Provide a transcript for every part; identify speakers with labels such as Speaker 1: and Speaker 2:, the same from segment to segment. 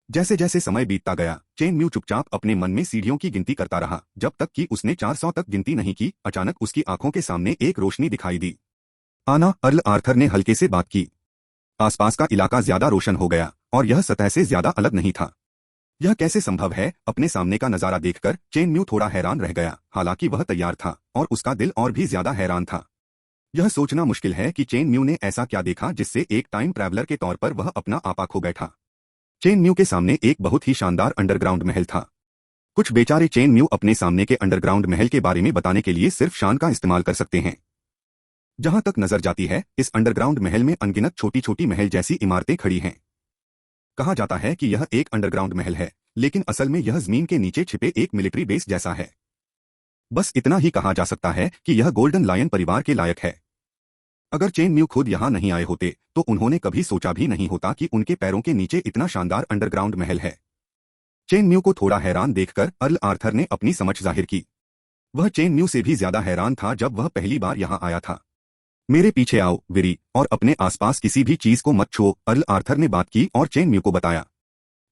Speaker 1: जैसे जैसे समय बीतता गया, चेन म्यू चुपचाप अपने मन में सीढ़ियों की गिनती करता रहा, जब तक कि उसने 400 तक गिनती नहीं की। अचानक उसकी आंखों के सामने एक रोशनी दिखाई दी। आना, अर्ल आर्थर ने हल्के से बात की। आसपास का इलाका ज्यादा रोशन हो गया और यह सतह से ज्यादा अलग नहीं था। यह कैसे संभव है? अपने सामने का नजारा देखकर चेन म्यू थोड़ा हैरान रह गया। हालांकि वह तैयार था और उसका दिल और भी ज्यादा हैरान था। यह सोचना मुश्किल है कि चेन म्यू ने ऐसा क्या देखा जिससे एक टाइम ट्रैवलर के तौर पर वह अपना आपा खो बैठा। चेन म्यू के सामने एक बहुत ही शानदार अंडरग्राउंड महल था। कुछ बेचारे चेन म्यू अपने सामने के अंडरग्राउंड महल के बारे में बताने के लिए सिर्फ शान का इस्तेमाल कर सकते हैं। जहां तक नजर जाती है, इस अंडरग्राउंड महल में अनगिनत छोटी छोटी महल जैसी इमारतें खड़ी हैं। कहा जाता है कि यह एक अंडरग्राउंड महल है, लेकिन असल में यह जमीन के नीचे छिपे एक मिलिट्री बेस जैसा है। बस इतना ही कहा जा सकता है कि यह गोल्डन लायन परिवार के लायक है। अगर चेन म्यू खुद यहाँ नहीं आए होते तो उन्होंने कभी सोचा भी नहीं होता कि उनके पैरों के नीचे इतना शानदार अंडरग्राउंड महल है। चेन म्यू को थोड़ा हैरान देखकर अर्ल आर्थर ने अपनी समझ जाहिर की। वह चेन म्यू से भी ज्यादा हैरान था जब वह पहली बार यहाँ आया था। मेरे पीछे आओ, विरी, और अपने आसपास किसी भी चीज को मत छुओ, अर्ल आर्थर ने बात की और चेन म्यू को बताया।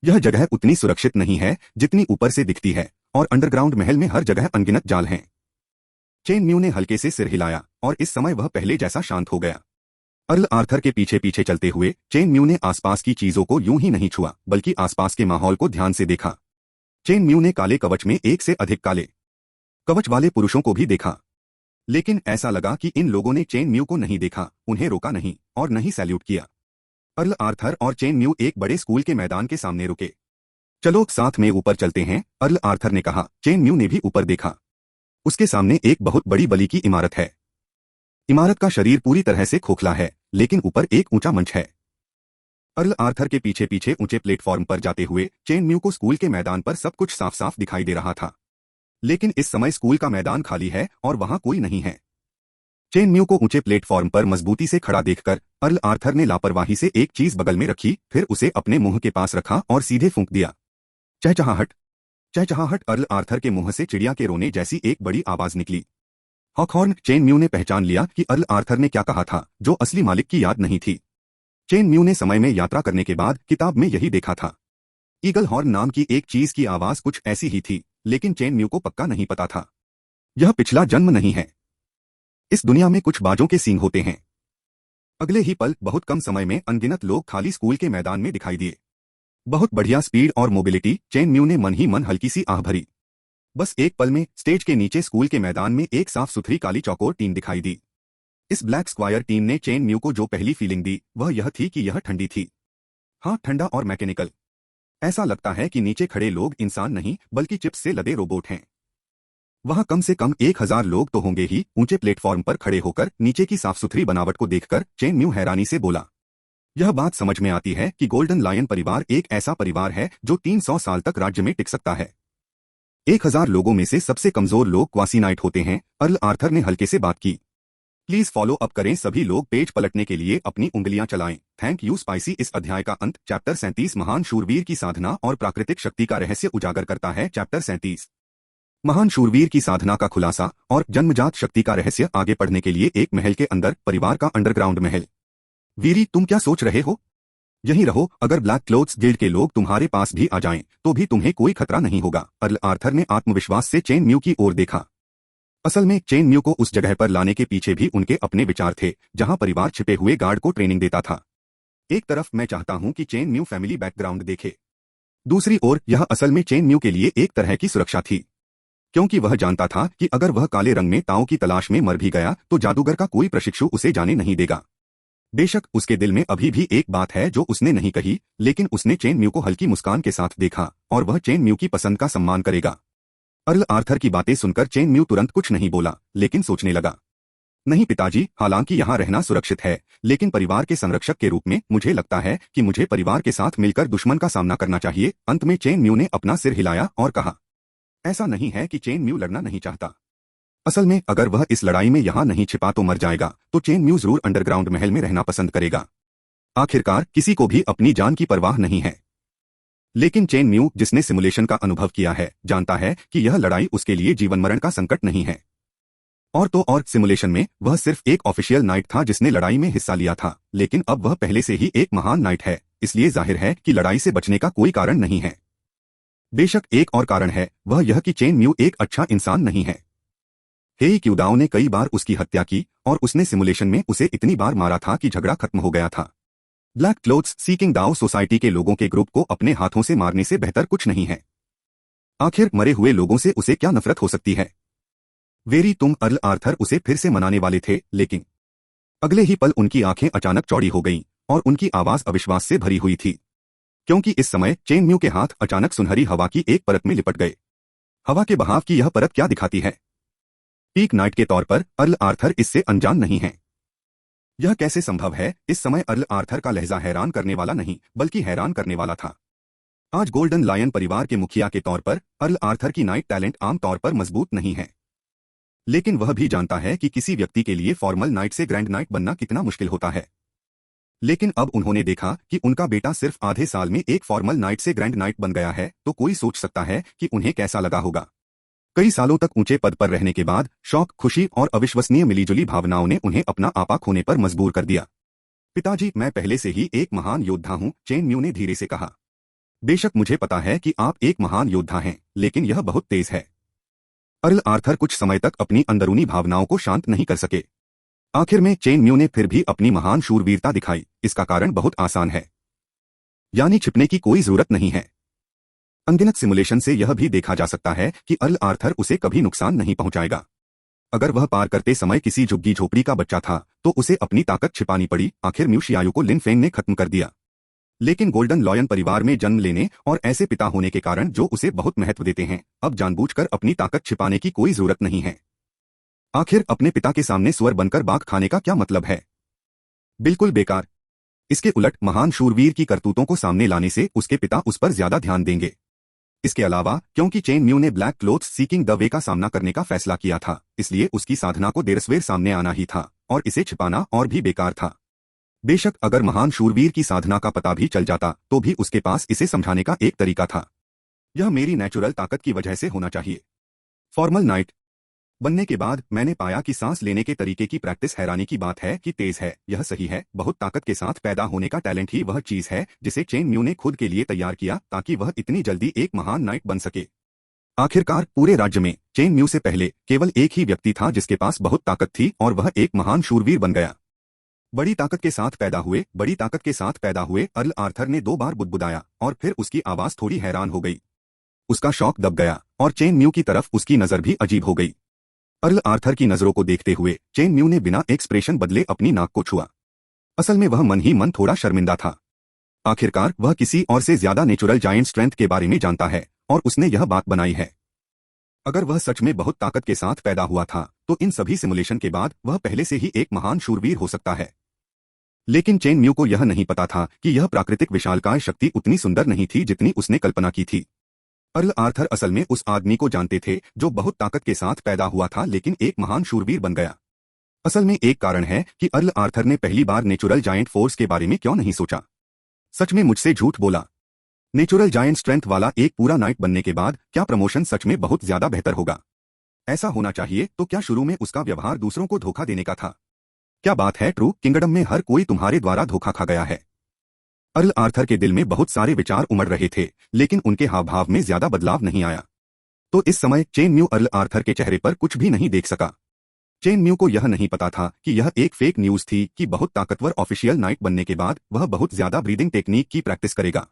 Speaker 1: यह जगह उतनी सुरक्षित नहीं है जितनी ऊपर से दिखती है, और अंडरग्राउंड महल में हर जगह अनगिनत जाल हैं। चेन म्यू ने हल्के से सिर हिलाया और इस समय वह पहले जैसा शांत हो गया। अर्ल आर्थर के पीछे पीछे चलते हुए चेन म्यू ने आसपास की चीजों को यूं ही नहीं छुआ, बल्कि आसपास के माहौल को ध्यान से देखा। चेन म्यू ने काले कवच में एक से अधिक काले कवच वाले पुरुषों को भी देखा, लेकिन ऐसा लगा कि इन लोगों ने चेन म्यू को नहीं देखा, उन्हें रोका नहीं और नहीं सैल्यूट किया। अर्ल आर्थर और चेन म्यू एक बड़े स्कूल के मैदान के सामने रुके। चलो साथ में ऊपर चलते हैं, अर्ल आर्थर ने कहा। चेन म्यू ने भी ऊपर देखा। उसके सामने एक बहुत बड़ी बली की इमारत है। इमारत का शरीर पूरी तरह से खोखला है, लेकिन ऊपर एक ऊंचा मंच है। अर्ल आर्थर के पीछे पीछे ऊंचे प्लेटफॉर्म पर जाते हुए चेन म्यू को स्कूल के मैदान पर सब कुछ साफ साफ दिखाई दे रहा था। लेकिन इस समय स्कूल का मैदान खाली है और वहां कोई नहीं है। चेन म्यू को ऊंचे प्लेटफॉर्म पर मजबूती से खड़ा देखकर अर्ल आर्थर ने लापरवाही से एक चीज बगल में रखी, फिर उसे अपने मुंह के पास रखा और सीधे फूंक दिया। चहचहाहट। चहचहाहट। अर्ल आर्थर के मुंह से चिड़िया के रोने जैसी एक बड़ी आवाज निकली। हॉकहॉर्न। चेन म्यू ने पहचान लिया कि अर्ल आर्थर ने क्या कहा था, जो असली मालिक की याद नहीं थी। चेन म्यू ने समय में यात्रा करने के बाद किताब में यही देखा था। ईगल हॉर्न नाम की एक चीज की आवाज कुछ ऐसी ही थी, लेकिन चेन म्यू को पक्का नहीं पता था। यह पिछला जन्म नहीं है। इस दुनिया में कुछ बाजों के सींग होते हैं। अगले ही पल बहुत कम समय में अनगिनत लोग खाली स्कूल के मैदान में दिखाई दिए। बहुत बढ़िया स्पीड और मोबिलिटी। चेन म्यू ने मन ही मन हल्की सी आह भरी। बस एक पल में स्टेज के नीचे स्कूल के मैदान में एक साफ सुथरी काली चौकोर टीम दिखाई दी। इस ब्लैक स्क्वायर टीम ने चेन म्यू को जो पहली फीलिंग दी वह यह थी कि यह ठंडी थी। हाँ, ठंडा और मैकेनिकल। ऐसा लगता है कि नीचे खड़े लोग इंसान नहीं बल्कि चिप्स से लदे रोबोट हैं। वहां कम से कम 1000 लोग तो होंगे ही। ऊंचे प्लेटफॉर्म पर खड़े होकर नीचे की साफ सुथरी बनावट को देखकर चेन म्यू हैरानी से बोला। यह बात समझ में आती है कि गोल्डन लायन परिवार एक ऐसा परिवार है जो 300 साल तक राज्य में टिक सकता है। 1000 लोगों में से सबसे कमजोर लोग क्वासीनाइट होते हैं, अर्ल आर्थर ने हल्के से बात की। प्लीज फॉलो अप करें। सभी लोग पेज पलटने के लिए अपनी उंगलियां चलाएं। Thank you spicy. इस अध्याय का अंत चैप्टर 37 महान शूरवीर की साधना और प्राकृतिक शक्ति का रहस्य उजागर करता है। चैप्टर 37 महान शूरवीर की साधना का खुलासा और जन्मजात शक्ति का रहस्य। आगे पढ़ने के लिए एक महल के अंदर परिवार का अंडरग्राउंड महल। वीरी, तुम क्या सोच रहे हो? यहीं रहो। अगर ब्लैक क्लोथ्स गिल्ड के लोग तुम्हारे पास भी आ जाएं, तो भी तुम्हें कोई खतरा नहीं होगा। अर्ल आर्थर ने आत्मविश्वास से चेन म्यू की ओर देखा। असल में चेन म्यू को उस जगह पर लाने के पीछे भी उनके अपने विचार थे, जहां परिवार छिपे हुए गार्ड को ट्रेनिंग देता था। एक तरफ मैं चाहता हूं कि चेन म्यू फैमिली बैकग्राउंड देखे, दूसरी ओर यह असल में चेन म्यू के लिए एक तरह की सुरक्षा थी, क्योंकि वह जानता था कि अगर वह काले रंग में ताओ की तलाश में मर भी गया तो जादूगर का कोई प्रशिक्षु उसे जाने नहीं देगा। बेशक उसके दिल में अभी भी एक बात है जो उसने नहीं कही, लेकिन उसने चेन म्यू को हल्की मुस्कान के साथ देखा और वह चेन म्यू की पसंद का सम्मान करेगा। अर्ल आर्थर की बातें सुनकर चेन म्यू तुरंत कुछ नहीं बोला, लेकिन सोचने लगा। नहीं पिताजी, हालांकि यहाँ रहना सुरक्षित है, लेकिन परिवार के संरक्षक के रूप में मुझे लगता है कि मुझे परिवार के साथ मिलकर दुश्मन का सामना करना चाहिए। अंत में चेन म्यू ने अपना सिर हिलाया और कहा। ऐसा नहीं है कि चेन म्यू लड़ना नहीं चाहता। असल में अगर वह इस लड़ाई में यहाँ नहीं छिपा तो मर जाएगा, तो चेन म्यू जरूर अंडरग्राउंड महल में रहना पसंद करेगा। आखिरकार किसी को भी अपनी जान की परवाह नहीं है। लेकिन चेन म्यू, जिसने सिमुलेशन का अनुभव किया है, जानता है कि यह लड़ाई उसके लिए जीवन मरण का संकट नहीं है। और तो और सिमुलेशन में वह सिर्फ एक ऑफिशियल नाइट था जिसने लड़ाई में हिस्सा लिया था, लेकिन अब वह पहले से ही एक महान नाइट है। इसलिए जाहिर है कि लड़ाई से बचने का कोई कारण नहीं है। बेशक एक और कारण है, वह यह कि चेन म्यू एक अच्छा इंसान नहीं है। हेई क्यूदाओ ने कई बार उसकी हत्या की और उसने सिमुलेशन में उसे इतनी बार मारा था कि झगड़ा खत्म हो गया था। ब्लैक क्लोथ्स सीकिंग दाओ सोसाइटी के लोगों के ग्रुप को अपने हाथों से मारने से बेहतर कुछ नहीं है। आखिर मरे हुए लोगों से उसे क्या नफरत हो सकती है? वेरी तुम अर्ल आर्थर उसे फिर से मनाने वाले थे, लेकिन अगले ही पल उनकी आंखें अचानक चौड़ी हो गईं और उनकी आवाज अविश्वास से भरी हुई थी, क्योंकि इस समय चेन म्यू के हाथ अचानक सुनहरी हवा की एक परत में लिपट गए। हवा के बहाव की यह परत क्या दिखाती है? पीक नाइट के तौर पर अर्ल आर्थर इससे अनजान नहीं है। यह कैसे संभव है? इस समय अर्ल आर्थर का लहजा हैरान करने वाला नहीं बल्कि हैरान करने वाला था। आज गोल्डन लायन परिवार के मुखिया के तौर पर अर्ल आर्थर की नाइट टैलेंट आम तौर पर मजबूत नहीं है, लेकिन वह भी जानता है कि किसी व्यक्ति के लिए फॉर्मल नाइट से ग्रैंड नाइट बनना कितना मुश्किल होता है। लेकिन अब उन्होंने देखा कि उनका बेटा सिर्फ आधे साल में एक फॉर्मल नाइट से ग्रैंड नाइट बन गया है, तो कोई सोच सकता है कि उन्हें कैसा लगा होगा। कई सालों तक ऊंचे पद पर रहने के बाद शौक, खुशी और अविश्वसनीय मिलीजुली भावनाओं ने उन्हें अपना आपा खोने पर मजबूर कर दिया। पिताजी, मैं पहले से ही एक महान योद्धा हूं, चेन म्यू ने धीरे से कहा। बेशक मुझे पता है कि आप एक महान योद्धा हैं, लेकिन यह बहुत तेज है। अर्ल आर्थर कुछ समय तक अपनी अंदरूनी भावनाओं को शांत नहीं कर सके। आखिर में चेन म्यू ने फिर भी अपनी महान शूरवीरता दिखाई। इसका कारण बहुत आसान है, यानी छिपने की कोई जरूरत नहीं है। अनगिनत सिमुलेशन से यह भी देखा जा सकता है कि अर्ल आर्थर उसे कभी नुकसान नहीं पहुंचाएगा। अगर वह पार करते समय किसी झुग्गी झोपड़ी का बच्चा था तो उसे अपनी ताकत छिपानी पड़ी। आखिर म्यू शियायू को लिन फेंग ने खत्म कर दिया, लेकिन गोल्डन लॉयन परिवार में जन्म लेने और ऐसे पिता होने के कारण जो उसे बहुत महत्व देते हैं, अब जानबूझकर अपनी ताकत छिपाने की कोई जरूरत नहीं है। आखिर अपने पिता के सामने स्वर बनकर बाघ खाने का क्या मतलब है? बिल्कुल बेकार। इसके उलट महान शूरवीर की करतूतों को सामने लाने से उसके पिता उस पर ज्यादा ध्यान देंगे। इसके अलावा क्योंकि चेन म्यू ने black clothes seeking the way का सामना करने का फैसला किया था, इसलिए उसकी साधना को देरसवेर सामने आना ही था और इसे छिपाना और भी बेकार था। बेशक अगर महान शूरवीर की साधना का पता भी चल जाता तो भी उसके पास इसे समझाने का एक तरीका था। यह मेरी नेचुरल ताकत की वजह से होना चाहिए। फॉर्मल नाइट बनने के बाद मैंने पाया कि सांस लेने के तरीके की प्रैक्टिस हैरानी की बात है कि तेज है। यह सही है, बहुत ताकत के साथ पैदा होने का टैलेंट ही वह चीज है जिसे चेन म्यू ने खुद के लिए तैयार किया ताकि वह इतनी जल्दी एक महान नाइट बन सके। आखिरकार पूरे राज्य में चेन म्यू से पहले केवल एक ही व्यक्ति था जिसके पास बहुत ताकत थी और वह एक महान शूरवीर बन गया। बड़ी ताकत के साथ पैदा हुए, बड़ी ताकत के साथ पैदा हुए, अर्ल आर्थर ने 2 बार बुदबुदाया और फिर उसकी आवाज थोड़ी हैरान हो गई। उसका शौक दब गया और चेन म्यू की तरफ उसकी नजर भी अजीब हो गई। अर्ल आर्थर की नजरों को देखते हुए चेन म्यू ने बिना एक्सप्रेशन बदले अपनी नाक को छुआ। असल में वह मन ही मन थोड़ा शर्मिंदा था। आखिरकार वह किसी और से ज्यादा नेचुरल जायंट स्ट्रेंथ के बारे में जानता है और उसने यह बात बनाई है। अगर वह सच में बहुत ताकत के साथ पैदा हुआ था तो इन सभी सिमुलेशन के बाद वह पहले से ही एक महान शूरवीर हो सकता है। लेकिन चेन म्यू को यह नहीं पता था कि यह प्राकृतिक विशालकाय शक्ति उतनी सुंदर नहीं थी जितनी उसने कल्पना की थी। अर्ल आर्थर असल में उस आदमी को जानते थे जो बहुत ताकत के साथ पैदा हुआ था लेकिन एक महान शूरवीर बन गया। असल में एक कारण है कि अर्ल आर्थर ने पहली बार नेचुरल जायंट फोर्स के बारे में क्यों नहीं सोचा। सच में मुझसे झूठ बोला। नेचुरल जायंट स्ट्रेंथ वाला एक पूरा नाइट बनने के बाद क्या प्रमोशन सच में बहुत ज्यादा बेहतर होगा? ऐसा होना चाहिए तो क्या शुरू में उसका व्यवहार दूसरों को धोखा देने का था? क्या बात है, ट्रू किंगडम में हर कोई तुम्हारे द्वारा धोखा खा गया है। अर्ल आर्थर के दिल में बहुत सारे विचार उमड़ रहे थे लेकिन उनके हाव भाव में ज्यादा बदलाव नहीं आया। तो इस समय चेन म्यू अर्ल आर्थर के चेहरे पर कुछ भी नहीं देख सका। चेन म्यू को यह नहीं पता था कि यह एक फेक न्यूज थी कि बहुत ताकतवर ऑफिशियल नाइट बनने के बाद वह बहुत ज्यादा ब्रीदिंग टेक्निक की प्रैक्टिस करेगा।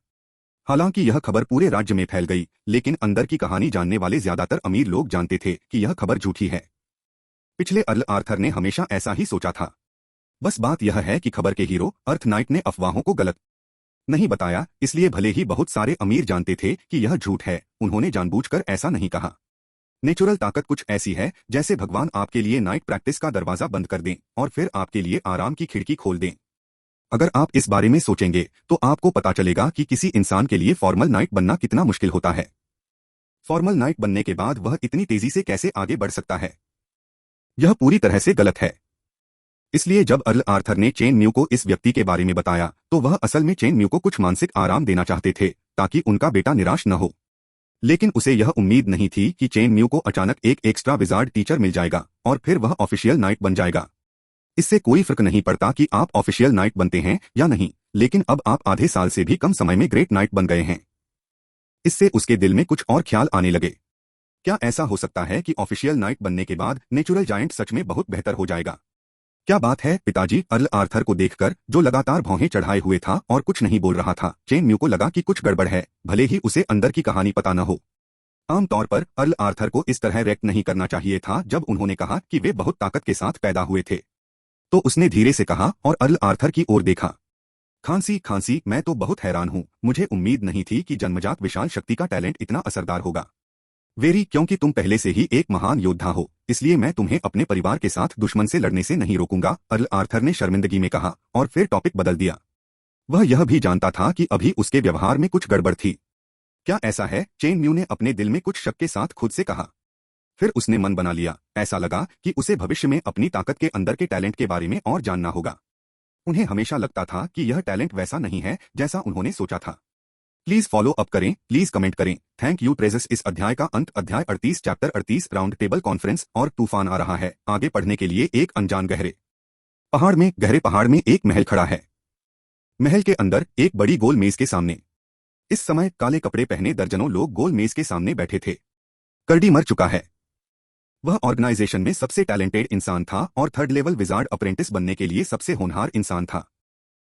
Speaker 1: हालांकि यह खबर पूरे राज्य में फैल गई, लेकिन अंदर की कहानी जानने वाले ज्यादातर अमीर लोग जानते थे कि यह खबर झूठी है। पिछले अर्ल आर्थर ने हमेशा ऐसा ही सोचा था। बस बात यह है कि खबर के हीरो अर्थ नाइट ने अफवाहों को गलत नहीं बताया, इसलिए भले ही बहुत सारे अमीर जानते थे कि यह झूठ है, उन्होंने जानबूझकर ऐसा नहीं कहा। नेचुरल ताकत कुछ ऐसी है जैसे भगवान आपके लिए नाइट प्रैक्टिस का दरवाजा बंद कर दें और फिर आपके लिए आराम की खिड़की खोल दें। अगर आप इस बारे में सोचेंगे तो आपको पता चलेगा कि किसी इंसान के लिए फॉर्मल नाइट बनना कितना मुश्किल होता है। फॉर्मल नाइट बनने के बाद वह इतनी तेजी से कैसे आगे बढ़ सकता है? यह पूरी तरह से गलत है। इसलिए जब अर्ल आर्थर ने चेन म्यू को इस व्यक्ति के बारे में बताया तो वह असल में चेन म्यू को कुछ मानसिक आराम देना चाहते थे ताकि उनका बेटा निराश न हो। लेकिन उसे यह उम्मीद नहीं थी कि चेन म्यू को अचानक एक एक्स्ट्रा विजार्ड टीचर मिल जाएगा और फिर वह ऑफिशियल नाइट बन जाएगा। इससे कोई फर्क नहीं पड़ता कि आप ऑफिशियल नाइट बनते हैं या नहीं, लेकिन अब आप आधे साल से भी कम समय में ग्रेट नाइट बन गए हैं। इससे उसके दिल में कुछ और ख्याल आने लगे। क्या ऐसा हो सकता है कि ऑफिशियल नाइट बनने के बाद नेचुरल जायंट सच में बहुत बेहतर हो जाएगा? क्या बात है पिताजी? अर्ल आर्थर को देखकर, जो लगातार भौहें चढ़ाए हुए था और कुछ नहीं बोल रहा था, चेन म्यू को लगा कि कुछ गड़बड़ है, भले ही उसे अंदर की कहानी पता न हो। आमतौर पर अर्ल आर्थर को इस तरह रिएक्ट नहीं करना चाहिए था जब उन्होंने कहा कि वे बहुत ताकत के साथ पैदा हुए थे। तो उसने धीरे से कहा और अर्ल आर्थर की ओर देखा। खांसी खांसी, मैं तो बहुत हैरान हूँ, मुझे उम्मीद नहीं थी कि जन्मजात विशाल शक्ति का टैलेंट इतना असरदार होगा। वेरी, क्योंकि तुम पहले से ही एक महान योद्धा हो, इसलिए मैं तुम्हें अपने परिवार के साथ दुश्मन से लड़ने से नहीं रोकूंगा, अर्ल आर्थर ने शर्मिंदगी में कहा और फिर टॉपिक बदल दिया। वह यह भी जानता था कि अभी उसके व्यवहार में कुछ गड़बड़ थी। क्या ऐसा है? चेन म्यू ने अपने दिल में कुछ शक के साथ खुद से कहा। फिर उसने मन बना लिया, ऐसा लगा कि उसे भविष्य में अपनी ताकत के अंदर के टैलेंट के बारे में और जानना होगा। उन्हें हमेशा लगता था कि यह टैलेंट वैसा नहीं है जैसा उन्होंने सोचा था। प्लीज फॉलो अप करें, प्लीज कमेंट करें, थैंक यू प्रेजेस। इस अध्याय का अंत अध्याय 38 चैप्टर 38 राउंड टेबल कॉन्फ्रेंस और तूफान आ रहा है। आगे पढ़ने के लिए एक अनजान गहरे पहाड़ में एक महल खड़ा है। महल के अंदर एक बड़ी गोल मेज के सामने इस समय काले कपड़े पहने दर्जनों लोग गोल मेज के सामने बैठे थे। कर्डी मर चुका है। वह ऑर्गेनाइजेशन में सबसे टैलेंटेड इंसान था और थर्ड लेवल विजार्ड अप्रेंटिस बनने के लिए सबसे होनहार इंसान था।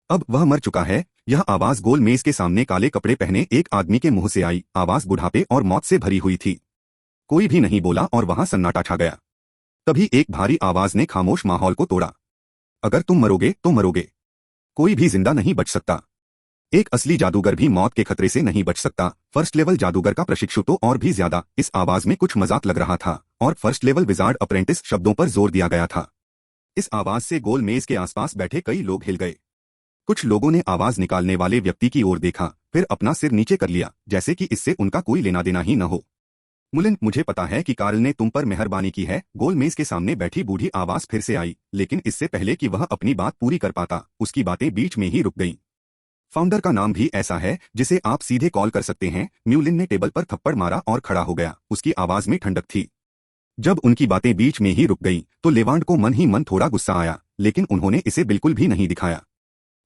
Speaker 1: अब वह मर चुका है। यह आवाज गोल मेज के सामने काले कपड़े पहने एक आदमी के मुंह से आई। आवाज बुढ़ापे और मौत से भरी हुई थी। कोई भी नहीं बोला और वहां सन्नाटा छा गया। तभी एक भारी आवाज ने खामोश माहौल को तोड़ा। अगर तुम मरोगे तो मरोगे, कोई भी जिंदा नहीं बच सकता। एक असली जादूगर भी मौत के खतरे से नहीं बच सकता। फर्स्ट लेवल जादूगर का प्रशिक्षु तो और भी ज्यादा। इस आवाज में कुछ मजाक लग रहा था और फर्स्ट लेवल विजार्ड अप्रेंटिस शब्दों पर जोर दिया गया था। इस आवाज से गोल मेज के आसपास बैठे कई लोग हिल गए। कुछ लोगों ने आवाज निकालने वाले व्यक्ति की ओर देखा, फिर अपना सिर नीचे कर लिया, जैसे कि इससे उनका कोई लेना देना ही न हो। मुलिन, मुझे पता है कि कार्ल ने तुम पर मेहरबानी की है। गोल मेज के सामने बैठी बूढ़ी आवाज फिर से आई, लेकिन इससे पहले कि वह अपनी बात पूरी कर पाता, उसकी बातें बीच में ही रुक गईं। फाउंडर का नाम भी ऐसा है जिसे आप सीधे कॉल कर सकते हैं। म्यूलिन ने टेबल पर थप्पड़ मारा और खड़ा हो गया। उसकी आवाज में ठंडक थी। जब उनकी बातें बीच में ही रुक गईं, तो लेवांड को मन ही मन थोड़ा गुस्सा आया, लेकिन उन्होंने इसे बिल्कुल भी नहीं दिखाया।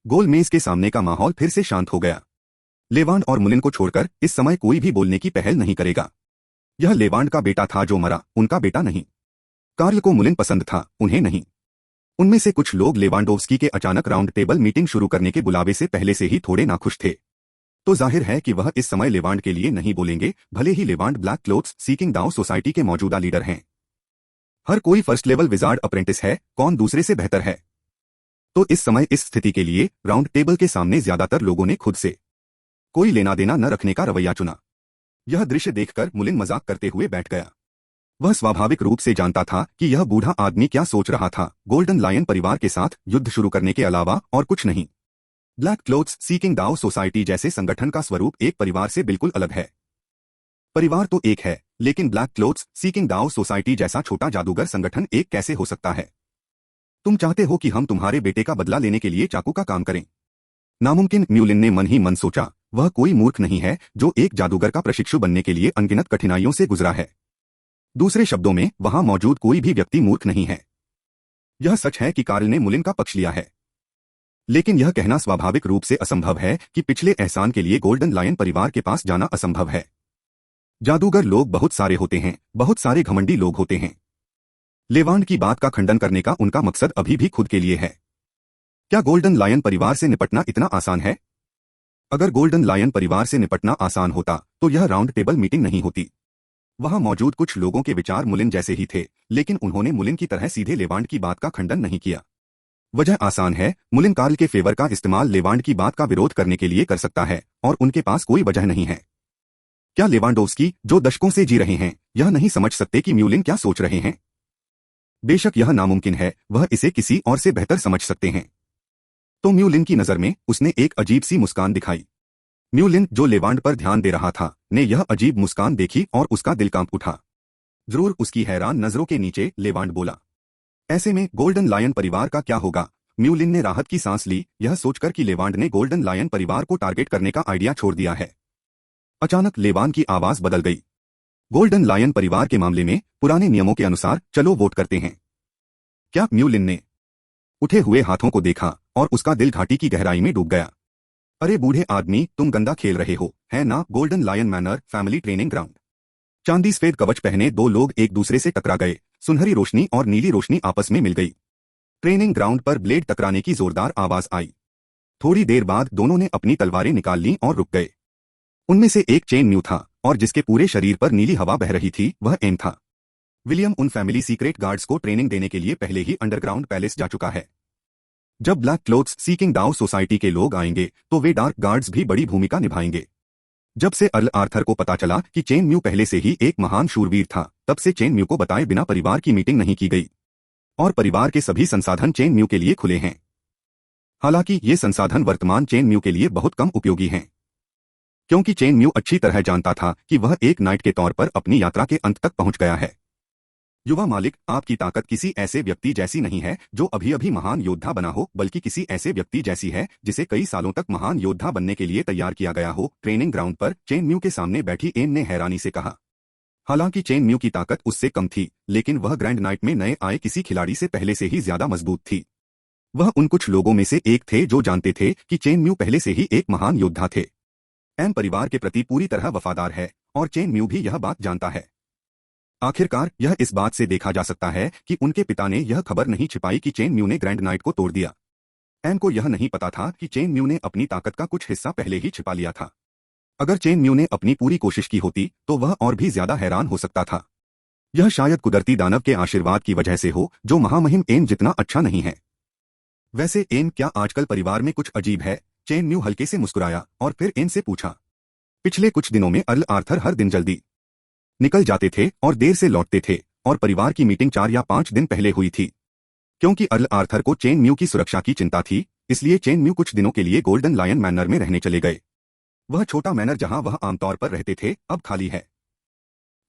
Speaker 1: गोल मेज के सामने का माहौल फिर से शांत हो गया। लेवांड और मुलिन को छोड़कर इस समय कोई भी बोलने की पहल नहीं करेगा। यह लेवांड का बेटा था जो मरा, उनका बेटा नहीं। कार्ल को मुलिन पसंद था, उन्हें नहीं। उनमें से कुछ लोग लेवांडोव्स्की के अचानक राउंड टेबल मीटिंग शुरू करने के बुलावे से पहले से ही थोड़े नाखुश थे। तो जाहिर है कि वह इस समय लेवांड के लिए नहीं बोलेंगे, भले ही लेवांड ब्लैक क्लोथ्स सीकिंग दाओ सोसाइटी के मौजूदा लीडर हैं। हर कोई फर्स्ट लेवल विजार्ड अप्रेंटिस है, कौन दूसरे से बेहतर है? तो इस समय इस स्थिति के लिए राउंड टेबल के सामने ज्यादातर लोगों ने खुद से कोई लेना देना न रखने का रवैया चुना। यह दृश्य देखकर मुलिन मजाक करते हुए बैठ गया। वह स्वाभाविक रूप से जानता था कि यह बूढ़ा आदमी क्या सोच रहा था। गोल्डन लायन परिवार के साथ युद्ध शुरू करने के अलावा और कुछ नहीं। ब्लैक क्लोथ्स सीकिंग दाओ सोसाइटी जैसे संगठन का स्वरूप एक परिवार से बिल्कुल अलग है। परिवार तो एक है, लेकिन ब्लैक क्लोथ्स सीकिंग दाओ सोसाइटी जैसा छोटा जादूगर संगठन एक कैसे हो सकता है? तुम चाहते हो कि हम तुम्हारे बेटे का बदला लेने के लिए चाकू का काम करें? नामुमकिन, म्यूलिन ने मन ही मन सोचा। वह कोई मूर्ख नहीं है जो एक जादूगर का प्रशिक्षु बनने के लिए अनगिनत कठिनाइयों से गुजरा है। दूसरे शब्दों में, वहां मौजूद कोई भी व्यक्ति मूर्ख नहीं है। यह सच है कि कार्ल ने मुलिन का पक्ष लिया है, लेकिन यह कहना स्वाभाविक रूप से असंभव है कि पिछले एहसान के लिए गोल्डन लायन परिवार के पास जाना असंभव है। जादूगर लोग बहुत सारे होते हैं, बहुत सारे घमंडी लोग होते हैं। लेवांड की बात का खंडन करने का उनका मकसद अभी भी खुद के लिए है। क्या गोल्डन लायन परिवार से निपटना इतना आसान है? अगर गोल्डन लायन परिवार से निपटना आसान होता तो यह राउंड टेबल मीटिंग नहीं होती। वहां मौजूद कुछ लोगों के विचार मुलिन जैसे ही थे, लेकिन उन्होंने मुलिन की तरह सीधे लेवांड की बात का खंडन नहीं किया। वजह आसान है, मुलिन कार्ल के फेवर का इस्तेमाल लेवांड की बात का विरोध करने के लिए कर सकता है और उनके पास कोई वजह नहीं है। क्या लेवांडोव्स्की, जो दशकों से जी रहे हैं, यह नहीं समझ सकते कि म्यूलिन क्या सोच रहे हैं? बेशक यह नामुमकिन है, वह इसे किसी और से बेहतर समझ सकते हैं। तो म्यूलिन की नजर में उसने एक अजीब सी मुस्कान दिखाई। म्यूलिन, जो लेवांड पर ध्यान दे रहा था, ने यह अजीब मुस्कान देखी और उसका दिल कांप उठा। जरूर उसकी हैरान नजरों के नीचे लेवांड बोला, ऐसे में गोल्डन लायन परिवार का क्या होगा? म्यूलिन ने राहत की सांस ली, यह सोचकर कि लेवांड ने गोल्डन लायन परिवार को टारगेट करने का आइडिया छोड़ दिया है। अचानक लेवांड की आवाज बदल गई। गोल्डन लायन परिवार के मामले में पुराने नियमों के अनुसार चलो वोट करते हैं। क्या? म्यूलिन ने उठे हुए हाथों को देखा और उसका दिल घाटी की गहराई में डूब गया। अरे बूढ़े आदमी, तुम गंदा खेल रहे हो, है ना? Golden lion manor family training ground. चांदी सफेद कवच पहने दो लोग एक दूसरे से टकरा गए। सुनहरी रोशनी और नीली रोशनी आपस में मिल गई। ट्रेनिंग ग्राउंड पर ब्लेड टकराने की जोरदार आवाज आई। थोड़ी देर बाद दोनों ने अपनी तलवारें निकाल लीं और रुक गए। उनमें से एक चेन म्यू था और जिसके पूरे शरीर पर नीली हवा बह रही थी, वह एम था। विलियम उन फैमिली सीक्रेट गार्ड्स को ट्रेनिंग देने के लिए पहले ही अंडरग्राउंड पैलेस जा चुका है। जब ब्लैक क्लोथ्स सीकिंग दाओ सोसाइटी के लोग आएंगे तो वे डार्क गार्ड्स भी बड़ी भूमिका निभाएंगे। जब से अर्ल आर्थर को पता चला कि चेन म्यू पहले से ही एक महान शूरवीर था, तब से चेन म्यू को बताए बिना परिवार की मीटिंग नहीं की गई और परिवार के सभी संसाधन चेन म्यू के लिए खुले हैं। हालांकि ये संसाधन वर्तमान चेन म्यू के लिए बहुत कम उपयोगी हैं, क्योंकि चेन म्यू अच्छी तरह जानता था कि वह एक नाइट के तौर पर अपनी यात्रा के अंत तक पहुंच गया है। युवा मालिक, आपकी ताकत किसी ऐसे व्यक्ति जैसी नहीं है जो अभी अभी महान योद्धा बना हो, बल्कि किसी ऐसे व्यक्ति जैसी है जिसे कई सालों तक महान योद्धा बनने के लिए तैयार किया गया हो। ट्रेनिंग ग्राउंड पर चेन म्यू के सामने बैठी एन ने हैरानी से कहा। हालांकि चेन म्यू की ताकत उससे कम थी, लेकिन वह ग्रैंड नाइट में नए आए किसी खिलाड़ी से पहले से ही ज्यादा मजबूत थी। वह उन कुछ लोगों में से एक थे जो जानते थे कि चेन म्यू पहले से ही एक महान योद्धा थे। एम परिवार के प्रति पूरी तरह वफादार है और चेन म्यू भी यह बात जानता है। आखिरकार यह इस बात से देखा जा सकता है कि उनके पिता ने यह खबर नहीं छिपाई कि चेन म्यू ने ग्रैंड नाइट को तोड़ दिया। एम को यह नहीं पता था कि चेन म्यू ने अपनी ताकत का कुछ हिस्सा पहले ही छिपा लिया था। अगर चेन म्यू ने अपनी पूरी कोशिश की होती तो वह और भी ज्यादा हैरान हो सकता था। यह शायद कुदरती दानव के आशीर्वाद की वजह से हो जो महामहिम एम जितना अच्छा नहीं है। वैसे एम, क्या आजकल परिवार में कुछ अजीब है? चेन म्यू हल्के से मुस्कुराया और फिर एम से पूछा। पिछले कुछ दिनों में अर्ल आर्थर हर दिन जल्दी निकल जाते थे और देर से लौटते थे, और परिवार की मीटिंग 4 या 5 दिन पहले हुई थी। क्योंकि अर्ल आर्थर को चेन म्यू की सुरक्षा की चिंता थी, इसलिए चेन म्यू कुछ दिनों के लिए गोल्डन लायन मैनर में रहने चले गए। वह छोटा मैनर जहां वह आमतौर पर रहते थे, अब खाली है।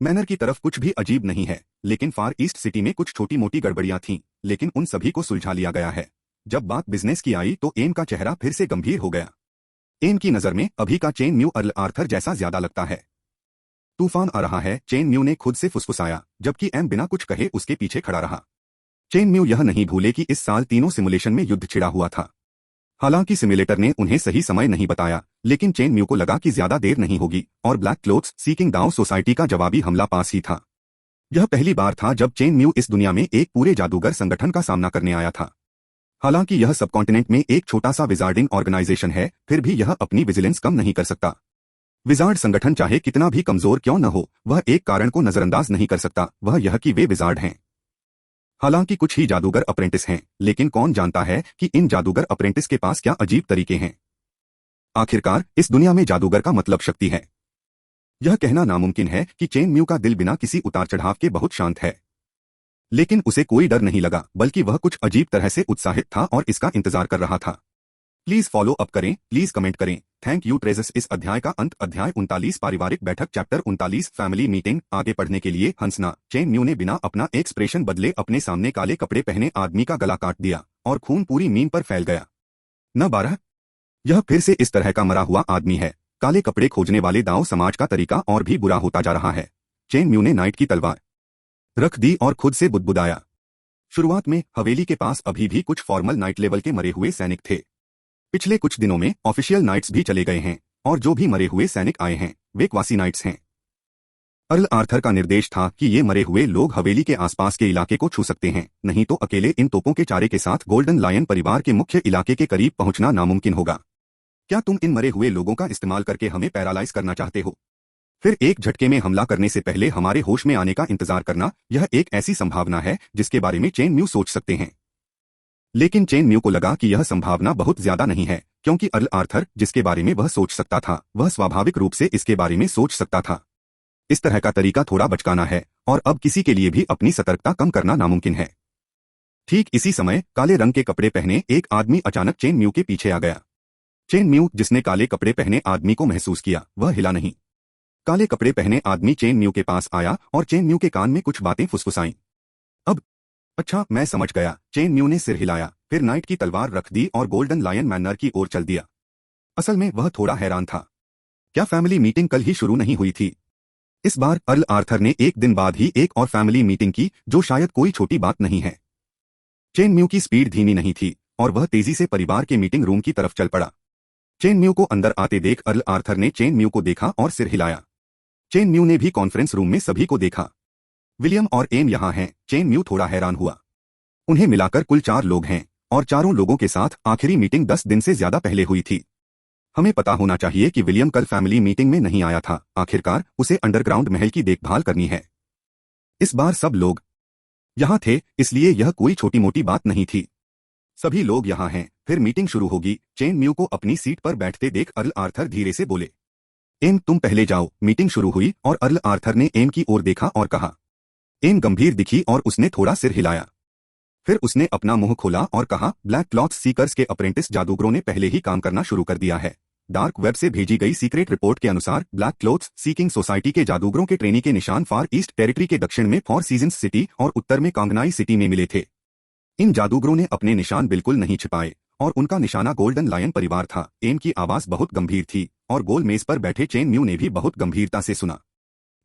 Speaker 1: मैनर की तरफ कुछ भी अजीब नहीं है, लेकिन फार ईस्ट सिटी में कुछ छोटी मोटी गड़बड़ियां थीं, लेकिन उन सभी को सुलझा लिया गया है। जब बात बिजनेस की आई तो एम का चेहरा फिर से गंभीर हो गया। एम की नजर में अभी का चेन म्यू अर्ल आर्थर जैसा ज्यादा लगता है। तूफान आ रहा है, चेन म्यू ने खुद से फुसफुसाया, जबकि एम बिना कुछ कहे उसके पीछे खड़ा रहा। चेन म्यू यह नहीं भूले कि इस साल तीनों सिमुलेशन में युद्ध छिड़ा हुआ था। हालांकि सिमुलेटर ने उन्हें सही समय नहीं बताया, लेकिन चेन म्यू को लगा कि ज्यादा देर नहीं होगी और ब्लैक क्लोथ्स सीकिंग दाओ सोसाइटी का जवाबी हमला पास ही था। यह पहली बार था जब चेन म्यू इस दुनिया में एक पूरे जादूगर संगठन का सामना करने आया था। हालांकि यह सबकॉन्टिनेंट में एक छोटा सा विजार्डिंग ऑर्गेनाइजेशन है, फिर भी यह अपनी विजिलेंस कम नहीं कर सकता। विजार्ड संगठन चाहे कितना भी कमजोर क्यों न हो, वह एक कारण को नजरअंदाज नहीं कर सकता, वह यह कि वे विजार्ड हैं। हालांकि कुछ ही जादूगर अप्रेंटिस हैं, लेकिन कौन जानता है कि इन जादूगर अप्रेंटिस के पास क्या अजीब तरीके हैं। आखिरकार इस दुनिया में जादूगर का मतलब शक्ति है। यह कहना नामुमकिन है कि चेन म्यू का दिल बिना किसी उतार चढ़ाव के बहुत शांत है, लेकिन उसे कोई डर नहीं लगा, बल्कि वह कुछ अजीब तरह से उत्साहित था और इसका इंतजार कर रहा था। प्लीज फॉलो अप करें, प्लीज कमेंट करें। Thank you treasures. इस अध्याय का अंत अध्याय 39 पारिवारिक बैठक चैप्टर 39 फैमिली मीटिंग। आगे पढ़ने के लिए हंसना। चेन म्यू ने बिना अपना एक्सप्रेशन बदले अपने सामने काले कपड़े पहने आदमी का गला काट दिया और खून पूरी मीम पर फैल गया। न 12। यह फिर से इस तरह का मरा हुआ आदमी है। काले कपड़े खोजने वाले दाओ समाज का तरीका और भी बुरा होता जा रहा है। चेन म्यू ने नाइट की तलवार रख दी और खुद से बुदबुदाया। शुरुआत में हवेली के पास अभी भी कुछ फॉर्मल नाइट लेवल के मरे हुए सैनिक थे। पिछले कुछ दिनों में ऑफिशियल नाइट्स भी चले गए हैं और जो भी मरे हुए सैनिक आए हैं वे क्वासी नाइट्स हैं। अर्ल आर्थर का निर्देश था कि ये मरे हुए लोग हवेली के आसपास के इलाके को छू सकते हैं, नहीं तो अकेले इन तोपों के चारे के साथ गोल्डन लायन परिवार के मुख्य इलाके के करीब पहुंचना नामुमकिन होगा। क्या तुम इन मरे हुए लोगों का इस्तेमाल करके हमें पैरालाइज करना चाहते हो? फिर एक झटके में हमला करने से पहले हमारे होश में आने का इंतजार करना, यह एक ऐसी संभावना है जिसके बारे में चेन म्यू सोच सकते हैं। लेकिन चेन म्यू को लगा कि यह संभावना बहुत ज्यादा नहीं है, क्योंकि अर्ल आर्थर जिसके बारे में वह सोच सकता था वह स्वाभाविक रूप से इसके बारे में सोच सकता था। इस तरह का तरीका थोड़ा बचकाना है और अब किसी के लिए भी अपनी सतर्कता कम करना नामुमकिन है। ठीक इसी समय काले रंग के कपड़े पहने एक आदमी अचानक चेन म्यू के पीछे आ गया। चेन म्यू, जिसने काले कपड़े पहने आदमी को महसूस किया, वह हिला नहीं। काले कपड़े पहने आदमी चेन म्यू के पास आया और चेन म्यू के कान में कुछ बातें फुसफुसाईं। अब अच्छा, मैं समझ गया। चेन म्यू ने सिर हिलाया, फिर नाइट की तलवार रख दी और गोल्डन लायन मैनर की ओर चल दिया। असल में वह थोड़ा हैरान था। क्या फैमिली मीटिंग कल ही शुरू नहीं हुई थी? इस बार अर्ल आर्थर ने एक दिन बाद ही एक और फैमिली मीटिंग की, जो शायद कोई छोटी बात नहीं है। चेन म्यू की स्पीड धीमी नहीं थी और वह तेजी से परिवार के मीटिंग रूम की तरफ चल पड़ा। चेन म्यू को अंदर आते देख अर्ल आर्थर ने चेन म्यू को देखा और सिर हिलाया। चेन म्यू ने भी कॉन्फ्रेंस रूम में सभी को देखा। विलियम और एम यहाँ हैं। चेन म्यू थोड़ा हैरान हुआ। उन्हें मिलाकर कुल 4 लोग हैं और चारों लोगों के साथ आखिरी मीटिंग 10 दिन से ज्यादा पहले हुई थी। हमें पता होना चाहिए कि विलियम कल फैमिली मीटिंग में नहीं आया था। आखिरकार उसे अंडरग्राउंड महल की देखभाल करनी है। इस बार सब लोग यहाँ थे, इसलिए यह कोई छोटी मोटी बात नहीं थी। सभी लोग यहाँ हैं, फिर मीटिंग शुरू होगी। चेन म्यू को अपनी सीट पर बैठते देख अर्ल आर्थर धीरे से बोले, एम तुम पहले जाओ। मीटिंग शुरू हुई और अर्ल आर्थर ने एम की ओर देखा और कहा। एम गंभीर दिखी और उसने थोड़ा सिर हिलाया। फिर उसने अपना मुंह खोला और कहा, ब्लैक क्लॉथ सीकर्स के अप्रेंटिस जादूगरों ने पहले ही काम करना शुरू कर दिया है। डार्क वेब से भेजी गई सीक्रेट रिपोर्ट के अनुसार ब्लैक क्लॉथ्स सीकिंग सोसाइटी के जादूगरों के ट्रेनी के निशान फार ईस्ट टेरिटरी के दक्षिण में फोर सीजन्स सिटी और उत्तर में कांगनाई सिटी में मिले थे। इन जादूगरों ने अपने निशान बिल्कुल नहीं छिपाए और उनका निशाना गोल्डन लायन परिवार था। एम की आवाज बहुत गंभीर थी और गोल मेज पर बैठे चेन म्यू ने भी बहुत गंभीरता से सुना।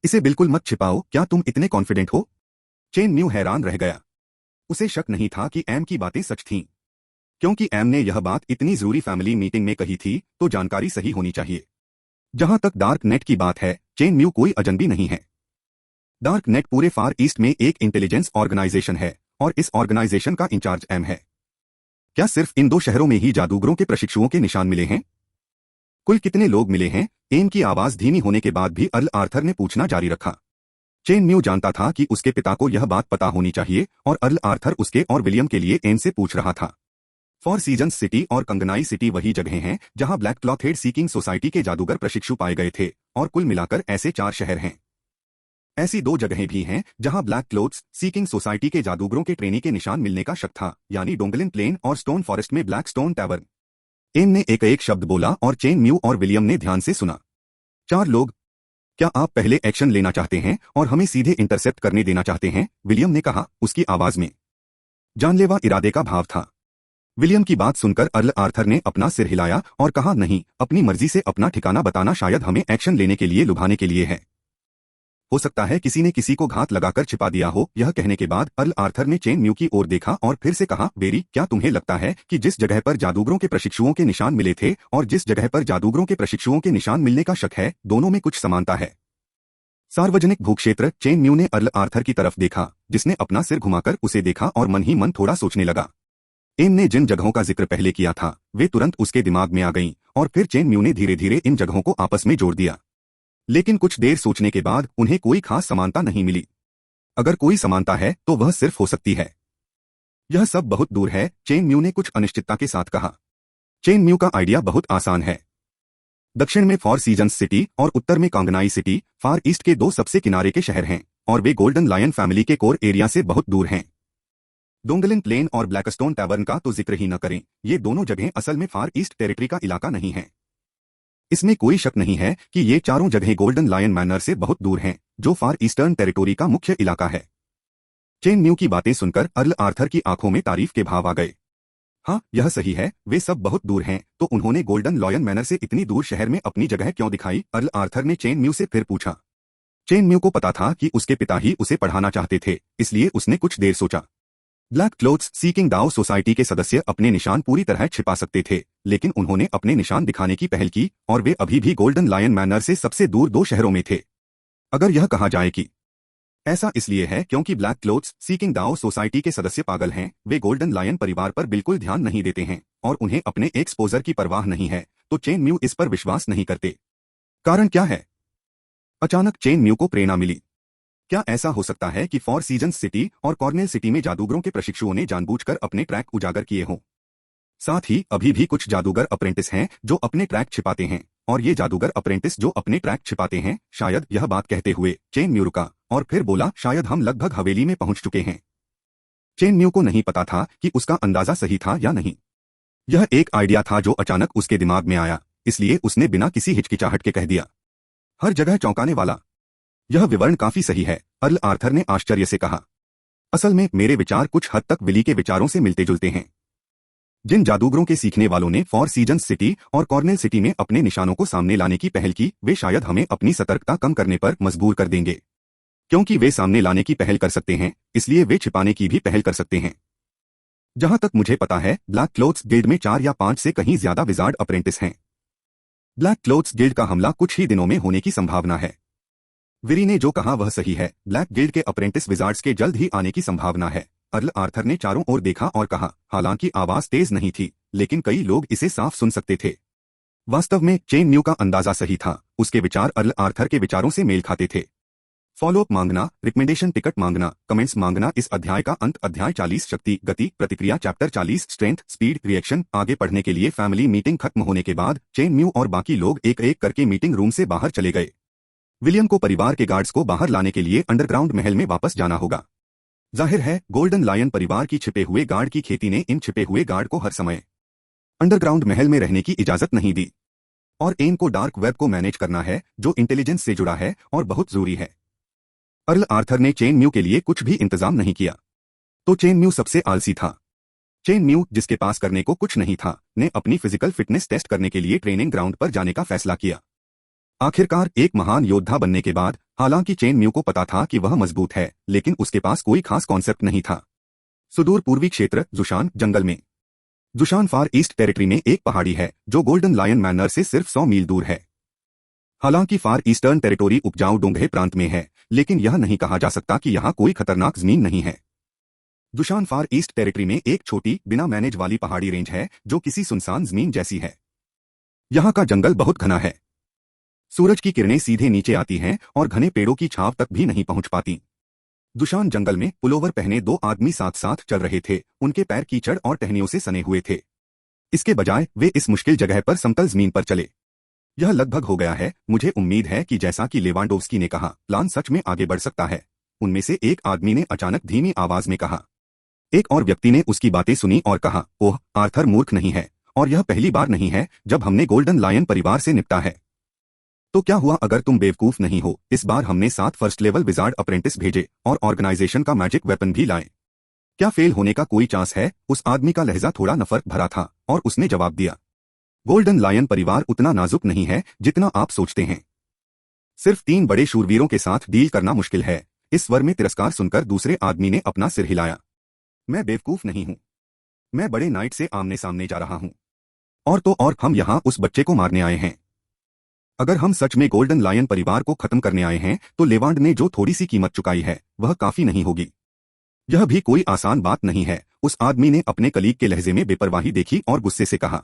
Speaker 1: इसे बिल्कुल मत छिपाओ, क्या तुम इतने कॉन्फिडेंट हो? चेन म्यू हैरान रह गया। उसे शक नहीं था कि एम की बातें सच थीं। क्योंकि एम ने यह बात इतनी जरूरी फैमिली मीटिंग में कही थी, तो जानकारी सही होनी चाहिए। जहां तक डार्क नेट की बात है, चेन म्यू कोई अजनबी नहीं है। डार्क नेट पूरे फार ईस्ट में एक इंटेलिजेंस ऑर्गेनाइजेशन है और इस ऑर्गेनाइजेशन का इंचार्ज एम है। क्या सिर्फ इन 2 शहरों में ही जादूगरों के प्रशिक्षुओं के निशान मिले हैं? कुल कितने लोग मिले हैं? एम की आवाज धीमी होने के बाद भी अर्ल आर्थर ने पूछना जारी रखा। चेन म्यू जानता था कि उसके पिता को यह बात पता होनी चाहिए और अर्ल आर्थर उसके और विलियम के लिए एम से पूछ रहा था। फोर सीजन्स सिटी और कंगनाई सिटी वही जगह हैं जहां ब्लैक क्लॉथेड सीकिंग सोसाइटी के जादूगर प्रशिक्षु पाए गए थे और कुल मिलाकर ऐसे 4 शहर हैं। ऐसी 2 जगहें भी हैं जहां ब्लैक क्लोथ्स सीकिंग सोसाइटी के जादूगरों के ट्रेनी के निशान मिलने का शक था, यानी डोंगलिन प्लेन और स्टोन फॉरेस्ट में ब्लैक स्टोन टैवर्न। एम ने एक शब्द बोला और चेन म्यू और विलियम ने ध्यान से सुना। 4 लोग, क्या आप पहले एक्शन लेना चाहते हैं और हमें सीधे इंटरसेप्ट करने देना चाहते हैं? विलियम ने कहा, उसकी आवाज में जानलेवा इरादे का भाव था। विलियम की बात सुनकर अर्ल आर्थर ने अपना सिर हिलाया और कहा, नहीं, अपनी मर्जी से अपना ठिकाना बताना शायद हमें एक्शन लेने के लिए लुभाने के लिए है। हो सकता है किसी ने किसी को घात लगाकर छिपा दिया हो। यह कहने के बाद अर्ल आर्थर ने चेन म्यू की ओर देखा और फिर से कहा, बेरी, क्या तुम्हें लगता है कि जिस जगह पर जादूगरों के प्रशिक्षुओं के निशान मिले थे और जिस जगह पर जादूगरों के प्रशिक्षुओं के निशान मिलने का शक है, दोनों में कुछ समानता है? सार्वजनिक भूक्षेत्र। चेन म्यू ने अर्ल आर्थर की तरफ देखा, जिसने अपना सिर घुमाकर उसे देखा और मन ही मन थोड़ा सोचने लगा। एम ने जिन जगहों का जिक्र पहले किया था वे तुरंत उसके दिमाग में आ गईं और फिर चेन म्यू ने धीरे धीरे इन जगहों को आपस में जोड़ दिया। लेकिन कुछ देर सोचने के बाद उन्हें कोई खास समानता नहीं मिली। अगर कोई समानता है तो वह सिर्फ हो सकती है, यह सब बहुत दूर है, चेन म्यू ने कुछ अनिश्चितता के साथ कहा। चेन म्यू का आइडिया बहुत आसान है। दक्षिण में फोर सीजन्स सिटी और उत्तर में कांगनाई सिटी फार ईस्ट के 2 सबसे किनारे के शहर हैं और वे गोल्डन लायन फैमिली के कोर एरिया से बहुत दूर हैं। डोंगलिन प्लेन और ब्लैकस्टोन टैवर्न का तो जिक्र ही न करें, ये दोनों जगहें असल में फार ईस्ट टेरिटरी का इलाका नहीं हैं। इसमें कोई शक नहीं है कि ये चारों जगहें गोल्डन लायन मैनर से बहुत दूर हैं, जो फार ईस्टर्न टेरिटोरी का मुख्य इलाका है। चेन म्यू की बातें सुनकर अर्ल आर्थर की आंखों में तारीफ के भाव आ गए। हाँ, यह सही है, वे सब बहुत दूर हैं, तो उन्होंने गोल्डन लॉयन मैनर से इतनी दूर शहर में अपनी जगह क्यों दिखाई? अर्ल आर्थर ने चेन म्यू से फिर पूछा। चेन म्यू को पता था कि उसके पिता ही उसे पढ़ाना चाहते थे, इसलिए उसने कुछ देर सोचा। ब्लैक क्लोथ्स सीकिंग दाओ सोसाइटी के सदस्य अपने निशान पूरी तरह छिपा सकते थे, लेकिन उन्होंने अपने निशान दिखाने की पहल की और वे अभी भी गोल्डन लायन मैनर से सबसे दूर 2 शहरों में थे। अगर यह कहा जाए कि ऐसा इसलिए है क्योंकि ब्लैक क्लोथ्स सीकिंग दाओ सोसाइटी के सदस्य पागल हैं, वे गोल्डन लायन परिवार पर बिल्कुल ध्यान नहीं देते हैं और उन्हें अपने एक्सपोजर की परवाह नहीं है, तो चेन म्यू इस पर विश्वास नहीं करते। कारण क्या है? अचानक चेन म्यू को प्रेरणा मिली। क्या ऐसा हो सकता है कि फोर सीजन्स सिटी और कॉर्नेल सिटी में जादूगरों के प्रशिक्षुओं ने जानबूझकर अपने ट्रैक उजागर किए हों? साथ ही अभी भी कुछ जादूगर अप्रेंटिस हैं जो अपने ट्रैक छिपाते हैं, और ये जादूगर अप्रेंटिस जो अपने ट्रैक छिपाते हैं, शायद यह बात कहते हुए चेन म्यू रुका और फिर बोला, शायद हम लगभग हवेली में पहुंच चुके हैं। चेन म्यू को नहीं पता था कि उसका अंदाजा सही था या नहीं। यह एक आइडिया था जो अचानक उसके दिमाग में आया, इसलिए उसने बिना किसी हिचकिचाहट के कह दिया, हर जगह चौंकाने वाला। यह विवरण काफी सही है, अर्ल आर्थर ने आश्चर्य से कहा। असल में मेरे विचार कुछ हद तक विली के विचारों से मिलते जुलते हैं। जिन जादूगरों के सीखने वालों ने फोर सीजन्स सिटी और कॉर्नेल सिटी में अपने निशानों को सामने लाने की पहल की, वे शायद हमें अपनी सतर्कता कम करने पर मजबूर कर देंगे। क्योंकि वे सामने लाने की पहल कर सकते हैं, इसलिए वे छिपाने की भी पहल कर सकते हैं। जहां तक मुझे पता है, ब्लैक क्लोथ्स गिल्ड में 4 या 5 से कहीं ज्यादा विजार्ड अप्रेंटिस हैं। ब्लैक क्लोथ्स गिल्ड का हमला कुछ ही दिनों में होने की संभावना है। विरी ने जो कहा वह सही है, ब्लैक गिल्ड के अप्रेंटिस विजार्ड्स के जल्द ही आने की संभावना है। अर्ल आर्थर ने चारों ओर देखा और कहा, हालांकि आवाज तेज नहीं थी, लेकिन कई लोग इसे साफ सुन सकते थे। वास्तव में चेन न्यू का अंदाजा सही था, उसके विचार अर्ल आर्थर के विचारों से मेल खाते थे। फॉलोअप मांगना, रिकमेंडेशन टिकट मांगना, कमेंट्स मांगना। इस अध्याय का अंत अध्याय 40 शक्ति, गति, प्रतिक्रिया, चैप्टर 40 स्ट्रेंथ, स्पीड, रिएक्शन। आगे पढ़ने के लिए फैमिली मीटिंग खत्म होने के बाद चेन न्यू और बाकी लोग एक एक करके मीटिंग रूम से बाहर चले गए। विलियम को परिवार के गार्ड्स को बाहर लाने के लिए अंडरग्राउंड महल में वापस जाना होगा। जाहिर है गोल्डन लायन परिवार की छिपे हुए गार्ड की खेती ने इन छिपे हुए गार्ड को हर समय अंडरग्राउंड महल में रहने की इजाजत नहीं दी, और एन को डार्क वेब को मैनेज करना है जो इंटेलिजेंस से जुड़ा है और बहुत जरूरी है। अर्ल आर्थर ने चेन न्यू के लिए कुछ भी इंतजाम नहीं किया, तो चेन न्यू सबसे आलसी था। चेन न्यू, जिसके पास करने को कुछ नहीं था, ने अपनी फिजिकल फिटनेस टेस्ट करने के लिए ट्रेनिंग ग्राउंड पर जाने का फैसला किया। आखिरकार एक महान योद्धा बनने के बाद, हालांकि चेन न्यू को पता था कि वह मजबूत है, लेकिन उसके पास कोई खास कॉन्सेप्ट नहीं था। सुदूर पूर्वी क्षेत्र जुशान जंगल में, जुशान फार ईस्ट टेरिटरी में एक पहाड़ी है जो गोल्डन लायन मैनर से सिर्फ 100 मील दूर है। हालांकि फार ईस्टर्न टेरिटोरी उपजाऊ डोंगरे प्रांत में है, लेकिन यह नहीं कहा जा सकता कि यहां कोई खतरनाक जमीन नहीं है। जुशान फार ईस्ट टेरिटरी में एक छोटी बिना मैनेज वाली पहाड़ी रेंज है जो किसी सुनसान जमीन जैसी है। यहां का जंगल बहुत घना है, सूरज की किरणें सीधे नीचे आती हैं और घने पेड़ों की छाव तक भी नहीं पहुंच पाती। जुशान जंगल में पुलोवर पहने दो आदमी साथ साथ चल रहे थे, उनके पैर कीचड़ और टहनियों से सने हुए थे। इसके बजाय वे इस मुश्किल जगह पर समतल जमीन पर चले। यह लगभग हो गया है, मुझे उम्मीद है कि जैसा कि लेवांडोव्स्की ने कहा, प्लान सच में आगे बढ़ सकता है। उनमें से एक आदमी ने अचानक धीमी आवाज में कहा। एक और व्यक्ति ने उसकी बातें सुनी और कहा, ओह, आर्थर मूर्ख नहीं है, और यह पहली बार नहीं है जब हमने गोल्डन लायन परिवार से निपटा है। तो क्या हुआ अगर तुम बेवकूफ नहीं हो? इस बार हमने 7 फर्स्ट लेवल विजार्ड अप्रेंटिस भेजे और ऑर्गेनाइजेशन का मैजिक वेपन भी लाए। क्या फेल होने का कोई चांस है? उस आदमी का लहजा थोड़ा नफरत भरा था और उसने जवाब दिया, गोल्डन लायन परिवार उतना नाजुक नहीं है जितना आप सोचते हैं। सिर्फ 3 बड़े शूरवीरों के साथ डील करना मुश्किल है। इस स्वर में तिरस्कार सुनकर दूसरे आदमी ने अपना सिर हिलाया। मैं बेवकूफ नहीं हूं, मैं बड़े नाइट से आमने सामने जा रहा हूं। और तो और हम यहां उस बच्चे को मारने आए हैं। अगर हम सच में गोल्डन लायन परिवार को खत्म करने आए हैं तो लेवांड ने जो थोड़ी सी कीमत चुकाई है वह काफी नहीं होगी। यह भी कोई आसान बात नहीं है। उस आदमी ने अपने कलीग के लहजे में बेपरवाही देखी और गुस्से से कहा,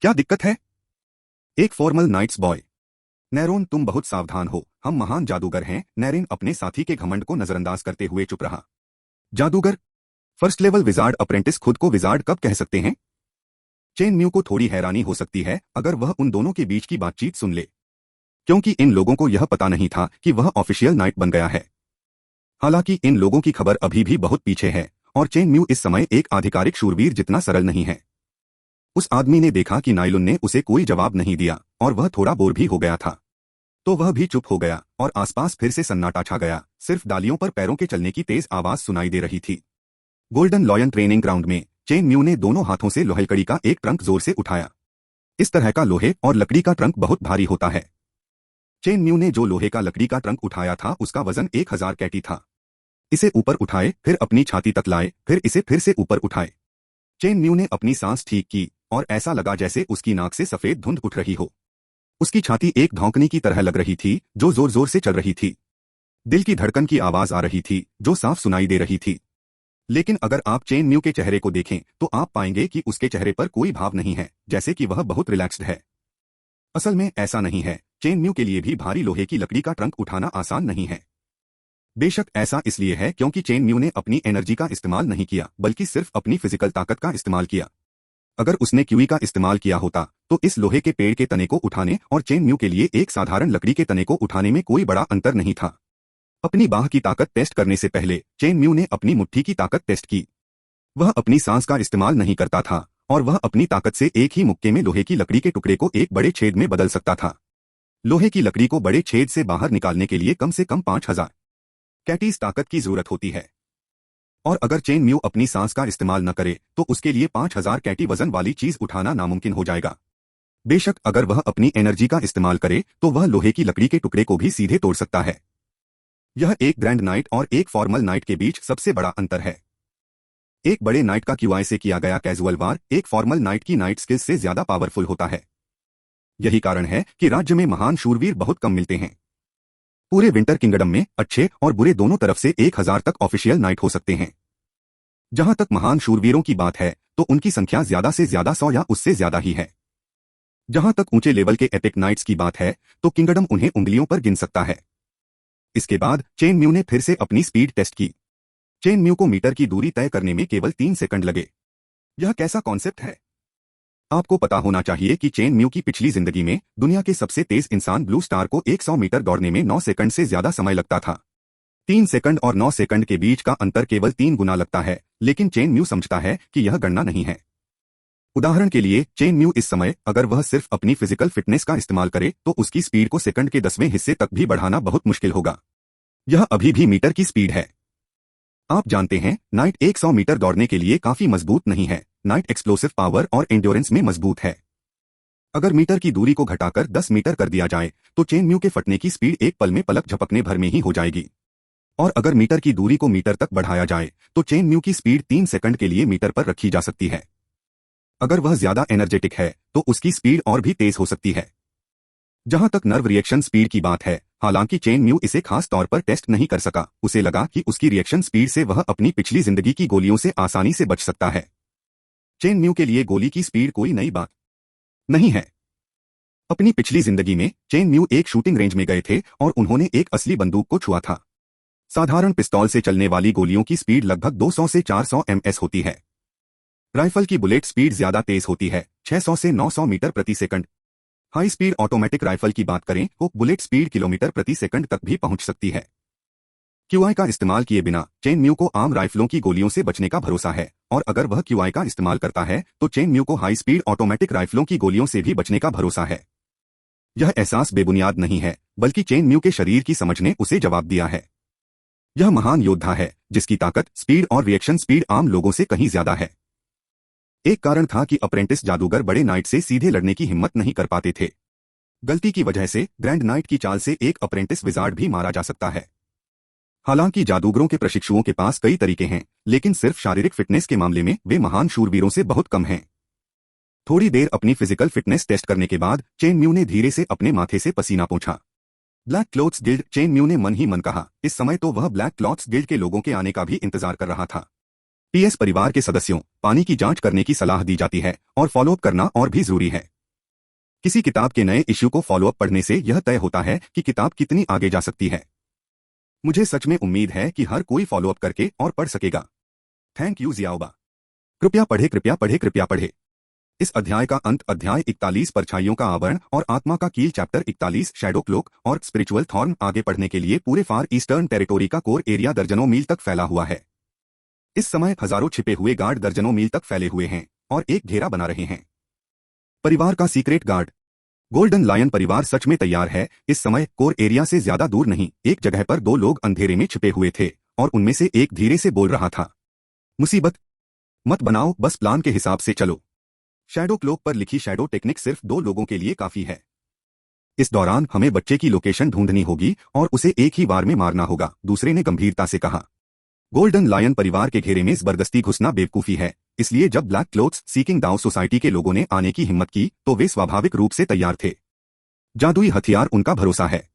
Speaker 1: क्या दिक्कत है? एक फॉर्मल नाइट्स बॉय। नैरोन, तुम बहुत सावधान हो, हम महान जादूगर हैं। नैरिन अपने साथी के घमंड को नजरअंदाज करते हुए चुप रहा। जादूगर? फर्स्ट लेवल विजार्ड अप्रेंटिस खुद को विजार्ड कब कह सकते हैं? चेन न्यू को थोड़ी हैरानी हो सकती है अगर वह उन दोनों के बीच की बातचीत सुन ले, क्योंकि इन लोगों को यह पता नहीं था कि वह ऑफिशियल नाइट बन गया है। हालांकि इन लोगों की खबर अभी भी बहुत पीछे है और चेन न्यू इस समय एक आधिकारिक शूरवीर जितना सरल नहीं है। उस आदमी ने देखा कि नाइलुन ने उसे कोई जवाब नहीं दिया और वह थोड़ा बोर भी हो गया था, तो वह भी चुप हो गया और आसपास फिर से सन्नाटा छा गया। सिर्फ डालियों पर पैरों के चलने की तेज आवाज सुनाई दे रही थी। गोल्डन लॉयन ट्रेनिंग ग्राउंड में चेन न्यू ने दोनों हाथों से लोहेलकड़ी का एक ट्रंक जोर से उठाया। इस तरह का लोहे और लकड़ी का ट्रंक बहुत भारी होता है। चेन न्यू ने जो लोहे का लकड़ी का ट्रंक उठाया था उसका वजन 1000 कैटी था। इसे ऊपर उठाए, फिर अपनी छाती तक लाए, फिर इसे फिर से ऊपर उठाए। चेन न्यू ने अपनी सांस ठीक की और ऐसा लगा जैसे उसकी नाक से सफेद धुंध उठ रही हो। उसकी छाती एक धौंकनी की तरह लग रही थी जो जोर जोर से चल रही थी। दिल की धड़कन की आवाज आ रही थी जो साफ सुनाई दे रही थी। लेकिन अगर आप चेन न्यू के चेहरे को देखें तो आप पाएंगे कि उसके चेहरे पर कोई भाव नहीं है, जैसे कि वह बहुत रिलैक्स्ड है। असल में ऐसा नहीं है। चेन न्यू के लिए भी भारी लोहे की लकड़ी का ट्रंक उठाना आसान नहीं है। बेशक ऐसा इसलिए है क्योंकि चेन न्यू ने अपनी एनर्जी का इस्तेमाल नहीं किया, बल्कि सिर्फ अपनी फिजिकल ताकत का इस्तेमाल किया। अगर उसने क्यूई का इस्तेमाल किया होता तो इस लोहे के पेड़ के तने को उठाने और चेन न्यू के लिए एक साधारण लकड़ी के तने को उठाने में कोई बड़ा अंतर नहीं था। अपनी बाह की ताकत टेस्ट करने से पहले चेन न्यू ने अपनी मुट्ठी की ताकत टेस्ट की। वह अपनी सांस का इस्तेमाल नहीं करता था और वह अपनी ताकत से एक ही मुक्के में लोहे की लकड़ी के टुकड़े को एक बड़े छेद में बदल सकता था। लोहे की लकड़ी को बड़े छेद से बाहर निकालने के लिए कम से कम 5000 कैटीज ताकत की जरूरत होती है, और अगर चेन न्यू अपनी सांस का इस्तेमाल न करे तो उसके लिए 5000 कैटी वजन वाली चीज उठाना नामुमकिन हो जाएगा। बेशक अगर वह अपनी एनर्जी का इस्तेमाल करे तो वह लोहे की लकड़ी के टुकड़े को भी सीधे तोड़ सकता है। यह एक ग्रैंड नाइट और एक फॉर्मल नाइट के बीच सबसे बड़ा अंतर है। एक बड़े नाइट का क्यूआई से किया गया कैजुअल वार एक फॉर्मल नाइट की नाइट स्किल्स से ज्यादा पावरफुल होता है। यही कारण है कि राज्य में महान शूरवीर बहुत कम मिलते हैं। पूरे विंटर किंगडम में अच्छे और बुरे दोनों तरफ से 1000 तक ऑफिशियल नाइट हो सकते हैं। जहां तक महान शूरवीरों की बात है तो उनकी संख्या ज्यादा से ज्यादा 100 या उससे ज्यादा ही है। जहां तक ऊंचे लेवल के एपिक नाइट्स की बात है तो किंगडम उन्हें उंगलियों पर गिन सकता है। इसके बाद चेन म्यू ने फिर से अपनी स्पीड टेस्ट की। चेन म्यू को मीटर की दूरी तय करने में केवल 3 सेकंड लगे। यह कैसा कॉन्सेप्ट है? आपको पता होना चाहिए कि चेन म्यू की पिछली जिंदगी में दुनिया के सबसे तेज इंसान ब्लू स्टार को 100 मीटर दौड़ने में 9 सेकंड से ज्यादा समय लगता था। 3 सेकंड और 9 सेकंड के बीच का अंतर केवल 3 गुना लगता है, लेकिन चेन म्यू समझता है कि यह गणना नहीं है। उदाहरण के लिए चेन म्यू इस समय अगर वह सिर्फ अपनी फिजिकल फिटनेस का इस्तेमाल करे तो उसकी स्पीड को सेकंड के 10वें हिस्से तक भी बढ़ाना बहुत मुश्किल होगा। यह अभी भी मीटर की स्पीड है। आप जानते हैं, नाइट 100 मीटर दौड़ने के लिए काफी मजबूत नहीं है। नाइट एक्सप्लोसिव पावर और एंड्योरेंस में मजबूत है। अगर मीटर की दूरी को घटाकर 10 मीटर कर दिया जाए तो चेन म्यू के फटने की स्पीड एक पल में पलक झपकने भर में ही हो जाएगी। और अगर मीटर की दूरी को मीटर तक बढ़ाया जाए तो चेन म्यू की स्पीड 3 सेकंड के लिए मीटर पर रखी जा सकती है। अगर वह ज्यादा एनर्जेटिक है तो उसकी स्पीड और भी तेज हो सकती है। जहां तक नर्व रिएक्शन स्पीड की बात है, हालांकि चेन म्यू इसे खास तौर पर टेस्ट नहीं कर सका। उसे लगा कि उसकी रिएक्शन स्पीड से वह अपनी पिछली जिंदगी की गोलियों से आसानी से बच सकता है। चेन म्यू के लिए गोली की स्पीड कोई नई बात नहीं है। अपनी पिछली जिंदगी में चेन म्यू एक शूटिंग रेंज में गए थे और उन्होंने एक असली बंदूक को छुआ था। साधारण पिस्तौल से चलने वाली गोलियों की स्पीड लगभग 200 से 400 ms होती है। राइफल की बुलेट स्पीड ज्यादा तेज होती है, 600 से 900 मीटर प्रति second. High speed automatic rifle की बात करें तो बुलेट स्पीड किलोमीटर प्रति सेकंड तक भी पहुंच सकती है। क्यूआई का इस्तेमाल किए बिना चेन म्यू को आम राइफलों की गोलियों से बचने का भरोसा है, और अगर वह क्यूआई का इस्तेमाल करता है तो चेन म्यू को हाई स्पीड ऑटोमेटिक राइफलों की गोलियों से भी बचने का भरोसा है। यह एहसास बेबुनियाद नहीं है, बल्कि चेन म्यू के शरीर की समझ ने उसे जवाब दिया है। यह महान योद्धा है जिसकी ताकत, स्पीड और रिएक्शन स्पीड आम लोगों से कहीं ज्यादा है। एक कारण था कि अप्रेंटिस जादूगर बड़े नाइट से सीधे लड़ने की हिम्मत नहीं कर पाते थे। गलती की वजह से ग्रैंड नाइट की चाल से एक अप्रेंटिस विजार्ड भी मारा जा सकता है। हालांकि जादूगरों के प्रशिक्षुओं के पास कई तरीके हैं, लेकिन सिर्फ शारीरिक फिटनेस के मामले में वे महान शूरवीरों से बहुत कम हैं। थोड़ी देर अपनी फिजिकल फिटनेस टेस्ट करने के बाद चेन म्यू ने धीरे से अपने माथे से पसीना पोंछा। Black clothes guild, chain mu ने मन ही मन कहा। इस समय तो वह ब्लैक क्लॉथ्स गिल्ड के लोगों के आने का भी इंतजार कर रहा था। पीएस परिवार के सदस्यों, पानी की जांच करने की सलाह दी जाती है और फॉलोअप करना और भी जरूरी है। किसी किताब के नए इश्यू को फॉलोअप पढ़ने से यह तय होता है कि किताब कितनी आगे जा सकती है। मुझे सच में उम्मीद है कि हर कोई फॉलोअप करके और पढ़ सकेगा। थैंक यू जियाओबा। कृपया पढ़े, कृपया पढ़े, कृपया पढ़े। इस अध्याय का अंत अध्याय 41 परछाइयों का आवरण और आत्मा का कील चैप्टर 41 शैडो क्लोक और स्पिरिचुअल थॉर्न आगे पढ़ने के लिए पूरे फार ईस्टर्न टेरिटोरी का कोर एरिया दर्जनों मील तक फैला हुआ है। इस समय हजारों छिपे हुए गार्ड दर्जनों मील तक फैले हुए हैं और एक घेरा बना रहे हैं। परिवार का सीक्रेट गार्ड गोल्डन लायन परिवार सच में तैयार है। इस समय कोर एरिया से ज्यादा दूर नहीं, एक जगह पर 2 लोग अंधेरे में छिपे हुए थे और उनमें से एक धीरे से बोल रहा था, मुसीबत मत बनाओ, बस प्लान के हिसाब से चलो। शैडो क्लोक पर लिखी शैडो टेक्निक सिर्फ 2 लोगों के लिए काफी है। इस दौरान हमें बच्चे की लोकेशन ढूंढनी होगी और उसे एक ही बार में मारना होगा, दूसरे ने गंभीरता से कहा। गोल्डन लायन परिवार के घेरे में जबरदस्ती घुसना बेवकूफी है, इसलिए जब ब्लैक क्लोथ्स सीकिंग दाओ सोसाइटी के लोगों ने आने की हिम्मत की तो वे स्वाभाविक रूप से तैयार थे। जादुई हथियार उनका भरोसा है।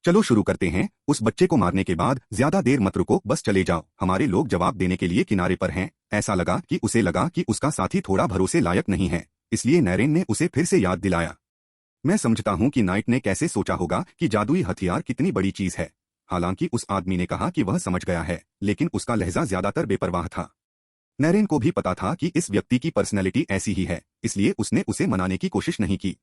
Speaker 1: चलो शुरू करते हैं। उस बच्चे को मारने के बाद ज्यादा देर मत रुको, बस चले जाओ। हमारे लोग जवाब देने के लिए किनारे पर हैं। ऐसा लगा कि उसे लगा कि उसका साथी थोड़ा भरोसे लायक नहीं है, इसलिए नैरेन ने उसे फिर से याद दिलाया। मैं समझता हूं कि नाइट ने कैसे सोचा होगा कि जादुई हथियार कितनी बड़ी चीज है। हालांकि उस आदमी ने कहा कि वह समझ गया है, लेकिन उसका लहजा ज्यादातर बेपरवाह था। नैरेन को भी पता था कि इस व्यक्ति की पर्सनैलिटी ऐसी ही है, इसलिए उसने उसे मनाने की कोशिश नहीं की।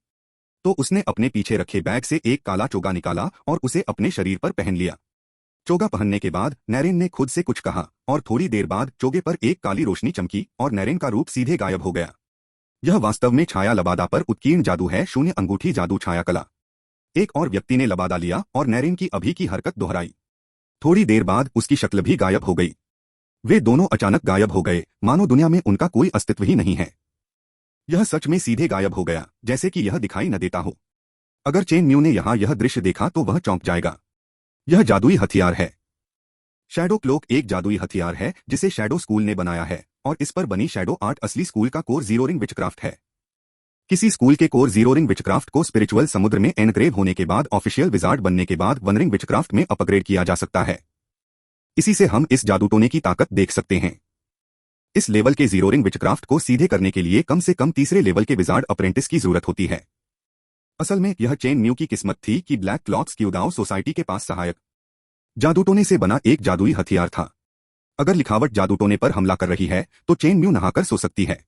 Speaker 1: तो उसने अपने पीछे रखे बैग से एक काला चोगा निकाला और उसे अपने शरीर पर पहन लिया। चोगा पहनने के बाद नैरेन ने खुद से कुछ कहा और थोड़ी देर बाद चोगे पर एक काली रोशनी चमकी और नैरेन का रूप सीधे गायब हो गया। यह वास्तव में छाया लबादा पर उत्कीर्ण जादू है, शून्य अंगूठी जादू छाया कला। एक और व्यक्ति ने लबादा लिया और नैरेन की अभी की हरकत दोहराई। थोड़ी देर बाद उसकी शक्ल भी गायब हो गई। वे दोनों अचानक गायब हो गए, मानो दुनिया में उनका कोई अस्तित्व ही नहीं है। यह सच में सीधे गायब हो गया, जैसे कि यह दिखाई न देता हो। अगर चेन म्यू ने यहां यह दृश्य देखा तो वह चौंक जाएगा। यह जादुई हथियार है। शैडो क्लोक एक जादुई हथियार है जिसे शैडो स्कूल ने बनाया है और इस पर बनी शैडो आर्ट असली स्कूल का कोर जीरो रिंग विचक्राफ्ट है। किसी स्कूल के कोर जीरो रिंग विचक्राफ्ट को स्पिरिचुअल समुद्र में एनग्रेव होने के बाद ऑफिशियल विजार्ड बनने के बाद वन रिंग विचक्राफ्ट में अपग्रेड किया जा सकता है। इसी से हम इस जादूटोने की ताकत देख सकते हैं। इस लेवल के जीरो रिंग विचक्राफ्ट को सीधे करने के लिए कम से कम तीसरे लेवल के विजार्ड अप्रेंटिस की जरूरत होती है। असल में यह चेन म्यू की किस्मत थी कि ब्लैक क्लॉथ्स क्यूदाओ सोसाइटी के पास सहायक जादूटोने से बना एक जादुई हथियार था। अगर लिखावट जादूटोने पर हमला कर रही है तो चेन म्यू नहाकर सो सकती है।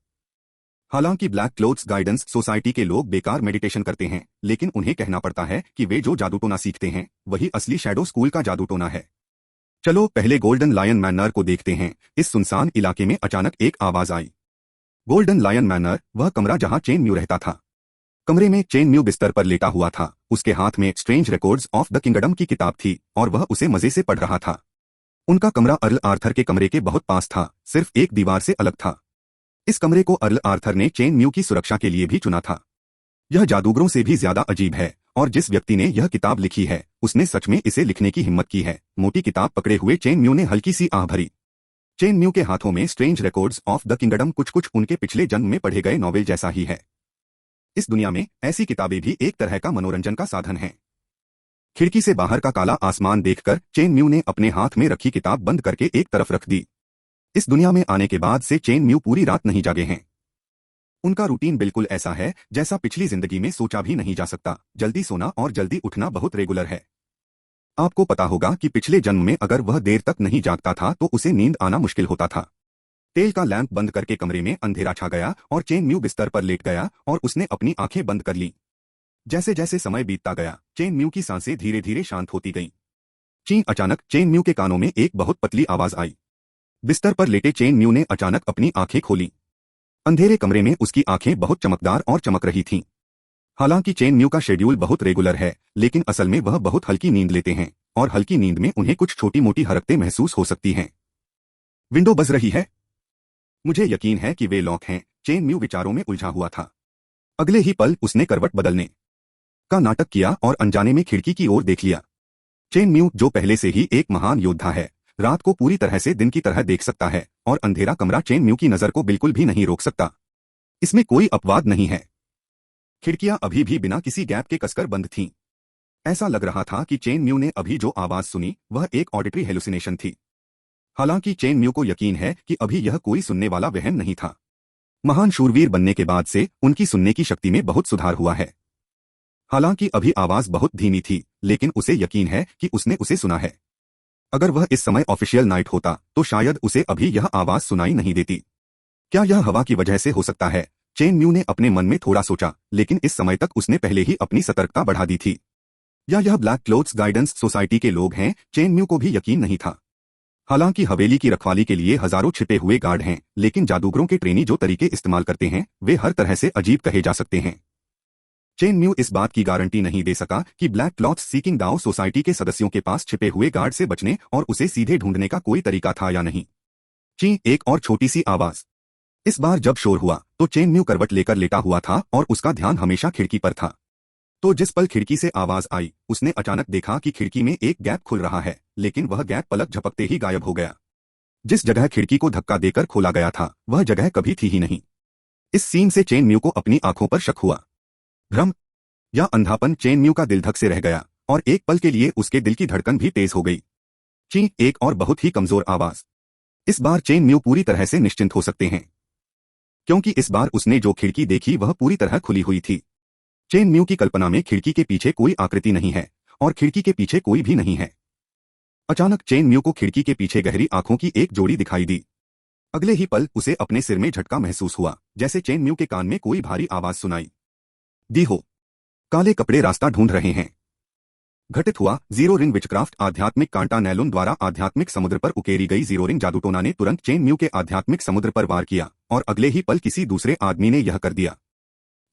Speaker 1: हालांकि ब्लैक क्लोथ्स गाइडेंस सोसाइटी के लोग बेकार मेडिटेशन करते हैं, लेकिन उन्हें कहना पड़ता है कि वे जो जादूटोना सीखते हैं वही असली शैडो स्कूल का जादूटोना है। चलो पहले गोल्डन लायन मैनर को देखते हैं। इस सुनसान इलाके में अचानक एक आवाज आई। गोल्डन लायन मैनर वह कमरा जहां चेन म्यू रहता था। कमरे में चेन म्यू बिस्तर पर लेटा हुआ था। उसके हाथ में strange records of the kingdom की किताब थी और वह उसे मजे से पढ़ रहा था। उनका कमरा अर्ल आर्थर के कमरे के बहुत पास था, सिर्फ एक दीवार से अलग था। इस कमरे को अर्ल आर्थर ने चेन म्यू की सुरक्षा के लिए भी चुना था। यह जादूगरों से भी ज्यादा अजीब है, और जिस व्यक्ति ने यह किताब लिखी है उसने सच में इसे लिखने की हिम्मत की है। मोटी किताब पकड़े हुए चेन म्यू ने हल्की सी आह भरी। चेन म्यू के हाथों में strange records of the kingdom कुछ कुछ उनके पिछले जन्म में पढ़े गए नॉवेल जैसा ही है। इस दुनिया में ऐसी किताबें भी एक तरह का मनोरंजन का साधन है। खिड़की से बाहर का काला आसमान देखकर चेन म्यू ने अपने हाथ में रखी किताब बंद करके एक तरफ रख दी। इस दुनिया में आने के बाद से चेन म्यू पूरी रात नहीं जागे हैं। उनका रूटीन बिल्कुल ऐसा है जैसा पिछली जिंदगी में सोचा भी नहीं जा सकता। जल्दी सोना और जल्दी उठना बहुत रेगुलर है। आपको पता होगा कि पिछले जन्म में अगर वह देर तक नहीं जागता था तो उसे नींद आना मुश्किल होता था। तेल का लैंप बंद करके कमरे में अंधेरा छा गया और चेन म्यू बिस्तर पर लेट गया और उसने अपनी आंखें बंद कर ली। जैसे जैसे समय बीतता गया चेन म्यू की सांसें धीरे धीरे शांत होती गईं। ची अचानक चेन म्यू के कानों में एक बहुत पतली आवाज आई। बिस्तर पर लेटे चेन म्यू ने अचानक अपनी आंखें खोली। अंधेरे कमरे में उसकी आंखें बहुत चमकदार और चमक रही थीं। हालांकि चेन म्यू का शेड्यूल बहुत रेगुलर है, लेकिन असल में वह बहुत हल्की नींद लेते हैं और हल्की नींद में उन्हें कुछ छोटी मोटी हरकतें महसूस हो सकती हैं। विंडो बज रही है। मुझे यकीन है कि वे लॉक हैं। चेन म्यू विचारों में उलझा हुआ था। अगले ही पल उसने करवट बदलने का नाटक किया और अनजाने में खिड़की की ओर देख लिया। चेन म्यू जो पहले से ही एक महान योद्धा है, रात को पूरी तरह से दिन की तरह देख सकता है और अंधेरा कमरा चेन म्यू की नजर को बिल्कुल भी नहीं रोक सकता। इसमें कोई अपवाद नहीं है। खिड़कियां अभी भी बिना किसी गैप के कसकर बंद थीं। ऐसा लग रहा था कि चेन म्यू ने अभी जो आवाज सुनी वह एक ऑडिटरी हेलुसिनेशन थी। हालांकि चेन म्यू को यकीन है कि अभी यह कोई सुनने वाला वहम नहीं था। महान शूरवीर बनने के बाद से उनकी सुनने की शक्ति में बहुत सुधार हुआ है। हालांकि अभी आवाज बहुत धीमी थी, लेकिन उसे यकीन है कि उसने उसे सुना है। अगर वह इस समय ऑफिशियल नाइट होता तो शायद उसे अभी यह आवाज सुनाई नहीं देती। क्या यह हवा की वजह से हो सकता है? चेन म्यू ने अपने मन में थोड़ा सोचा, लेकिन इस समय तक उसने पहले ही अपनी सतर्कता बढ़ा दी थी। या यह ब्लैक क्लोथ्स गाइडेंस सोसाइटी के लोग हैं? चेन म्यू को भी यकीन नहीं था। हालांकि हवेली की रखवाली के लिए हजारों छिपे हुए गार्ड हैं, लेकिन जादूगरों के ट्रेनी जो तरीके इस्तेमाल करते हैं वे हर तरह से अजीब कहे जा सकते हैं। चेन म्यू इस बात की गारंटी नहीं दे सका कि ब्लैक क्लॉथ्स सीकिंग दाओ सोसाइटी के सदस्यों के पास छिपे हुए गार्ड से बचने और उसे सीधे ढूंढने का कोई तरीका था या नहीं। ची एक और छोटी सी आवाज। इस बार जब शोर हुआ तो चेन म्यू करवट लेकर लेटा हुआ था और उसका ध्यान हमेशा खिड़की पर था। तो जिस पल खिड़की से आवाज आई उसने अचानक देखा कि खिड़की में एक गैप खुल रहा है, लेकिन वह गैप पलक झपकते ही गायब हो गया। जिस जगह खिड़की को धक्का देकर खोला गया था वह जगह कभी थी ही नहीं। इस सीन से चेन म्यू को अपनी आंखों पर शक हुआ। भ्रम या अंधापन? चेन म्यू का दिल धक से रह गया और एक पल के लिए उसके दिल की धड़कन भी तेज हो गई। ची एक और बहुत ही कमजोर आवाज। इस बार चेन म्यू पूरी तरह से निश्चिंत हो सकते हैं, क्योंकि इस बार उसने जो खिड़की देखी वह पूरी तरह खुली हुई थी। चेन म्यू की कल्पना में खिड़की के पीछे कोई आकृति नहीं है और खिड़की के पीछे कोई भी नहीं है। अचानक चेन म्यू को खिड़की के पीछे गहरी आंखों की एक जोड़ी दिखाई दी। अगले ही पल उसे अपने सिर में झटका महसूस हुआ, जैसे चेन म्यू के कान में कोई भारी आवाज सुनाई दी हो। काले कपड़े रास्ता ढूंढ रहे हैं। घटित हुआ जीरो रिंग विचक्राफ्ट आध्यात्मिक कांटा नैलुन द्वारा आध्यात्मिक समुद्र पर उकेरी गई जीरो रिंग जादूटोना ने तुरंत चेन म्यू के आध्यात्मिक समुद्र पर वार किया और अगले ही पल किसी दूसरे आदमी ने यह कर दिया।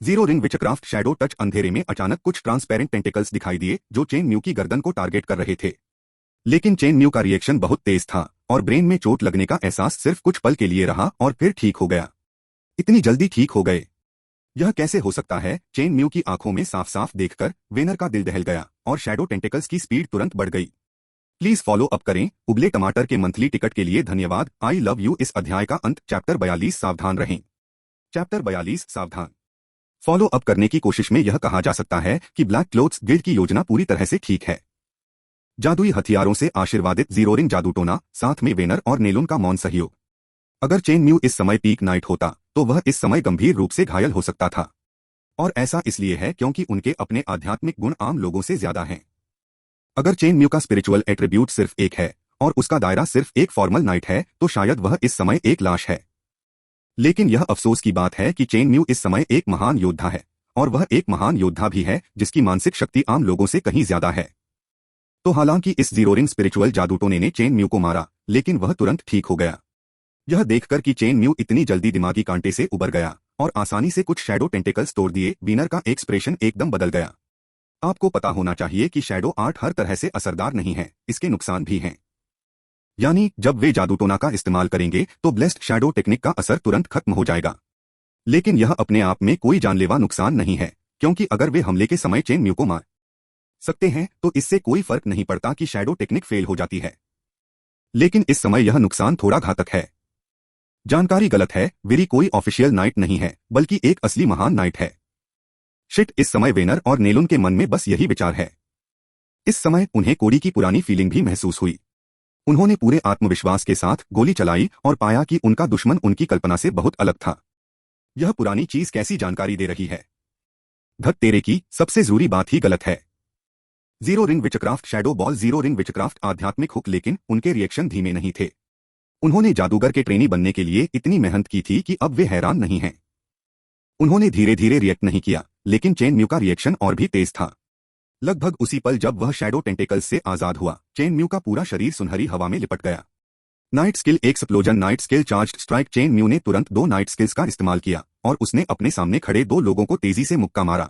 Speaker 1: Zero ring witchcraft shadow touch अंधेरे में अचानक कुछ ट्रांसपेरेंट टेंटिकल्स दिखाई दिए जो चेन म्यू की गर्दन को टारगेट कर रहे थे। लेकिन चेन म्यू का रिएक्शन बहुत तेज था और ब्रेन में चोट लगने का एहसास सिर्फ कुछ पल के लिए रहा और फिर ठीक हो गया। इतनी जल्दी ठीक हो गए? यह कैसे हो सकता है? चेन म्यू की आंखों में साफ साफ देखकर वेनर का दिल दहल गया और शैडो टेंटिकल्स की स्पीड तुरंत बढ़ गई। प्लीज फॉलो अप करें। उबले टमाटर के मंथली टिकट के लिए धन्यवाद। I love you. इस अध्याय का अंत चैप्टर 42। सावधान रहें। चैप्टर 42 सावधान। फॉलो अप करने की कोशिश में यह कहा जा सकता है कि ब्लैक क्लोथ्स गिल्ड की योजना पूरी तरह से ठीक है। जादुई हथियारों से आशीर्वादित जीरो रिंग जादूटोना, साथ में वेनर और नेलुन का मौन सहयोग। अगर चेन म्यू इस समय पीक नाइट होता तो वह इस समय गंभीर रूप से घायल हो सकता था। और ऐसा इसलिए है क्योंकि उनके अपने आध्यात्मिक गुण आम लोगों से ज्यादा हैं। अगर चेन म्यू का स्पिरिचुअल एट्रीब्यूट सिर्फ एक है और उसका दायरा सिर्फ एक फॉर्मल नाइट है तो शायद वह इस समय एक लाश है। लेकिन यह अफसोस की बात है कि चेन म्यू इस समय एक महान योद्धा है, और वह एक महान योद्धा भी है जिसकी मानसिक शक्ति आम लोगों से कहीं ज्यादा है। तो हालांकि इस जीरो रिंग स्पिरिचुअल जादूटोने ने चेन म्यू को मारा, लेकिन वह तुरंत ठीक हो गया। यह देखकर कि चेन म्यू इतनी जल्दी दिमागी कांटे से उबर गया और आसानी से कुछ शैडो टेंटेकल्स तोड़ दिए, वीनर का एक्सप्रेशन एकदम बदल गया। आपको पता होना चाहिए कि शैडो आर्ट हर तरह से असरदार नहीं है, इसके नुकसान भी हैं। यानी जब वे जादूटोना का इस्तेमाल करेंगे तो ब्लेस्ड शैडो टेक्निक का असर तुरंत खत्म हो जाएगा। लेकिन यह अपने आप में कोई जानलेवा नुकसान नहीं है, क्योंकि अगर वे हमले के समय चेन म्यू को मार सकते हैं तो इससे कोई फर्क नहीं पड़ता कि शैडो टेक्निक फेल हो जाती है। लेकिन इस समय यह नुकसान थोड़ा घातक है। जानकारी गलत है, विरी कोई ऑफिशियल नाइट नहीं है, बल्कि एक असली महान नाइट है। शिट, इस समय वेनर और नेलुन के मन में बस यही विचार है। इस समय उन्हें कोडी की पुरानी फीलिंग भी महसूस हुई। उन्होंने पूरे आत्मविश्वास के साथ गोली चलाई और पाया कि उनका दुश्मन उनकी कल्पना से बहुत अलग था। यह पुरानी चीज कैसी जानकारी दे रही है। धत तेरे की, सबसे जरूरी बात ही गलत है। Zero ring witchcraft shadow ball zero ring witchcraft आध्यात्मिक हुक, लेकिन उनके रिएक्शन धीमे नहीं थे। उन्होंने जादूगर के ट्रेनी बनने के लिए इतनी मेहनत की थी कि अब वे हैरान नहीं हैं। उन्होंने धीरे धीरे रिएक्ट नहीं किया, लेकिन चेन म्यू का रिएक्शन और भी तेज था। लगभग उसी पल जब वह शैडो टेंटेकल्स से आजाद हुआ, चेन म्यू का पूरा शरीर सुनहरी हवा में लिपट गया। Night skill explosion, night skill charged strike. Chain mu ने तुरंत 2 नाइट स्किल्स का इस्तेमाल किया और उसने अपने सामने खड़े 2 लोगों को तेजी से मुक्का मारा।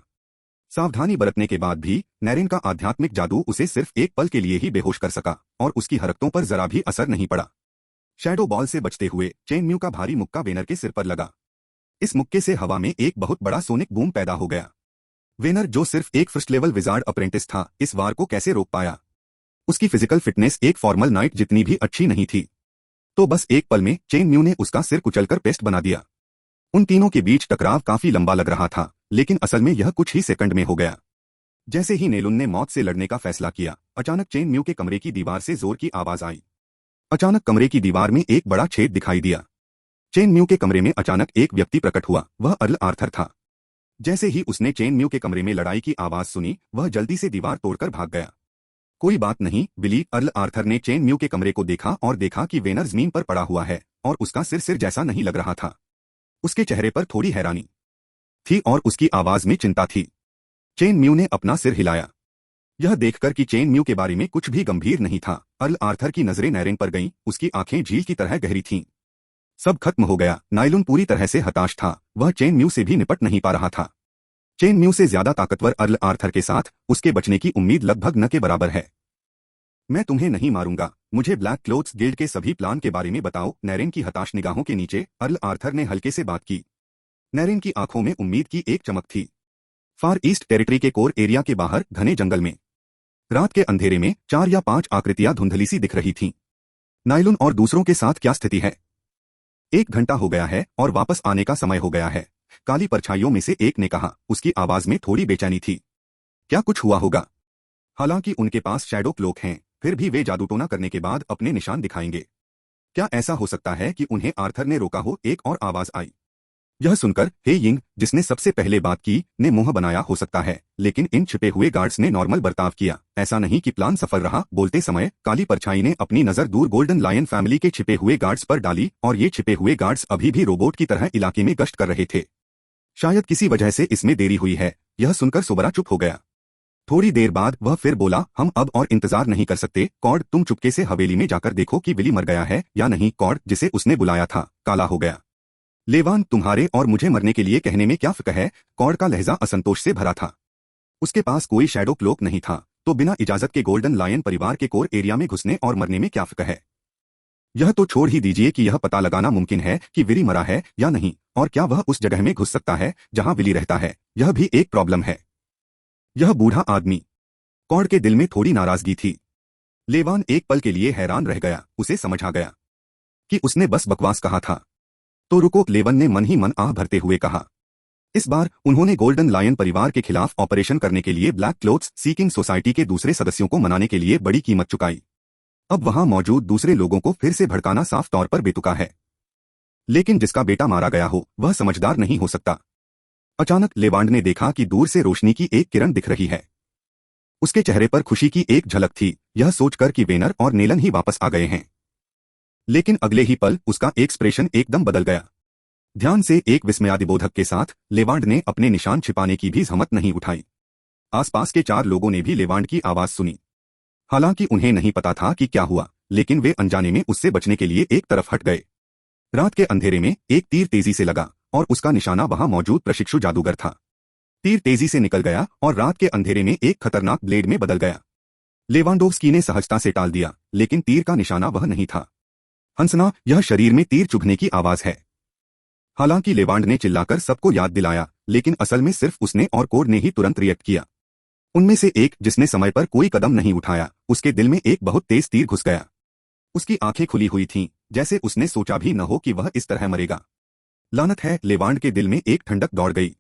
Speaker 1: सावधानी बरतने के बाद भी नैरेन का आध्यात्मिक जादू उसे सिर्फ एक पल के लिए ही बेहोश कर सका और उसकी हरकतों पर जरा भी असर नहीं पड़ा। शैडो बॉल से बचते हुए चेन म्यू का भारी मुक्का वेनर के सिर पर लगा। इस मुक्के से हवा में एक बहुत बड़ा सोनिक बूम पैदा हो गया। वेनर, जो सिर्फ एक फर्स्ट लेवल विजार्ड अप्रेंटिस था, इस वार को कैसे रोक पाया। उसकी फिजिकल फिटनेस एक फॉर्मल नाइट जितनी भी अच्छी नहीं थी। तो बस एक पल में चेन म्यू ने उसका सिर कुचलकर पेस्ट बना दिया। उन तीनों के बीच टकराव काफी लंबा लग रहा था, लेकिन असल में यह कुछ ही सेकंड में हो गया। जैसे ही नेलुन ने मौत से लड़ने का फैसला किया, अचानक चेन म्यू के कमरे की दीवार से जोर की आवाज आई। अचानक कमरे की दीवार में एक बड़ा छेद दिखाई दिया। चेन म्यू के कमरे में अचानक एक व्यक्ति प्रकट हुआ। वह अर्ल आर्थर था। जैसे ही उसने चेन म्यू के कमरे में लड़ाई की आवाज सुनी, वह जल्दी से दीवार तोड़कर भाग गया। कोई बात नहीं बिली, अर्ल आर्थर ने चेन म्यू के कमरे को देखा और देखा कि वेनर जमीन पर पड़ा हुआ है और उसका सिर सिर जैसा नहीं लग रहा था। उसके चेहरे पर थोड़ी हैरानी थी और उसकी आवाज में चिंता थी। चेन म्यू ने अपना सिर हिलाया, यह देखकर कि चेन म्यू के बारे में कुछ भी गंभीर नहीं था। अर्ल आर्थर की नजरें नैरेन पर गईं, उसकी आंखें झील की तरह गहरी थीं। सब खत्म हो गया। नाइलुन पूरी तरह से हताश था, वह चेन म्यू से भी निपट नहीं पा रहा था। चेन म्यू से ज्यादा ताकतवर अर्ल आर्थर के साथ उसके बचने की उम्मीद लगभग न के बराबर है। मैं तुम्हें नहीं मारूंगा, मुझे ब्लैक क्लोथ्स गिल्ड के सभी प्लान के बारे में बताओ। नैरेन की हताश निगाहों के नीचे अर्ल आर्थर ने हल्के से बात की। नैरेन की आंखों में उम्मीद की एक चमक थी। फार ईस्ट टेरिटरी के कोर एरिया के बाहर घने जंगल में रात के अंधेरे में 4 या 5 आकृतियां धुंधली सी दिख रही थीं। नाइलुन और दूसरों के साथ क्या स्थिति है? 1 घंटा हो गया है और वापस आने का समय हो गया है, काली परछाइयों में से एक ने कहा। उसकी आवाज में थोड़ी बेचैनी थी। क्या कुछ हुआ होगा? हालांकि उनके पास शैडो क्लोक हैं, फिर भी वे जादूटोना करने के बाद अपने निशान दिखाएंगे। क्या ऐसा हो सकता है कि उन्हें आर्थर ने रोका हो? एक और आवाज आई। यह सुनकर हे यिंग, जिसने सबसे पहले बात की, ने मुंह बनाया। हो सकता है, लेकिन इन छिपे हुए गार्ड्स ने नॉर्मल बर्ताव किया। ऐसा नहीं कि प्लान सफल रहा। बोलते समय काली परछाई ने अपनी नजर दूर गोल्डन लायन फैमिली के छिपे हुए गार्ड्स पर डाली और ये छिपे हुए गार्ड्स अभी भी रोबोट की तरह इलाके में गश्त कर रहे थे। शायद किसी वजह से इसमें देरी हुई है। यह सुनकर सुबरा चुप हो गया। थोड़ी देर बाद वह फिर बोला, हम अब और इंतजार नहीं कर सकते। कॉर्ड, तुम चुपके से हवेली में जाकर देखो कि विली मर गया है या नहीं। कॉर्ड, जिसे उसने बुलाया था, काला हो गया। लेवान, तुम्हारे और मुझे मरने के लिए कहने में क्या फर्क है? कॉर्ड का लहजा असंतोष से भरा था। उसके पास कोई शैडो क्लोक नहीं था, तो बिना इजाजत के गोल्डन लायन परिवार के कोर एरिया में घुसने और मरने में क्या फर्क है? यह तो छोड़ ही दीजिए कि यह पता लगाना मुमकिन है कि विली मरा है या नहीं, और क्या वह उस जगह में घुस सकता है जहां विली रहता है। यह भी एक प्रॉब्लम है। यह बूढ़ा आदमी। कॉर्ड के दिल में थोड़ी नाराजगी थी। लेवान एक पल के लिए हैरान रह गया। उसे समझ आ गया कि उसने बस बकवास कहा था। तो रुको, लेवन ने मन ही मन आह भरते हुए कहा। इस बार उन्होंने गोल्डन लायन परिवार के खिलाफ ऑपरेशन करने के लिए ब्लैक क्लोथ्स सीकिंग सोसाइटी के दूसरे सदस्यों को मनाने के लिए बड़ी कीमत चुकाई। अब वहां मौजूद दूसरे लोगों को फिर से भड़काना साफ तौर पर बेतुका है। लेकिन जिसका बेटा मारा गया हो वह समझदार नहीं हो सकता। अचानक लेवांड ने देखा कि दूर से रोशनी की एक किरण दिख रही है। उसके चेहरे पर खुशी की एक झलक थी, यह सोचकर कि वेनर और नेलन ही वापस आ गए हैं। लेकिन अगले ही पल उसका एक्सप्रेशन एकदम बदल गया। ध्यान से एक विस्मयादिबोधक के साथ लेवांड ने अपने निशान छिपाने की भी हिम्मत नहीं उठाई। आसपास के 4 लोगों ने भी लेवांड की आवाज सुनी। हालांकि उन्हें नहीं पता था कि क्या हुआ, लेकिन वे अनजाने में उससे बचने के लिए एक तरफ हट गए। रात के अंधेरे में एक तीर तेजी से लगा और उसका निशाना वहां मौजूद प्रशिक्षु जादूगर था। तीर तेजी से निकल गया और रात के अंधेरे में एक खतरनाक ब्लेड में बदल गया। लेवांडोव्स्की ने सहजता से टाल दिया, लेकिन तीर का निशाना वह नहीं था। हंसना, यह शरीर में तीर चुभने की आवाज है। हालांकि लेवांड ने चिल्लाकर सबको याद दिलाया, लेकिन असल में सिर्फ उसने और कोड ने ही तुरंत रिएक्ट किया। उनमें से एक, जिसने समय पर कोई कदम नहीं उठाया, उसके दिल में एक बहुत तेज तीर घुस गया। उसकी आंखें खुली हुई थीं, जैसे उसने सोचा भी न हो कि वह इस तरह मरेगा। लानत है, लेवांड के दिल में एक ठंडक दौड़ गई।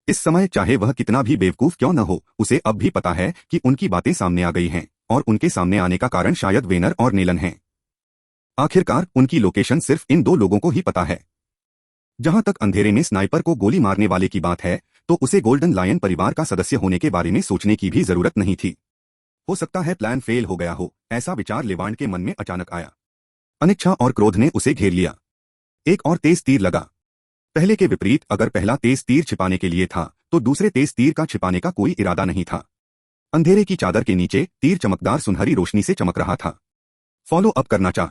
Speaker 1: इस समय चाहे वह कितना भी बेवकूफ क्यों न हो, उसे अब भी पता है कि उनकी बातें सामने आ गई हैं, और उनके सामने आने का कारण शायद वेनर और नेलन हैं। आखिरकार उनकी लोकेशन सिर्फ इन 2 लोगों को ही पता है। जहां तक अंधेरे में स्नाइपर को गोली मारने वाले की बात है, तो उसे गोल्डन लायन परिवार का सदस्य होने के बारे में सोचने की भी जरूरत नहीं थी। हो सकता है प्लान फेल हो गया हो, ऐसा विचार लेवांड के मन में अचानक आया। अनिच्छा और क्रोध ने उसे घेर लिया। एक और तेज तीर लगा। पहले के विपरीत, अगर पहला तेज तीर छिपाने के लिए था, तो दूसरे तेज तीर का छिपाने का कोई इरादा नहीं था। अंधेरे की चादर के नीचे तीर चमकदार सुनहरी रोशनी से चमक रहा था। फॉलो अप करना चाह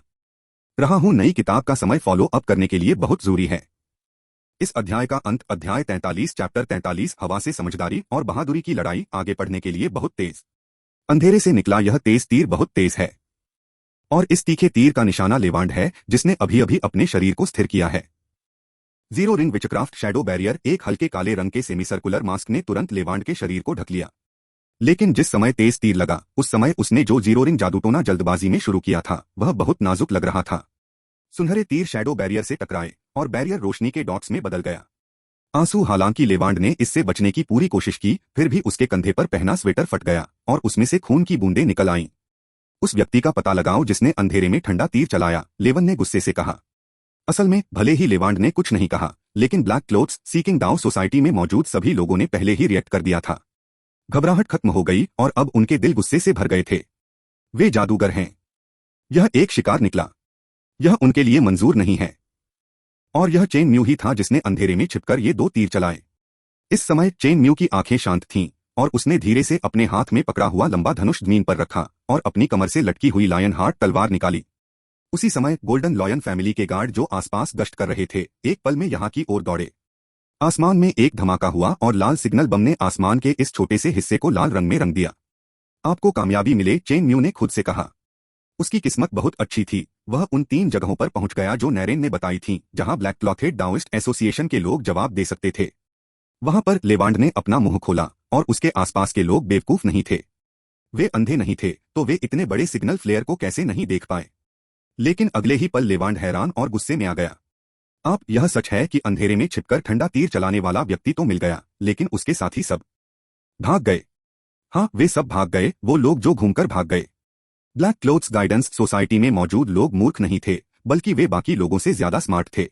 Speaker 1: रहा हूं। नई किताब का समय फॉलो अप करने के लिए बहुत जरूरी है। इस अध्याय का अंत अध्याय 43 चैप्टर 43 हवा से समझदारी और बहादुरी की लड़ाई आगे पढ़ने के लिए बहुत तेज। अंधेरे से निकला यह तेज तीर बहुत तेज है, और इस तीखे तीर का निशाना लेवांड है, जिसने अभी अभी अपने शरीर को स्थिर किया है। Zero ring witchcraft shadow barrier, एक हल्के काले रंग के सेमी सर्कुलर मास्क ने तुरंत लेवांड के शरीर को ढक लिया। लेकिन जिस समय तेज तीर लगा, उस समय उसने जो जीरो रिंग जादूटोना जल्दबाजी में शुरू किया था, वह बहुत नाजुक लग रहा था। सुनहरे तीर शैडो बैरियर से टकराए और बैरियर रोशनी के डॉट्स में बदल गया। आंसू। हालांकि लेवांड ने इससे बचने की पूरी कोशिश की, फिर भी उसके कंधे पर पहना स्वेटर फट गया और उसमें से खून की बूंदें निकल आईं। उस व्यक्ति का पता लगाओ जिसने अंधेरे में ठंडा तीर चलाया, लेवन ने गुस्से से कहा। असल में भले ही लेवांड ने कुछ नहीं कहा, लेकिन ब्लैक क्लोथ्स सीकिंग दाओ सोसाइटी में मौजूद सभी लोगों ने पहले ही रिएक्ट कर दिया था। घबराहट खत्म हो गई और अब उनके दिल गुस्से से भर गए थे। वे जादूगर हैं। यह एक शिकार निकला। यह उनके लिए मंजूर नहीं है। और यह चेन म्यू ही था जिसने अंधेरे में छिपकर ये 2 तीर चलाए। इस समय चेन म्यू की आंखें शांत थीं, और उसने धीरे से अपने हाथ में पकड़ा हुआ लंबा धनुष जमीन पर रखा और अपनी कमर से लटकी हुई लायन हार्ट तलवार निकाली। उसी समय गोल्डन लॉयन फैमिली के गार्ड जो आसपास गश्त कर रहे थे, एक पल में यहां की ओर दौड़े। आसमान में एक धमाका हुआ और लाल सिग्नल बम ने आसमान के इस छोटे से हिस्से को लाल रंग में रंग दिया। आपको कामयाबी मिले, चेन म्यू ने खुद से कहा। उसकी किस्मत बहुत अच्छी थी। वह उन 3 जगहों पर पहुंच गया जो नैरेन ने बताई थीं, जहां ब्लैक क्लॉथेड डाओइस्ट एसोसिएशन के लोग जवाब दे सकते थे। वहां पर लेवांड ने अपना मुंह खोला, और उसके आसपास के लोग बेवकूफ नहीं थे। वे अंधे नहीं थे, तो वे इतने बड़े सिग्नल फ्लेयर को कैसे नहीं देख पाए। लेकिन अगले ही पल लेवांड हैरान और गुस्से में आ गया। आप, यह सच है कि अंधेरे में छिपकर ठंडा तीर चलाने वाला व्यक्ति तो मिल गया, लेकिन उसके साथ ही सब भाग गए। हाँ, वे सब भाग गए, वो लोग जो घूमकर भाग गए। ब्लैक क्लोथ्स गाइडेंस सोसाइटी में मौजूद लोग मूर्ख नहीं थे, बल्कि वे बाकी लोगों से ज्यादा स्मार्ट थे।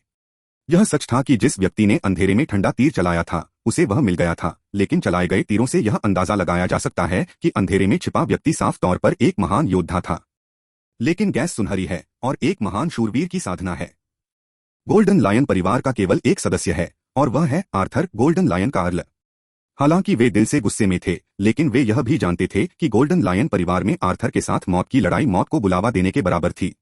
Speaker 1: यह सच था कि जिस व्यक्ति ने अंधेरे में ठंडा तीर चलाया था, उसे वह मिल गया था, लेकिन चलाए गए तीरों से यह अंदाजा लगाया जा सकता है कि अंधेरे में छिपा व्यक्ति साफ तौर पर एक महान योद्धा था। लेकिन गैस सुनहरी है, और एक महान शूरवीर की साधना है। गोल्डन लायन परिवार का केवल एक सदस्य है, और वह है आर्थर, गोल्डन लायन का अर्ल। हालांकि वे दिल से गुस्से में थे, लेकिन वे यह भी जानते थे कि गोल्डन लायन परिवार में आर्थर के साथ मौत की लड़ाई मौत को बुलावा देने के बराबर थी।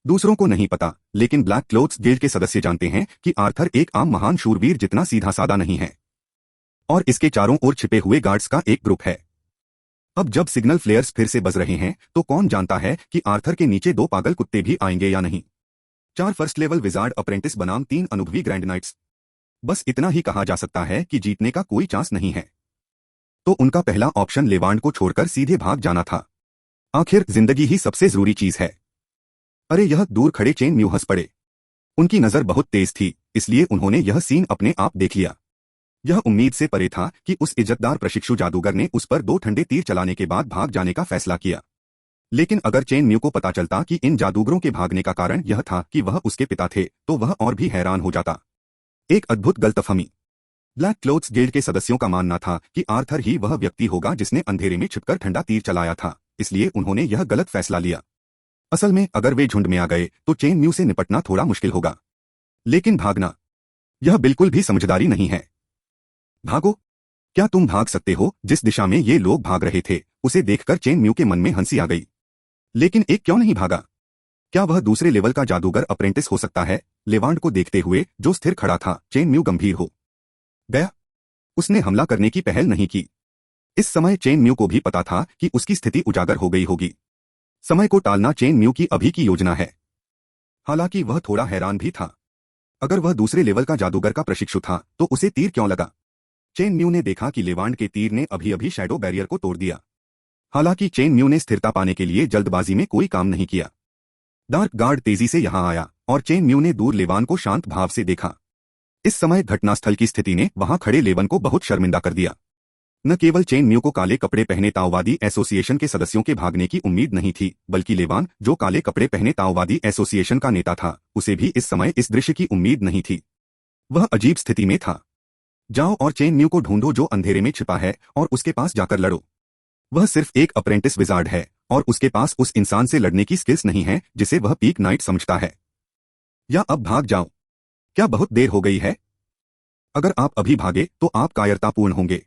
Speaker 1: दूसरों को नहीं पता, लेकिन ब्लैक क्लोथ्स गिल्ड के सदस्य जानते हैं कि आर्थर एक आम महान शूरवीर जितना सीधा सादा नहीं है। और इसके चारों ओर छिपे हुए गार्ड्स का एक ग्रुप है। अब जब सिग्नल फ्लेयर्स फिर से बज रहे हैं, तो कौन जानता है कि आर्थर के नीचे 2 पागल कुत्ते भी आएंगे या नहीं। 4 फर्स्ट लेवल विजार्ड अप्रेंटिस बनाम 3 अनुभवी ग्रैंड नाइट्स। बस इतना ही कहा जा सकता है कि जीतने का कोई चांस नहीं है। तो उनका पहला ऑप्शन लेवांड को छोड़कर सीधे भाग जाना था। आखिर जिंदगी ही सबसे जरूरी चीज है। अरे, यह दूर खड़े चेन म्यू हंस पड़े। उनकी नजर बहुत तेज थी, इसलिए उन्होंने यह सीन अपने आप देख लिया। यह उम्मीद से परे था कि उस इज्जतदार प्रशिक्षु जादूगर ने उस पर 2 ठंडे तीर चलाने के बाद भाग जाने का फैसला किया। लेकिन अगर चेन म्यू को पता चलता कि इन जादूगरों के भागने का कारण यह था कि वह उसके पिता थे, तो वह और भी हैरान हो जाता। एक अद्भुत गलतफहमी। ब्लैक क्लोथ्स गिल्ड के सदस्यों का मानना था कि आर्थर ही वह व्यक्ति होगा जिसने अंधेरे में छिपकर ठंडा तीर चलाया था, इसलिए उन्होंने यह गलत फैसला लिया। असल में अगर वे झुंड में आ गए तो चेन म्यू से निपटना थोड़ा मुश्किल होगा। लेकिन भागना, यह बिल्कुल भी समझदारी नहीं है। भागो। क्या तुम भाग सकते हो? जिस दिशा में ये लोग भाग रहे थे उसे देखकर चेन म्यू के मन में हंसी आ गई। लेकिन एक क्यों नहीं भागा? क्या वह दूसरे लेवल का जादूगर अप्रेंटिस हो सकता है? लेवांड को देखते हुए जो स्थिर खड़ा था, चेन म्यू गंभीर हो गया। उसने हमला करने की पहल नहीं की। इस समय चेन म्यू को भी पता था कि उसकी स्थिति उजागर हो गई होगी। समय को टालना चेन म्यू की अभी की योजना है। हालांकि वह थोड़ा हैरान भी था। अगर वह दूसरे लेवल का जादूगर का प्रशिक्षु था तो उसे तीर क्यों लगा? चेन म्यू ने देखा कि लेवांड के तीर ने अभी अभी शैडो बैरियर को तोड़ दिया। हालांकि चेन म्यू ने स्थिरता पाने के लिए जल्दबाजी में कोई काम नहीं किया। डार्क गार्ड तेजी से यहां आया और चेन म्यू ने दूर लेवान को शांत भाव से देखा। इस समय घटनास्थल की स्थिति ने वहां खड़े लेवन को बहुत शर्मिंदा कर दिया। न केवल चेन म्यू को काले कपड़े पहने ताओवादी एसोसिएशन के सदस्यों के भागने की उम्मीद नहीं थी, बल्कि लेवान, जो काले कपड़े पहने ताओवादी एसोसिएशन का नेता था, उसे भी इस समय इस दृश्य की उम्मीद नहीं थी। वह अजीब स्थिति में था। जाओ और चेन म्यू को ढूंढो जो अंधेरे में छिपा है और उसके पास जाकर लड़ो। वह सिर्फ एक अप्रेंटिस विजार्ड है और उसके पास उस इंसान से लड़ने की स्किल्स नहीं है जिसे वह पीक नाइट समझता है। या अब भाग जाओ। क्या बहुत देर हो गई है? अगर आप अभी भागे तो आप कायरतापूर्ण होंगे।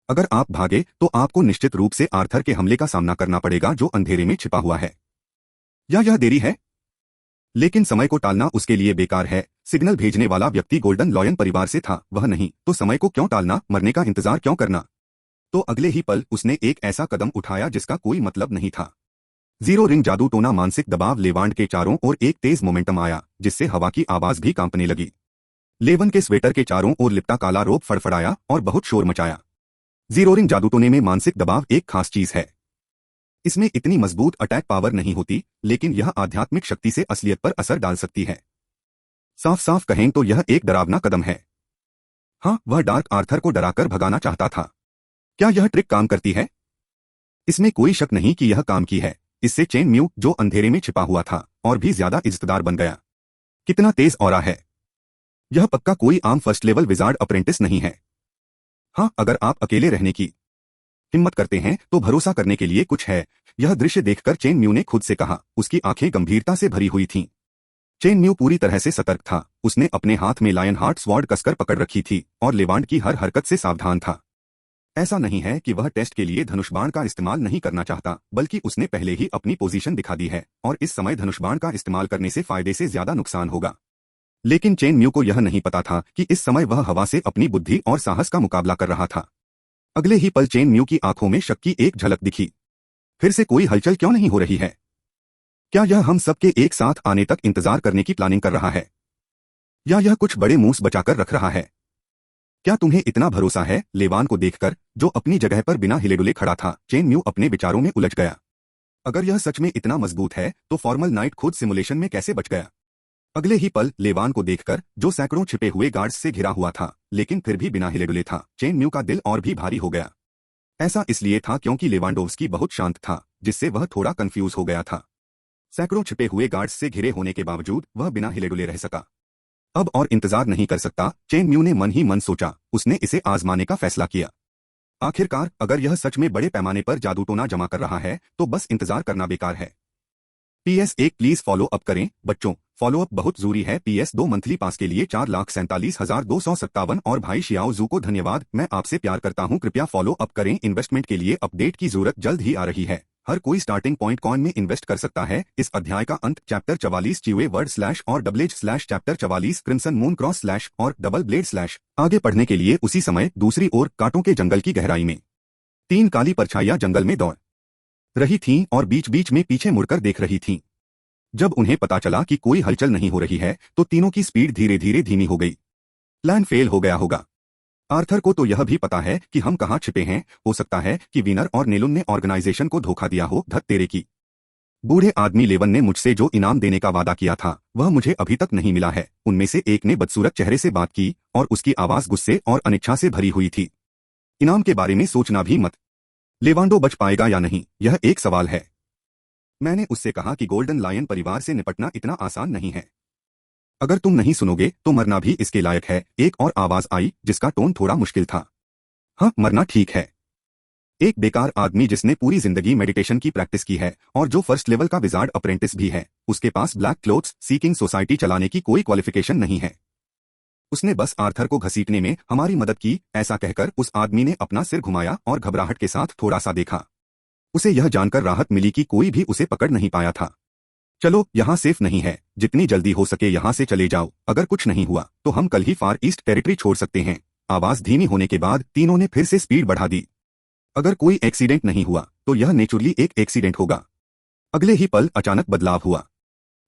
Speaker 1: अगर आप भागे तो आपको निश्चित रूप से आर्थर के हमले का सामना करना पड़ेगा जो अंधेरे में छिपा हुआ है। या यह देरी है? लेकिन समय को टालना उसके लिए बेकार है। सिग्नल भेजने वाला व्यक्ति गोल्डन लॉयन परिवार से था, वह नहीं, तो समय को क्यों टालना, मरने का इंतजार क्यों करना? तो अगले ही पल उसने एक ऐसा कदम उठाया जिसका कोई मतलब नहीं था। जीरो रिंग जादू टोना मानसिक दबाव। लेवांड के चारों ओर एक तेज मोमेंटम आया जिससे हवा की आवाज भी कांपने लगी। लेवन के स्वेटर के चारों ओर लिपटा काला रोप फड़फड़ाया और बहुत शोर मचाया। जीरो रिंग जादूटोने में मानसिक दबाव एक खास चीज है। इसमें इतनी मजबूत अटैक पावर नहीं होती, लेकिन यह आध्यात्मिक शक्ति से असलियत पर असर डाल सकती है। साफ साफ कहें तो यह एक डरावना कदम है। हाँ, वह डार्क आर्थर को डराकर भगाना चाहता था। क्या यह ट्रिक काम करती है? इसमें कोई शक नहीं कि यह काम की है। इससे चेन म्यू, जो अंधेरे में छिपा हुआ था, और भी ज्यादा इज्जतदार बन गया। कितना तेज ऑरा है! यह पक्का कोई आम फर्स्ट लेवल विजार्ड अप्रेंटिस नहीं है। हाँ, अगर आप अकेले रहने की हिम्मत करते हैं तो भरोसा करने के लिए कुछ है। यह दृश्य देखकर चेन म्यू ने खुद से कहा। उसकी आंखें गंभीरता से भरी हुई थीं। चेन म्यू पूरी तरह से सतर्क था। उसने अपने हाथ में लायन हार्ट स्वॉर्ड कसकर पकड़ रखी थी और लेवांड की हर हरकत से सावधान था। ऐसा नहीं है कि वह टेस्ट के लिए धनुष बाण का इस्तेमाल नहीं करना चाहता, बल्कि उसने पहले ही अपनी पोजीशन दिखा दी है और इस समय धनुष बाण का इस्तेमाल करने से फायदे से ज्यादा नुकसान होगा। लेकिन चेन म्यू को यह नहीं पता था कि इस समय वह हवा से अपनी बुद्धि और साहस का मुकाबला कर रहा था। अगले ही पल चेन म्यू की आंखों में शक की एक झलक दिखी। फिर से कोई हलचल क्यों नहीं हो रही है? क्या यह हम सबके एक साथ आने तक इंतजार करने की प्लानिंग कर रहा है? या यह कुछ बड़े मूस बचाकर रख रहा है? क्या तुम्हें इतना भरोसा है? लेवान को देखकर, जो अपनी जगह पर बिना हिले डुले खड़ा था, चेन म्यू अपने विचारों में उलझ गया। अगर यह सच में इतना मजबूत है तो फॉर्मल नाइट खुद सिमुलेशन में कैसे बच गया? अगले ही पल लेवान को देखकर, जो सैकड़ों छिपे हुए गार्ड्स से घिरा हुआ था लेकिन फिर भी बिना हिले डुले था, चेन म्यू का दिल और भी भारी हो गया। ऐसा इसलिए था क्योंकि लेवांडोव्स्की बहुत शांत था, जिससे वह थोड़ा कंफ्यूज हो गया था। सैकड़ों छिपे हुए गार्ड्स से घिरे होने के बावजूद वह बिना हिले डुले रह सका। अब और इंतजार नहीं कर सकता, चेन म्यू ने मन ही मन सोचा। उसने इसे आजमाने का फैसला किया। आखिरकार अगर यह सच में बड़े पैमाने पर जादू टोना जमा कर रहा है तो बस इंतजार करना बेकार है। PS1 प्लीज फॉलो अप करें बच्चों, फॉलो अप बहुत जरूरी है। PS2 मंथली पास के लिए 4,47,257 और भाई शियाओ जू को धन्यवाद। मैं आपसे प्यार करता हूं, कृपया फॉलो अप करें। इन्वेस्टमेंट के लिए अपडेट की जरूरत जल्द ही आ रही है। हर कोई स्टार्टिंग पॉइंट कॉइन में इन्वेस्ट कर सकता है। इस अध्याय का अंत चैप्टर 44 च्यूए वर्ड स्लैश और डबलेज slash chapter 44 crimson moon cross slash और डबल ब्लेड स्लैश। आगे पढ़ने के लिए उसी समय दूसरी ओर कांटों के जंगल की गहराई में 3 काली परछाइयां जंगल में दौड़ रही थीं और बीच बीच में पीछे मुड़कर देख रही थीं। जब उन्हें पता चला कि कोई हलचल नहीं हो रही है तो तीनों की स्पीड धीरे धीरे धीमी हो गई। प्लान फेल हो गया होगा। आर्थर को तो यह भी पता है कि हम कहां छिपे हैं। हो सकता है कि विनर और नेलुन ने ऑर्गेनाइजेशन को धोखा दिया हो। धत तेरे की। बूढ़े आदमी लेवन ने मुझसे जो इनाम देने का वादा किया था वह मुझे अभी तक नहीं मिला है। उनमें से एक ने बदसूरत चेहरे से बात की और उसकी आवाज गुस्से और अनिच्छा से भरी हुई थी। इनाम के बारे में सोचना भी मत। लेवांडो बच पाएगा या नहीं, यह एक सवाल है। मैंने उससे कहा कि गोल्डन लायन परिवार से निपटना इतना आसान नहीं है। अगर तुम नहीं सुनोगे तो मरना भी इसके लायक है। एक और आवाज आई जिसका टोन थोड़ा मुश्किल था। हाँ, मरना ठीक है। एक बेकार आदमी जिसने पूरी जिंदगी मेडिटेशन की प्रैक्टिस की है और जो फर्स्ट लेवल का विजार्ड अप्रेंटिस भी है, उसके पास ब्लैक क्लोथ्स सीकिंग सोसाइटी चलाने की कोई क्वालिफिकेशन नहीं है। उसने बस आर्थर को घसीटने में हमारी मदद की। ऐसा कहकर उस आदमी ने अपना सिर घुमाया और घबराहट के साथ थोड़ा सा देखा। उसे यह जानकर राहत मिली कि कोई भी उसे पकड़ नहीं पाया था। चलो, यहाँ सेफ नहीं है। जितनी जल्दी हो सके यहाँ से चले जाओ। अगर कुछ नहीं हुआ तो हम कल ही फार ईस्ट टेरिटरी छोड़ सकते हैं। आवाज धीमी होने के बाद तीनों ने फिर से स्पीड बढ़ा दी। अगर कोई एक्सीडेंट नहीं हुआ तो यह नेचुरली एक एक्सीडेंट होगा। अगले ही पल अचानक बदलाव हुआ।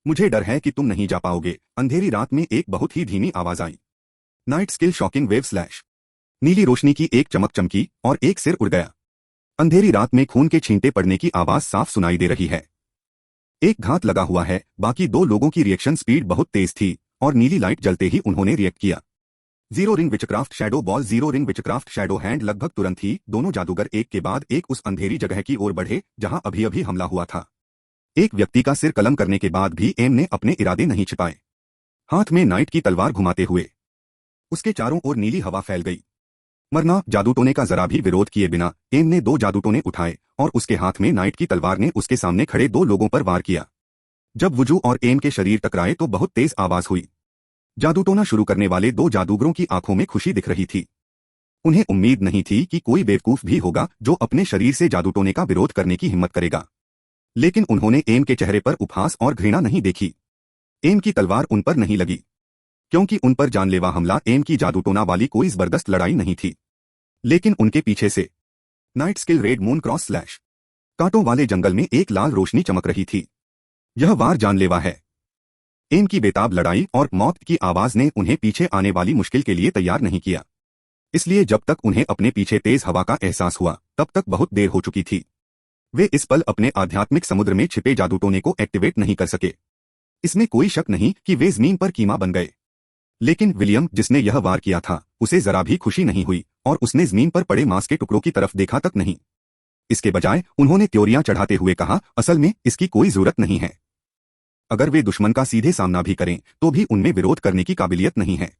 Speaker 1: मुझे डर है कि तुम नहीं जा पाओगे। अंधेरी रात में एक बहुत ही धीमी आवाज आई। Night skill shocking wave slash. नीली रोशनी की एक चमक चमकी और एक सिर उड़ गया। अंधेरी रात में खून के छींटे पड़ने की आवाज साफ सुनाई दे रही है। एक घात लगा हुआ है। बाकी दो लोगों की रिएक्शन स्पीड बहुत तेज थी और नीली लाइट जलते ही उन्होंने रिएक्ट किया। Zero ring witchcraft shadow ball. Zero ring witchcraft shadow hand. लगभग तुरंत ही दोनों जादूगर एक के बाद एक उस अंधेरी जगह की ओर बढ़े जहां अभी अभी हमला हुआ था। एक व्यक्ति का सिर कलम करने के बाद भी एम ने अपने इरादे नहीं छिपाए। हाथ में नाइट की तलवार घुमाते हुए उसके चारों ओर नीली हवा फैल गई। मरना। जादूटोने का जरा भी विरोध किए बिना एम ने दो जादूटोने उठाए और उसके हाथ में नाइट की तलवार ने उसके सामने खड़े दो लोगों पर वार किया। जब वुजू और एम के शरीर टकराए तो बहुत तेज आवाज हुई। जादूटोना शुरू करने वाले दो जादूगरों की आंखों में खुशी दिख रही थी। उन्हें उम्मीद नहीं थी कि कोई बेवकूफ भी होगा जो अपने शरीर से जादूटोने का विरोध करने की हिम्मत करेगा। लेकिन उन्होंने एम के चेहरे पर उपहास और घृणा नहीं देखी। एम की तलवार उन पर नहीं लगी क्योंकि उन पर जानलेवा हमला एम की जादूटोना वाली कोई जबरदस्त लड़ाई नहीं थी। लेकिन उनके पीछे से night skill red moon cross slash. कांटों वाले जंगल में एक लाल रोशनी चमक रही थी। यह वार जानलेवा है। एम की बेताब लड़ाई और मौत की आवाज ने उन्हें पीछे आने वाली मुश्किल के लिए तैयार नहीं किया। इसलिए जब तक उन्हें अपने पीछे तेज हवा का एहसास हुआ तब तक बहुत देर हो चुकी थी। वे इस पल अपने आध्यात्मिक समुद्र में छिपे जादूटोने को एक्टिवेट नहीं कर सके। इसमें कोई शक नहीं कि वे जमीन पर कीमा बन गए। लेकिन विलियम, जिसने यह वार किया था, उसे जरा भी खुशी नहीं हुई और उसने जमीन पर पड़े मांस के टुकड़ों की तरफ देखा तक नहीं। इसके बजाय उन्होंने त्योरियां चढ़ाते हुए कहा, असल में इसकी कोई जरूरत नहीं है। अगर वे दुश्मन का सीधे सामना भी करें तो भी उनमें विरोध करने की काबिलियत नहीं है।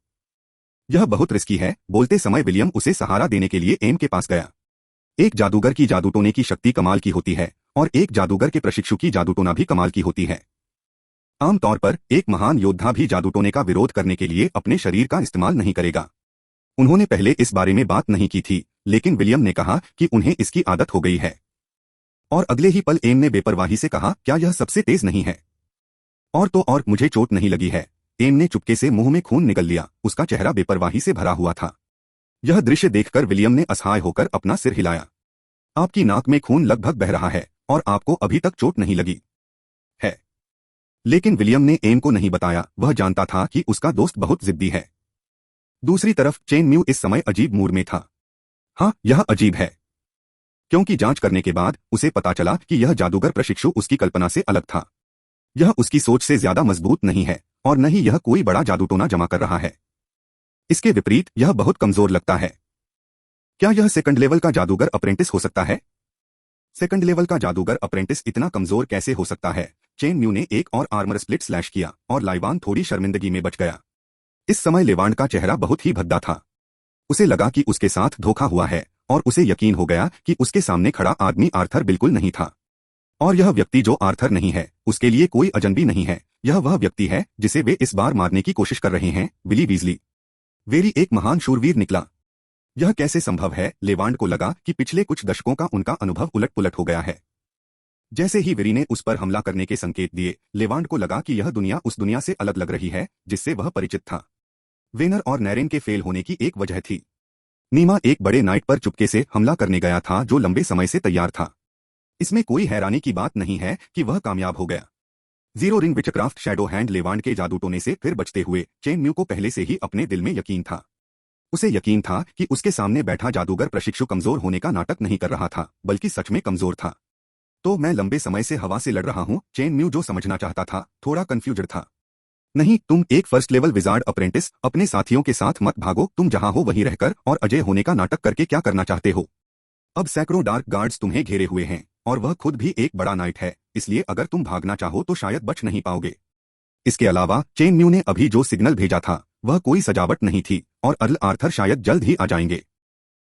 Speaker 1: यह बहुत रिस्की है। बोलते समय विलियम उसे सहारा देने के लिए एम के पास गया। एक जादूगर की जादूटोने की शक्ति कमाल की होती है और एक जादूगर के प्रशिक्षु की जादूटोना भी कमाल की होती है। आमतौर पर एक महान योद्धा भी जादूटोने का विरोध करने के लिए अपने शरीर का इस्तेमाल नहीं करेगा। उन्होंने पहले इस बारे में बात नहीं की थी, लेकिन विलियम ने कहा कि उन्हें इसकी आदत हो गई है। और अगले ही पल एम ने बेपरवाही से कहा, क्या यह सबसे तेज नहीं है? और तो और मुझे चोट नहीं लगी है। एम ने चुपके से मुंह में खून निकल लिया। उसका चेहरा बेपरवाही से भरा हुआ था। यह दृश्य देखकर विलियम ने असहाय होकर अपना सिर हिलाया। आपकी नाक में खून लगभग बह रहा है और आपको अभी तक चोट नहीं लगी है। लेकिन विलियम ने एम को नहीं बताया। वह जानता था कि उसका दोस्त बहुत जिद्दी है। दूसरी तरफ चेन म्यू इस समय अजीब मूड में था। हाँ, यह अजीब है क्योंकि जांच करने के बाद उसे पता चला कि यह जादूगर प्रशिक्षु उसकी कल्पना से अलग था। यह उसकी सोच से ज्यादा मजबूत नहीं है और न ही यह कोई बड़ा जादूटोना जमा कर रहा है। इसके विपरीत यह बहुत कमजोर लगता है। क्या यह सेकंड लेवल का जादूगर अप्रेंटिस हो सकता है? सेकंड लेवल का जादूगर अप्रेंटिस इतना कमजोर कैसे हो सकता है? चेन म्यू ने एक और आर्मर स्प्लिट स्लैश किया और लाइवान थोड़ी शर्मिंदगी में बच गया। इस समय लेवांड का चेहरा बहुत ही भद्दा था। उसे लगा कि उसके साथ धोखा हुआ है और उसे यकीन हो गया कि उसके सामने खड़ा आदमी आर्थर बिल्कुल नहीं था। और यह व्यक्ति जो आर्थर नहीं है, उसके लिए कोई अजनबी नहीं है। यह वह व्यक्ति है जिसे वे इस बार मारने की कोशिश कर रहे हैं, विली वीजली। वेरी एक महान शूरवीर निकला। यह कैसे संभव है? लेवांड को लगा कि पिछले कुछ दशकों का उनका अनुभव उलट-पुलट हो गया है। जैसे ही वेरी ने उस पर हमला करने के संकेत दिए, लेवांड को लगा कि यह दुनिया उस दुनिया से अलग लग रही है जिससे वह परिचित था। वेनर और नैरेन के फेल होने की एक वजह थी। नीमा एक बड़े नाइट पर चुपके से हमला करने गया था जो लंबे समय से तैयार था। इसमें कोई हैरानी की बात नहीं है कि वह कामयाब हो गया। Zero ring witchcraft shadow hand. लेवांड के जादूटोने से फिर बचते हुए चेन म्यू को पहले से ही अपने दिल में यकीन था। उसे यकीन था कि उसके सामने बैठा जादूगर प्रशिक्षु कमजोर होने का नाटक नहीं कर रहा था, बल्कि सच में कमजोर था। तो मैं लंबे समय से हवा से लड़ रहा हूँ। चेन म्यू जो समझना चाहता था थोड़ा कंफ्यूज्ड था। नहीं, तुम एक फर्स्ट लेवल विजार्ड अप्रेंटिस, अपने साथियों के साथ मत भागो। तुम जहां हो वहीं रहकर और अजय होने का नाटक करके क्या करना चाहते हो? अब सैकड़ों डार्क गार्ड्स तुम्हें घेरे हुए हैं और वह खुद भी एक बड़ा नाइट है, इसलिए अगर तुम भागना चाहो तो शायद बच नहीं पाओगे। इसके अलावा चेन म्यू ने अभी जो सिग्नल भेजा था वह कोई सजावट नहीं थी और अर्ल आर्थर शायद जल्द ही आ जाएंगे।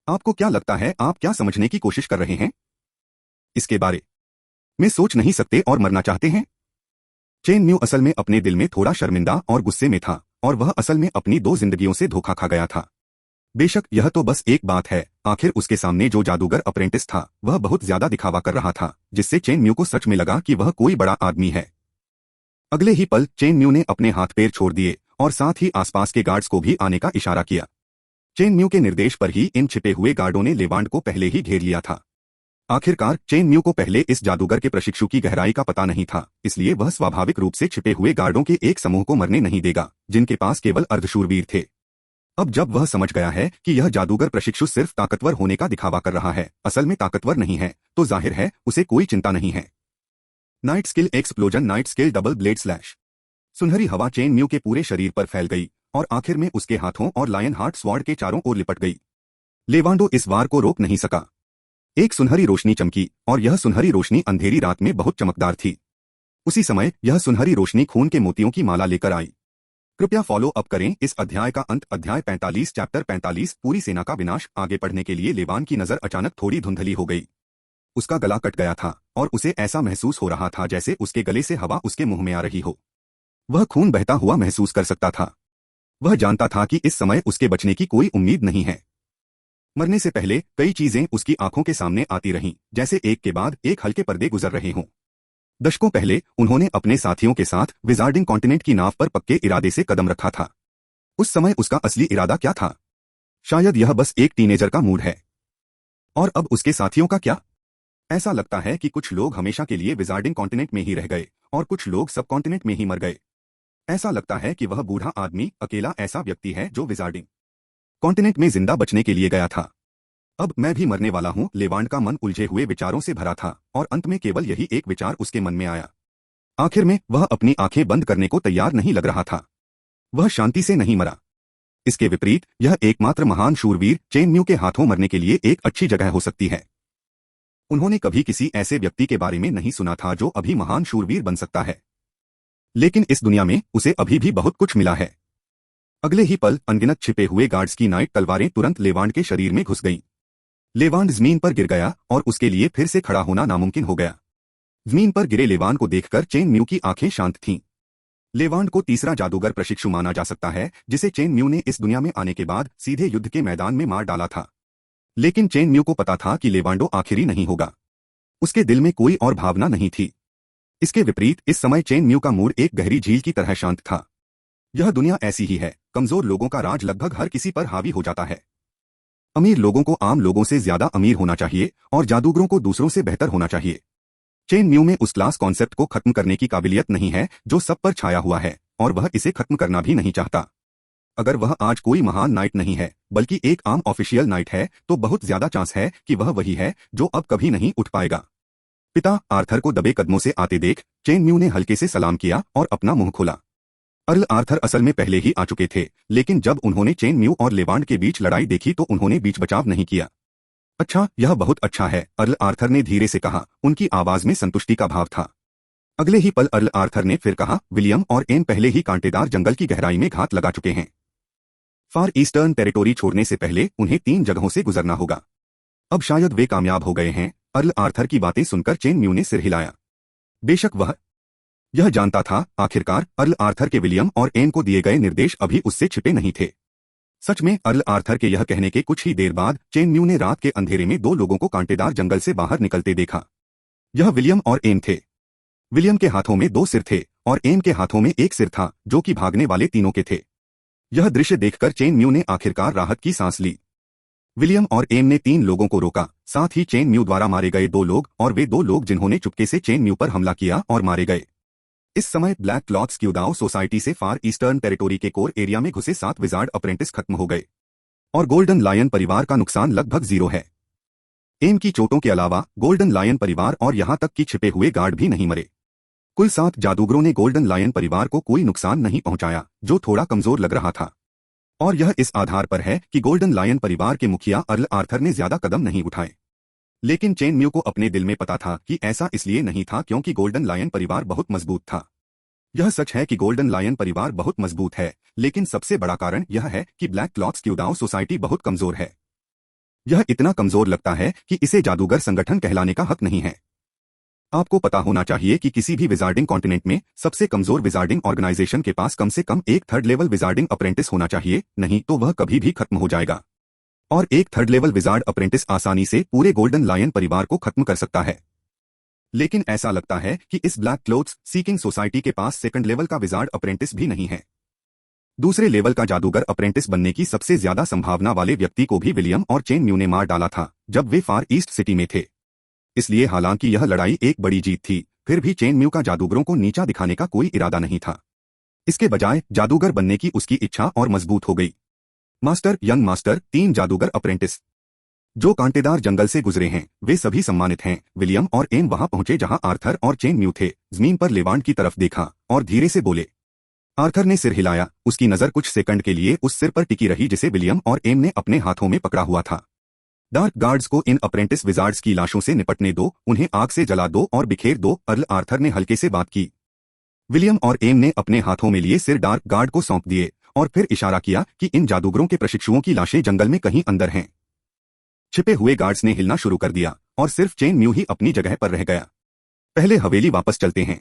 Speaker 1: आपको क्या लगता है, आप क्या समझने की कोशिश कर रहे हैं? इसके बारे में सोच नहीं सकते और मरना चाहते हैं? चेन म्यू असल में अपने दिल में थोड़ा शर्मिंदा और गुस्से में था और वह असल में अपनी 2 जिंदगियों से धोखा खा गया था। बेशक यह तो बस एक बात है, आखिर उसके सामने जो जादूगर अप्रेंटिस था वह बहुत ज्यादा दिखावा कर रहा था, जिससे चेन म्यू को सच में लगा कि वह कोई बड़ा आदमी है। अगले ही पल चेन म्यू ने अपने हाथ पैर छोड़ दिए और साथ ही आसपास के गार्ड्स को भी आने का इशारा किया। चेन म्यू के निर्देश पर ही इन छिपे हुए गार्डों ने लेवांड को पहले ही घेर लिया था। आखिरकार चेन म्यू को पहले इस जादूगर के प्रशिक्षु की गहराई का पता नहीं था, इसलिए वह स्वाभाविक रूप से छिपे हुए गार्डों के एक समूह को मरने नहीं देगा जिनके पास केवल अर्धशूरवीर थे। अब जब वह समझ गया है कि यह जादूगर प्रशिक्षु सिर्फ ताकतवर होने का दिखावा कर रहा है, असल में ताकतवर नहीं है, तो जाहिर है उसे कोई चिंता नहीं है। Night skill explosion, night skill double blade slash. सुनहरी हवा चेन म्यू के पूरे शरीर पर फैल गई और आखिर में उसके हाथों और लायन हार्ट स्वॉर्ड के चारों ओर लिपट गई। लेवांडो इस वार को रोक नहीं सका। एक सुनहरी रोशनी चमकी और यह सुनहरी रोशनी अंधेरी रात में बहुत चमकदार थी। उसी समय यह सुनहरी रोशनी खून के मोतियों की माला लेकर आई। कृपया फॉलो अप करें इस अध्याय का अंत, अध्याय 45, चैप्टर 45, पूरी सेना का विनाश। आगे पढ़ने के लिए लेवान की नजर अचानक थोड़ी धुंधली हो गई। उसका गला कट गया था और उसे ऐसा महसूस हो रहा था जैसे उसके गले से हवा उसके मुंह में आ रही हो। वह खून बहता हुआ महसूस कर सकता था। वह जानता था कि इस समय उसके बचने की कोई उम्मीद नहीं है। मरने से पहले कई चीजें उसकी आंखों के सामने आती रहीं, जैसे एक के बाद एक हल्के पर्दे गुजर रहे हों। दशकों पहले उन्होंने अपने साथियों के साथ विजार्डिंग कॉन्टिनेंट की नाव पर पक्के इरादे से कदम रखा था। उस समय उसका असली इरादा क्या था? शायद यह बस एक टीनेजर का मूड है। और अब उसके साथियों का क्या? ऐसा लगता है कि कुछ लोग हमेशा के लिए विजार्डिंग कॉन्टिनेंट में ही रह गए और कुछ लोग सब कॉन्टिनेंट में ही मर गए। ऐसा लगता है कि वह बूढ़ा आदमी अकेला ऐसा व्यक्ति है जो विजार्डिंग कॉन्टिनेंट में जिंदा बचने के लिए गया था। अब मैं भी मरने वाला हूं। लेवांड का मन उलझे हुए विचारों से भरा था और अंत में केवल यही एक विचार उसके मन में आया। आखिर में वह अपनी आंखें बंद करने को तैयार नहीं लग रहा था। वह शांति से नहीं मरा। इसके विपरीत यह एकमात्र महान शूरवीर चेन म्यू के हाथों मरने के लिए एक अच्छी जगह हो सकती है। उन्होंने कभी किसी ऐसे व्यक्ति के बारे में नहीं सुना था जो अभी महान शूरवीर बन सकता है, लेकिन इस दुनिया में उसे अभी भी बहुत कुछ मिला है। अगले ही पल अनगिनत छिपे हुए गार्ड्स की नाइट तलवारें तुरंत लेवांड के शरीर में घुस गईं। लेवांड जमीन पर गिर गया और उसके लिए फिर से खड़ा होना नामुमकिन हो गया। जमीन पर गिरे लेवांड को देखकर चेन म्यू की आंखें शांत थीं। लेवांड को तीसरा जादूगर प्रशिक्षु माना जा सकता है जिसे चेन म्यू ने इस दुनिया में आने के बाद सीधे युद्ध के मैदान में मार डाला था। लेकिन चेन म्यू को पता था कि लेवांडो आखिरी नहीं होगा। उसके दिल में कोई और भावना नहीं थी। इसके विपरीत इस समय चेन म्यू का मूड एक गहरी झील की तरह शांत था। यह दुनिया ऐसी ही है, कमजोर लोगों का राज लगभग हर किसी पर हावी हो जाता है। अमीर लोगों को आम लोगों से ज्यादा अमीर होना चाहिए और जादूगरों को दूसरों से बेहतर होना चाहिए। चेन म्यू में उस क्लास कॉन्सेप्ट को खत्म करने की काबिलियत नहीं है जो सब पर छाया हुआ है और वह इसे खत्म करना भी नहीं चाहता। अगर वह आज कोई महान नाइट नहीं है बल्कि एक आम ऑफिशियल नाइट है तो बहुत ज्यादा चांस है कि वह वही है जो अब कभी नहीं उठ पाएगा। पिता आर्थर को दबे कदमों से आते देख चेन म्यू ने हल्के से सलाम किया और अपना मुंह खोला। अर्ल आर्थर असल में पहले ही आ चुके थे, लेकिन जब उन्होंने चेन म्यू और लेवांड के बीच लड़ाई देखी तो उन्होंने बीच बचाव नहीं किया। अच्छा, यह बहुत अच्छा है, अर्ल आर्थर ने धीरे से कहा। उनकी आवाज में संतुष्टि का भाव था। अगले ही पल अर्ल आर्थर ने फिर कहा, विलियम और एन पहले ही कांटेदार जंगल की गहराई में घात लगा चुके हैं। फार ईस्टर्न टेरिटोरी छोड़ने से पहले उन्हें 3 जगहों से गुजरना होगा। अब शायद वे कामयाब हो गए हैं। अर्ल आर्थर की बातें सुनकर चेन म्यू ने सिर हिलाया। बेशक वह यह जानता था, आखिरकार अर्ल आर्थर के विलियम और एन को दिए गए निर्देश अभी उससे छिपे नहीं थे। सच में अर्ल आर्थर के यह कहने के कुछ ही देर बाद चेन म्यू ने रात के अंधेरे में 2 लोगों को कांटेदार जंगल से बाहर निकलते देखा। यह विलियम और एन थे। विलियम के हाथों में 2 सिर थे और एन के हाथों में एक सिर था जो कि भागने वाले तीनों के थे। यह दृश्य देखकर चेन म्यू ने आखिरकार राहत की सांस ली। विलियम और एम ने 3 लोगों को रोका, साथ ही चेन म्यू द्वारा मारे गए 2 लोग और वे 2 लोग जिन्होंने चुपके से चेन म्यू पर हमला किया और मारे गए। इस समय ब्लैक क्लॉथ स्क्यूदाओ सोसाइटी से फार ईस्टर्न टेरिटोरी के कोर एरिया में घुसे 7 विजार्ड अप्रेंटिस खत्म हो गए और गोल्डन लायन परिवार का नुकसान लगभग 0 है। एम की चोटों के अलावा गोल्डन लायन परिवार और यहां तक कि छिपे हुए गार्ड भी नहीं मरे। कुल 7 जादूगरों ने गोल्डन लायन परिवार को कोई नुकसान नहीं पहुंचाया, जो थोड़ा कमजोर लग रहा था। और यह इस आधार पर है कि गोल्डन लायन परिवार के मुखिया अर्ल आर्थर ने ज्यादा कदम नहीं उठाए। लेकिन चेन म्यू को अपने दिल में पता था कि ऐसा इसलिए नहीं था क्योंकि गोल्डन लायन परिवार बहुत मजबूत था। यह सच है कि गोल्डन लायन परिवार बहुत मजबूत है, लेकिन सबसे बड़ा कारण यह है कि ब्लैक क्लॉथ्स क्यूदाओ सोसाइटी बहुत कमजोर है। यह इतना कमजोर लगता है कि इसे जादूगर संगठन कहलाने का हक नहीं है। आपको पता होना चाहिए कि किसी भी विजार्डिंग कॉन्टिनेंट में सबसे कमजोर विजार्डिंग ऑर्गेनाइजेशन के पास कम से कम एक थर्ड लेवल विजार्डिंग अप्रेंटिस होना चाहिए, नहीं तो वह कभी भी खत्म हो जाएगा। और एक थर्ड लेवल विजार्ड अप्रेंटिस आसानी से पूरे गोल्डन लायन परिवार को खत्म कर सकता है। लेकिन ऐसा लगता है कि इस ब्लैक क्लोथ्स सीकिंग सोसाइटी के पास सेकंड लेवल का विजार्ड अप्रेंटिस भी नहीं है। दूसरे लेवल का जादूगर अप्रेंटिस बनने की सबसे ज्यादा संभावना वाले व्यक्ति को भी विलियम और चेन म्यू ने मार डाला था जब वे फार ईस्ट सिटी में थे। इसलिए हालांकि यह लड़ाई एक बड़ी जीत थी, फिर भी चेन म्यू का जादूगरों को नीचा दिखाने का कोई इरादा नहीं था। इसके बजाय जादूगर बनने की उसकी इच्छा और मजबूत हो गई। मास्टर, यंग मास्टर, 3 जादूगर अप्रेंटिस जो कांटेदार जंगल से गुजरे हैं, वे सभी सम्मानित हैं। विलियम और एम वहां पहुंचे जहां आर्थर और चेन म्यू थे। जमीन पर लेवांड की तरफ देखा और धीरे से बोले। आर्थर ने सिर हिलाया। उसकी नजर कुछ सेकंड के लिए उस सिर पर टिकी रही जिसे विलियम और एम ने अपने हाथों में पकड़ा हुआ था। डार्क गार्ड्स को इन अप्रेंटिस विजार्ड्स की लाशों से निपटने दो, उन्हें आग से जला दो और बिखेर दो, अर्ल आर्थर ने हल्के से बात की। विलियम और एम ने अपने हाथों में लिए सिर डार्क गार्ड को सौंप दिए और फिर इशारा किया कि इन जादूगरों के प्रशिक्षुओं की लाशें जंगल में कहीं अंदर हैं। छिपे हुए गार्ड्स ने हिलना शुरू कर दिया और सिर्फ चेन म्यू ही अपनी जगह पर रह गया। पहले हवेली वापस चलते हैं।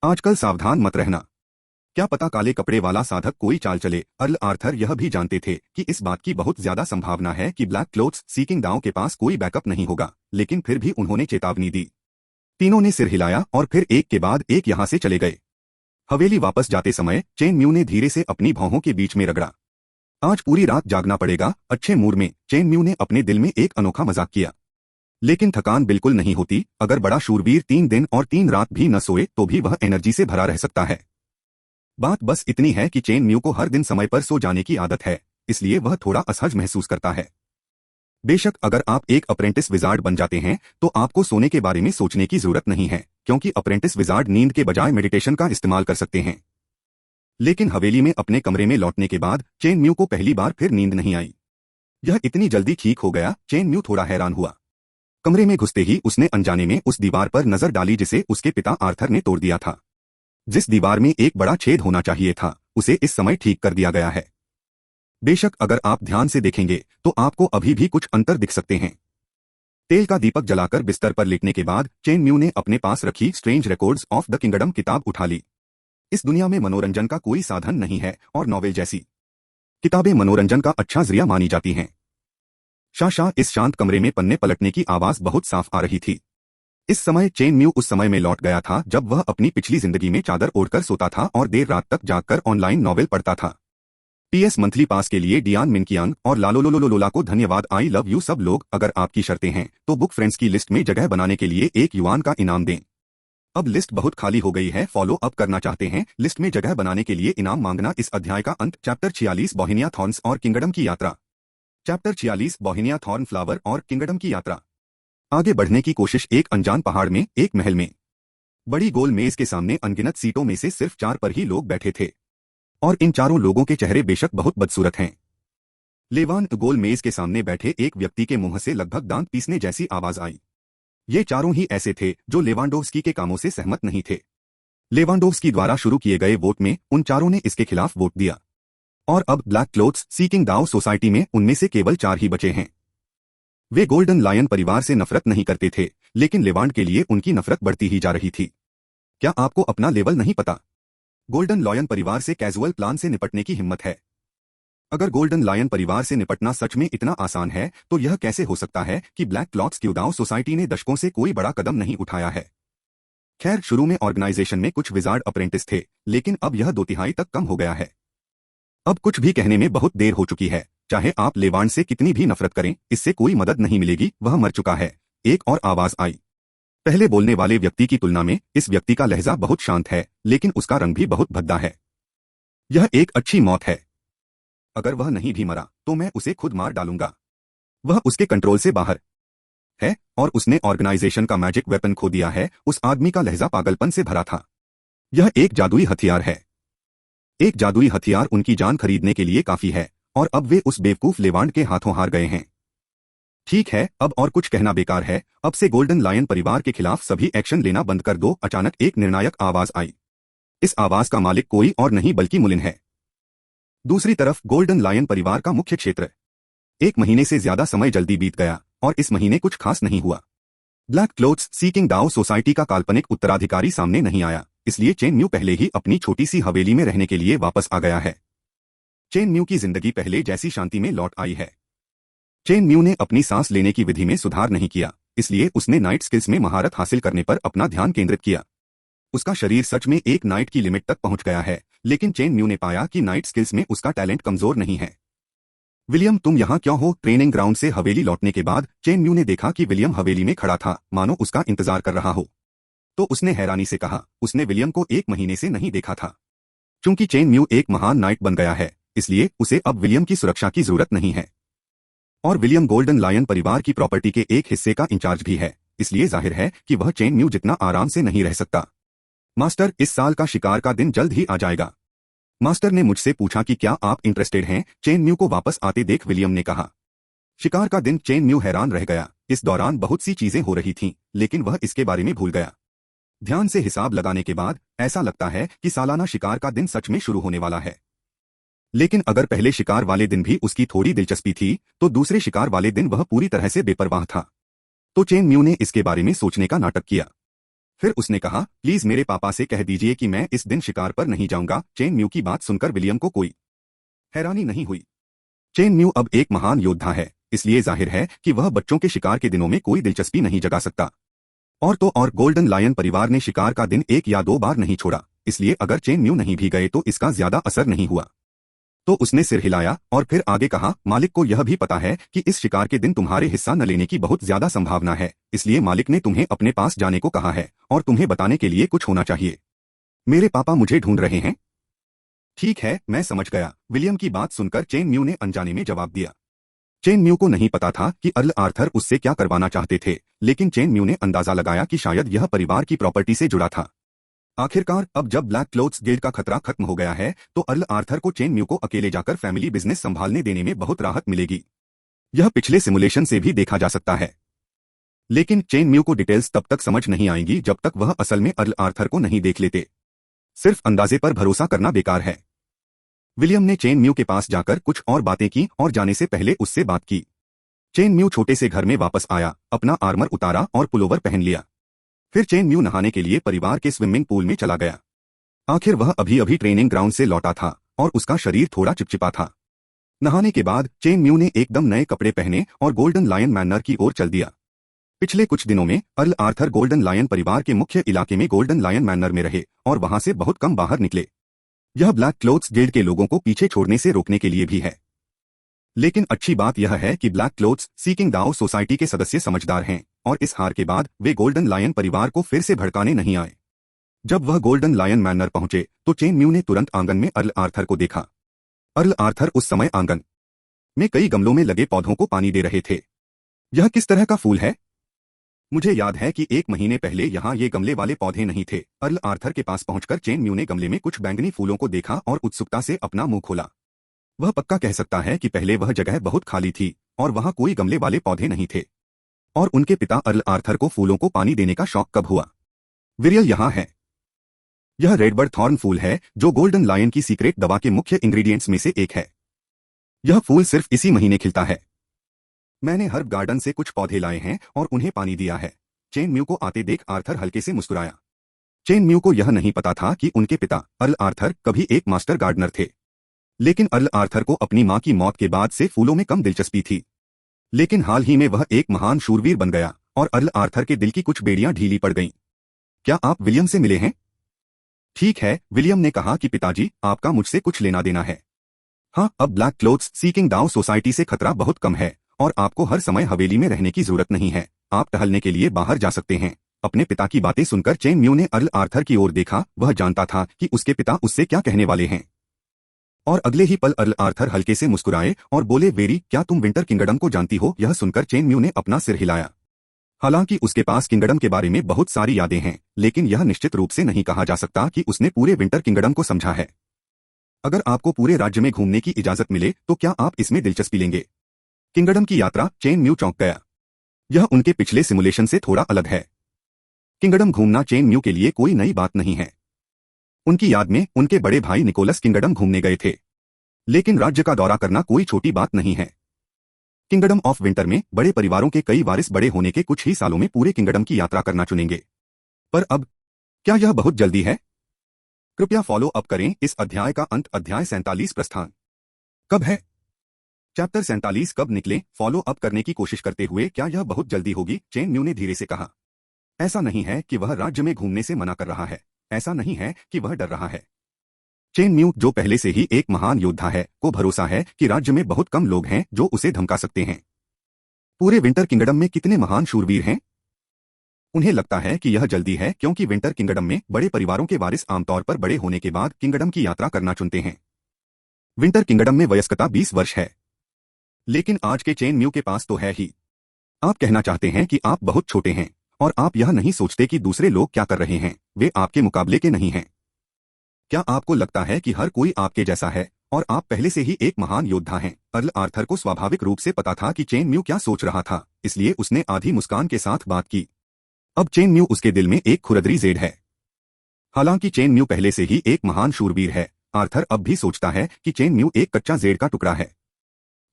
Speaker 1: आजकल सावधान मत रहना, क्या पता काले कपड़े वाला साधक कोई चाल चले। अर्ल आर्थर यह भी जानते थे कि इस बात की बहुत ज्यादा संभावना है कि ब्लैक क्लोथ्स सीकिंग दाओ के पास कोई बैकअप नहीं होगा, लेकिन फिर भी उन्होंने चेतावनी दी। तीनों ने सिर हिलाया और फिर एक के बाद एक यहां से चले गए। हवेली वापस जाते समय चेन म्यू ने धीरे से अपनी भौहों के बीच में रगड़ा। आज पूरी रात जागना पड़ेगा। अच्छे मूड में चेन म्यू ने अपने दिल में एक अनोखा मजाक किया। लेकिन थकान बिल्कुल नहीं होती। अगर बड़ा शूरवीर 3 दिन और 3 रात भी न सोए तो भी वह एनर्जी से भरा रह सकता है। बात बस इतनी है कि चेन म्यू को हर दिन समय पर सो जाने की आदत है, इसलिए वह थोड़ा असहज महसूस करता है। बेशक अगर आप एक अप्रेंटिस विजार्ड बन जाते हैं तो आपको सोने के बारे में सोचने की जरूरत नहीं है, क्योंकि अप्रेंटिस विजार्ड नींद के बजाय मेडिटेशन का इस्तेमाल कर सकते हैं। लेकिन हवेली में अपने कमरे में लौटने के बाद चेन म्यू को पहली बार फिर नींद नहीं आई। यह इतनी जल्दी ठीक हो गया, चेन म्यू थोड़ा हैरान हुआ। कमरे में घुसते ही उसने अनजाने में उस दीवार पर नजर डाली जिसे उसके पिता आर्थर ने तोड़ दिया था। जिस दीवार में एक बड़ा छेद होना चाहिए था, उसे इस समय ठीक कर दिया गया है। बेशक अगर आप ध्यान से देखेंगे तो आपको अभी भी कुछ अंतर दिख सकते हैं। तेल का दीपक जलाकर बिस्तर पर लेटने के बाद चेन म्यू ने अपने पास रखी strange records of the kingdom किताब उठा ली। इस दुनिया में मनोरंजन का कोई साधन नहीं है और नॉवेल जैसी किताबें मनोरंजन का अच्छा जरिया मानी जाती हैं। शाह इस शांत कमरे में पन्ने पलटने की आवाज बहुत साफ आ रही थी। इस समय चेन म्यू उस समय में लौट गया था जब वह अपनी पिछली जिंदगी में चादर ओढ़कर सोता था और देर रात तक जागकर ऑनलाइन नॉवेल पढ़ता था। PS मंथली पास के लिए डियान मिनकियांग और लालोलोलोलोला को धन्यवाद। आई लव यू सब लोग। अगर आपकी शर्तें हैं तो बुक फ्रेंड्स की लिस्ट में जगह बनाने के लिए 1 युआन का इनाम दें। अब लिस्ट बहुत खाली हो गई है। फॉलो अप करना चाहते हैं लिस्ट में जगह बनाने के लिए इनाम मांगना। इस अध्याय का अंत चैप्टर 46 बोहेनिया थॉर्न्स और किंगडम की यात्रा। चैप्टर 46 बोहेनिया थॉर्न फ्लावर और किंगडम की यात्रा। आगे बढ़ने की कोशिश। एक अनजान पहाड़ में एक महल में बड़ी गोल मेज के सामने अनगिनत सीटों में से सिर्फ 4 पर ही लोग बैठे थे और इन चारों लोगों के चेहरे बेशक बहुत बदसूरत हैं। लेवांड गोल मेज के सामने बैठे एक व्यक्ति के मुंह से लगभग दांत पीसने जैसी आवाज आई। ये चारों ही ऐसे थे जो लेवांडोव्स्की के कामों से सहमत नहीं थे। लेवांडोव्स्की द्वारा शुरू किए गए वोट में उन चारों ने इसके खिलाफ वोट दिया और अब ब्लैक क्लोथ्स सीकिंग दाओ सोसाइटी में उनमें से केवल 4 ही बचे हैं। वे गोल्डन लायन परिवार से नफरत नहीं करते थे, लेकिन लेवांड के लिए उनकी नफरत बढ़ती ही जा रही थी। क्या आपको अपना लेवल नहीं पता? गोल्डन लायन परिवार से कैजुअल प्लान से निपटने की हिम्मत है? अगर गोल्डन लायन परिवार से निपटना सच में इतना आसान है तो यह कैसे हो सकता है कि ब्लैक क्लॉथ्स क्यूदाओ सोसाइटी ने दशकों से कोई बड़ा कदम नहीं उठाया है? खैर, शुरू में ऑर्गेनाइजेशन में कुछ विजार्ड अप्रेंटिस थे, लेकिन अब यह 2/3 तक कम हो गया है। अब कुछ भी कहने में बहुत देर हो चुकी है। चाहे आप लेवांड से कितनी भी नफरत करें, इससे कोई मदद नहीं मिलेगी। वह मर चुका है। एक और आवाज आई। पहले बोलने वाले व्यक्ति की तुलना में इस व्यक्ति का लहजा बहुत शांत है, लेकिन उसका रंग भी बहुत भद्दा है। यह एक अच्छी मौत है। अगर वह नहीं भी मरा तो मैं उसे खुद मार डालूंगा। वह उसके कंट्रोल से बाहर है और उसने ऑर्गेनाइजेशन का मैजिक वेपन खो दिया है। उस आदमी का लहजा पागलपन से भरा था। यह एक जादुई हथियार है। एक जादुई हथियार उनकी जान खरीदने के लिए काफी है और अब वे उस बेवकूफ लेवांड के हाथों हार गए हैं। ठीक है, अब और कुछ कहना बेकार है। अब से गोल्डन लायन परिवार के खिलाफ सभी एक्शन लेना बंद कर दो। अचानक एक निर्णायक आवाज आई। इस आवाज का मालिक कोई और नहीं बल्कि मुलिन है। दूसरी तरफ गोल्डन लायन परिवार का मुख्य क्षेत्र। 1 महीने से ज्यादा समय जल्दी बीत गया और इस महीने कुछ खास नहीं हुआ। ब्लैक क्लोथ्स सीकिंग दाओ सोसाइटी का काल्पनिक उत्तराधिकारी सामने नहीं आया, इसलिए चेन म्यू पहले ही अपनी छोटी सी हवेली में रहने के लिए वापस आ गया है। चेन म्यू की जिंदगी पहले जैसी शांति में लौट आई है। चेन म्यू ने अपनी सांस लेने की विधि में सुधार नहीं किया, इसलिए उसने नाइट स्किल्स में महारत हासिल करने पर अपना ध्यान केंद्रित किया। उसका शरीर सच में एक नाइट की लिमिट तक पहुंच गया है, लेकिन चेन म्यू ने पाया कि नाइट स्किल्स में उसका टैलेंट कमजोर नहीं है। विलियम, तुम यहाँ क्यों हो? ट्रेनिंग ग्राउंड से हवेली लौटने के बाद चेन म्यू ने देखा कि विलियम हवेली में खड़ा था, मानो उसका इंतजार कर रहा हो। तो उसने हैरानी से कहा, उसने विलियम को 1 महीने से नहीं देखा था। चूंकि चेन म्यू एक महान नाइट बन गया है, इसलिए उसे अब विलियम की सुरक्षा की जरूरत नहीं है। और विलियम गोल्डन लायन परिवार की प्रॉपर्टी के एक हिस्से का इंचार्ज भी है, इसलिए जाहिर है कि वह चेन म्यू जितना आराम से नहीं रह सकता। मास्टर, इस साल का शिकार का दिन जल्द ही आ जाएगा। मास्टर ने मुझसे पूछा कि क्या आप इंटरेस्टेड हैं? चेन म्यू को वापस आते देख विलियम ने कहा। शिकार का दिन। चेन म्यू हैरान रह गया। इस दौरान बहुत सी चीजें हो रही थीं, लेकिन वह इसके बारे में भूल गया। ध्यान से हिसाब लगाने के बाद ऐसा लगता है कि सालाना शिकार का दिन सच में शुरू होने वाला है। लेकिन अगर पहले शिकार वाले दिन भी उसकी थोड़ी दिलचस्पी थी, तो दूसरे शिकार वाले दिन वह पूरी तरह से बेपरवाह था। तो चेन म्यू ने इसके बारे में सोचने का नाटक किया। फिर उसने कहा, प्लीज मेरे पापा से कह दीजिए कि मैं इस दिन शिकार पर नहीं जाऊंगा। चेन म्यू की बात सुनकर विलियम को कोई हैरानी नहीं हुई। चेन म्यू अब एक महान योद्धा है, इसलिए जाहिर है कि वह बच्चों के शिकार के दिनों में कोई दिलचस्पी नहीं जगा सकता। और तो और गोल्डन लायन परिवार ने शिकार का दिन 1 या 2 बार नहीं छोड़ा, इसलिए अगर चेन म्यू नहीं भी गए तो इसका ज्यादा असर नहीं हुआ। तो उसने सिर हिलाया और फिर आगे कहा, मालिक को यह भी पता है कि इस शिकार के दिन तुम्हारे हिस्सा न लेने की बहुत ज्यादा संभावना है, इसलिए मालिक ने तुम्हें अपने पास जाने को कहा है और तुम्हें बताने के लिए कुछ होना चाहिए। मेरे पापा मुझे ढूंढ रहे हैं। ठीक है, मैं समझ गया। विलियम की बात सुनकर चेन म्यू ने अनजाने में जवाब दिया। चेन म्यू को नहीं पता था कि अर्ल आर्थर उससे क्या करवाना चाहते थे, लेकिन चेन म्यू ने अंदाजा लगाया कि शायद यह परिवार की प्रॉपर्टी से जुड़ा था। आखिरकार अब जब ब्लैक क्लोथ्स गिल्ड का खतरा खत्म हो गया है, तो अर्ल आर्थर को चेन म्यू को अकेले जाकर फैमिली बिजनेस संभालने देने में बहुत राहत मिलेगी। यह पिछले सिमुलेशन से भी देखा जा सकता है। लेकिन चेन म्यू को डिटेल्स तब तक समझ नहीं आएंगी जब तक वह असल में अर्ल आर्थर को नहीं देख लेते। सिर्फ अंदाजे पर भरोसा करना बेकार है। विलियम ने चेन म्यू के पास जाकर कुछ और बातें की और जाने से पहले उससे बात की। चेन म्यू छोटे से घर में वापस आया, अपना आर्मर उतारा और पुलोवर पहन लिया। फिर चेन म्यू नहाने के लिए परिवार के स्विमिंग पूल में चला गया। आखिर वह अभी अभी ट्रेनिंग ग्राउंड से लौटा था और उसका शरीर थोड़ा चिपचिपा था। नहाने के बाद चेन म्यू ने एकदम नए कपड़े पहने और गोल्डन लायन मैनर की ओर चल दिया। पिछले कुछ दिनों में अर्ल आर्थर गोल्डन लायन परिवार के मुख्य इलाके में गोल्डन लायन मैनर में रहे और वहां से बहुत कम बाहर निकले। यह ब्लैक क्लोथ्स गिल्ड के लोगों को पीछे छोड़ने से रोकने के लिए भी है। लेकिन अच्छी बात यह है कि ब्लैक क्लोथ्स सीकिंग दाओ सोसाइटी के सदस्य समझदार हैं और इस हार के बाद वे गोल्डन लायन परिवार को फिर से भड़काने नहीं आए। जब वह गोल्डन लायन मैनर पहुंचे तो चेन म्यू ने तुरंत आंगन में अर्ल आर्थर को देखा। अर्ल आर्थर उस समय आंगन में कई गमलों में लगे पौधों को पानी दे रहे थे। यह किस तरह का फूल है? मुझे याद है कि 1 महीने पहले यहाँ ये गमले वाले पौधे नहीं थे। अर्ल आर्थर के पास पहुंचकर चेन म्यू ने गमले में कुछ बैंगनी फूलों को देखा और उत्सुकता से अपना मुंह खोला। वह पक्का कह सकता है कि पहले वह जगह बहुत खाली थी और वहां कोई गमले वाले पौधे नहीं थे। और उनके पिता अर्ल आर्थर को फूलों को पानी देने का शौक कब हुआ? विरियल यहाँ है। यह रेडबर्ड थॉर्न फूल है जो गोल्डन लायन की सीक्रेट दवा के मुख्य इंग्रेडिएंट्स में से एक है। यह फूल सिर्फ इसी महीने खिलता है। मैंने हर्ब गार्डन से कुछ पौधे लाए हैं और उन्हें पानी दिया है। चेन म्यू को आते देख आर्थर हल्के से मुस्कुराया। चेन म्यू को यह नहीं पता था कि उनके पिता अर्ल आर्थर कभी एक मास्टर गार्डनर थे। लेकिन अर्ल आर्थर को अपनी मां की मौत के बाद से फूलों में कम दिलचस्पी थी। लेकिन हाल ही में वह एक महान शूरवीर बन गया और अर्ल आर्थर के दिल की कुछ बेड़ियां ढीली पड़ गईं। क्या आप विलियम से मिले हैं? ठीक है, विलियम ने कहा कि पिताजी, आपका मुझसे कुछ लेना देना है। हाँ, अब ब्लैक क्लोथ्स सीकिंग दाओ सोसाइटी से खतरा बहुत कम है और आपको हर समय हवेली में रहने की जरूरत नहीं है। आप टहलने के लिए बाहर जा सकते हैं। अपने पिता की बातें सुनकर चेन म्यू ने अर्ल आर्थर की ओर देखा। वह जानता था कि उसके पिता उससे क्या कहने वाले हैं। और अगले ही पल अर्ल आर्थर हल्के से मुस्कुराए और बोले, वेरी, क्या तुम विंटर किंगडम को जानती हो? यह सुनकर चेन म्यू ने अपना सिर हिलाया। हालांकि उसके पास किंगडम के बारे में बहुत सारी यादें हैं, लेकिन यह निश्चित रूप से नहीं कहा जा सकता कि उसने पूरे विंटर किंगडम को समझा है। अगर आपको पूरे राज्य में घूमने की इजाजत मिले तो क्या आप इसमें दिलचस्पी लेंगे? किंगडम की यात्रा। चेन म्यू चौंक गया। यह उनके पिछले सिमुलेशन से थोड़ा अलग है। किंगडम घूमना चेन म्यू के लिए कोई नई बात नहीं है। उनकी याद में उनके बड़े भाई निकोलस किंगडम घूमने गए थे, लेकिन राज्य का दौरा करना कोई छोटी बात नहीं है। किंगडम ऑफ विंटर में बड़े परिवारों के कई वारिस बड़े होने के कुछ ही सालों में पूरे किंगडम की यात्रा करना चुनेंगे। पर अब क्या यह बहुत जल्दी है? कृपया फॉलो अप करें। इस अध्याय का अंत अध्याय 47 प्रस्थान कब है? चैप्टर 47 कब निकले? फॉलो अप करने की कोशिश करते हुए, क्या यह बहुत जल्दी होगी? चेन म्यू ने धीरे से कहा। ऐसा नहीं है कि वह राज्य में घूमने से मना कर रहा है, ऐसा नहीं है कि वह डर रहा है। चेन म्यू, जो पहले से ही एक महान योद्धा है, को भरोसा है कि राज्य में बहुत कम लोग हैं जो उसे धमका सकते हैं। पूरे विंटर किंगडम में कितने महान शूरवीर हैं? उन्हें लगता है कि यह जल्दी है क्योंकि विंटर किंगडम में बड़े परिवारों के वारिस आमतौर पर बड़े होने के बाद किंगडम की यात्रा करना चुनते हैं। विंटर किंगडम में वयस्कता 20 वर्ष है, लेकिन आज के चेन म्यू के पास तो है ही। आप कहना चाहते हैं कि आप बहुत छोटे हैं और आप यह नहीं सोचते कि दूसरे लोग क्या कर रहे हैं, वे आपके मुकाबले के नहीं हैं। क्या आपको लगता है कि हर कोई आपके जैसा है और आप पहले से ही एक महान योद्धा हैं? अर्ल आर्थर को स्वाभाविक रूप से पता था कि चेन म्यू क्या सोच रहा था, इसलिए उसने आधी मुस्कान के साथ बात की। अब चेन म्यू उसके दिल में एक खुरदरी जेड है। हालांकि चेन म्यू पहले से ही एक महान शूरवीर है, आर्थर अब भी सोचता है कि चेन म्यू एक कच्चा जेड का टुकड़ा है,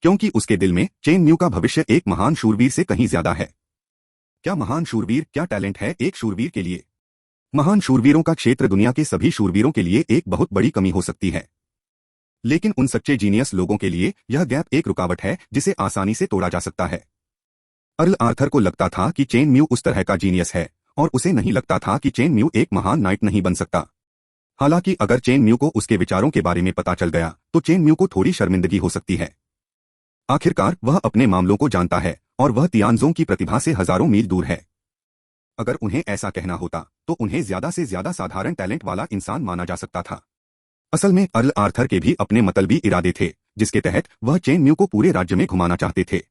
Speaker 1: क्योंकि उसके दिल में चेन म्यू का भविष्य एक महान शूरवीर से कहीं ज्यादा है। क्या महान शूरवीर, क्या टैलेंट है एक शूरवीर के लिए? महान शूरवीरों का क्षेत्र दुनिया के सभी शूरवीरों के लिए एक बहुत बड़ी कमी हो सकती है, लेकिन उन सच्चे जीनियस लोगों के लिए यह गैप एक रुकावट है जिसे आसानी से तोड़ा जा सकता है। अर्ल आर्थर को लगता था कि चेन म्यू उस तरह का जीनियस है और उसे नहीं लगता था कि चेन म्यू एक महान नाइट नहीं बन सकता। हालांकि अगर चेन म्यू को उसके विचारों के बारे में पता चल गया तो चेन म्यू को थोड़ी शर्मिंदगी हो सकती है। आखिरकार वह अपने मामलों को जानता है और वह तियानजों की प्रतिभा से हजारों मील दूर है। अगर उन्हें ऐसा कहना होता तो उन्हें ज्यादा से ज्यादा साधारण टैलेंट वाला इंसान माना जा सकता था। असल में अर्ल आर्थर के भी अपने मतलबी इरादे थे, जिसके तहत वह चेन म्यू को पूरे राज्य में घुमाना चाहते थे।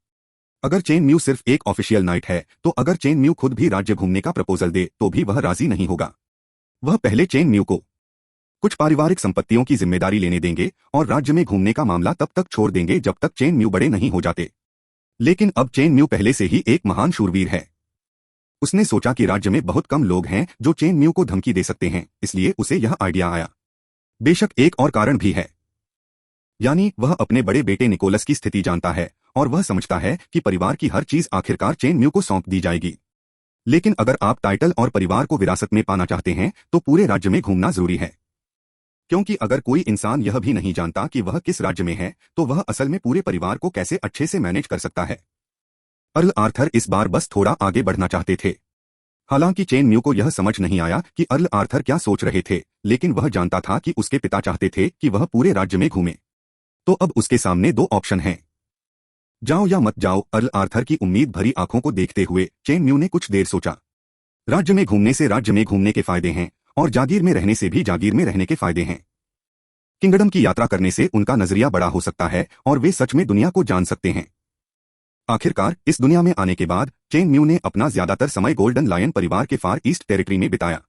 Speaker 1: अगर चेन म्यू सिर्फ एक ऑफिशियल नाइट है तो अगर चेन म्यू खुद भी राज्य घूमने का प्रपोजल दे तो भी वह राजी नहीं होगा। वह पहले चेन म्यू को कुछ पारिवारिक संपत्तियों की जिम्मेदारी लेने देंगे और राज्य में घूमने का मामला तब तक छोड़ देंगे जब तक चेन म्यू बड़े नहीं हो जाते। लेकिन अब चेन म्यू पहले से ही एक महान शूरवीर है। उसने सोचा कि राज्य में बहुत कम लोग हैं जो चेन म्यू को धमकी दे सकते हैं, इसलिए उसे यह आइडिया आया। बेशक एक और कारण भी है, यानी वह अपने बड़े बेटे निकोलस की स्थिति जानता है और वह समझता है कि परिवार की हर चीज आखिरकार चेन म्यू को सौंप दी जाएगी। लेकिन अगर आप टाइटल और परिवार को विरासत में पाना चाहते हैं तो पूरे राज्य में घूमना जरूरी है, क्योंकि अगर कोई इंसान यह भी नहीं जानता कि वह किस राज्य में है तो वह असल में पूरे परिवार को कैसे अच्छे से मैनेज कर सकता है। अर्ल आर्थर इस बार बस थोड़ा आगे बढ़ना चाहते थे। हालांकि चेन म्यू को यह समझ नहीं आया कि अर्ल आर्थर क्या सोच रहे थे, लेकिन वह जानता था कि उसके पिता चाहते थे कि वह पूरे राज्य में घूमे। तो अब उसके सामने दो ऑप्शन हैं, जाओ या मत जाओ। अर्ल आर्थर की उम्मीद भरी आंखों को देखते हुए चेन म्यू ने कुछ देर सोचा। राज्य में घूमने से राज्य में घूमने के फायदे हैं और जागीर में रहने से भी जागीर में रहने के फायदे हैं। किंगडम की यात्रा करने से उनका नजरिया बड़ा हो सकता है और वे सच में दुनिया को जान सकते हैं। आखिरकार इस दुनिया में आने के बाद चेन म्यू ने अपना ज्यादातर समय गोल्डन लायन परिवार के फार ईस्ट टेरिटरी में बिताया।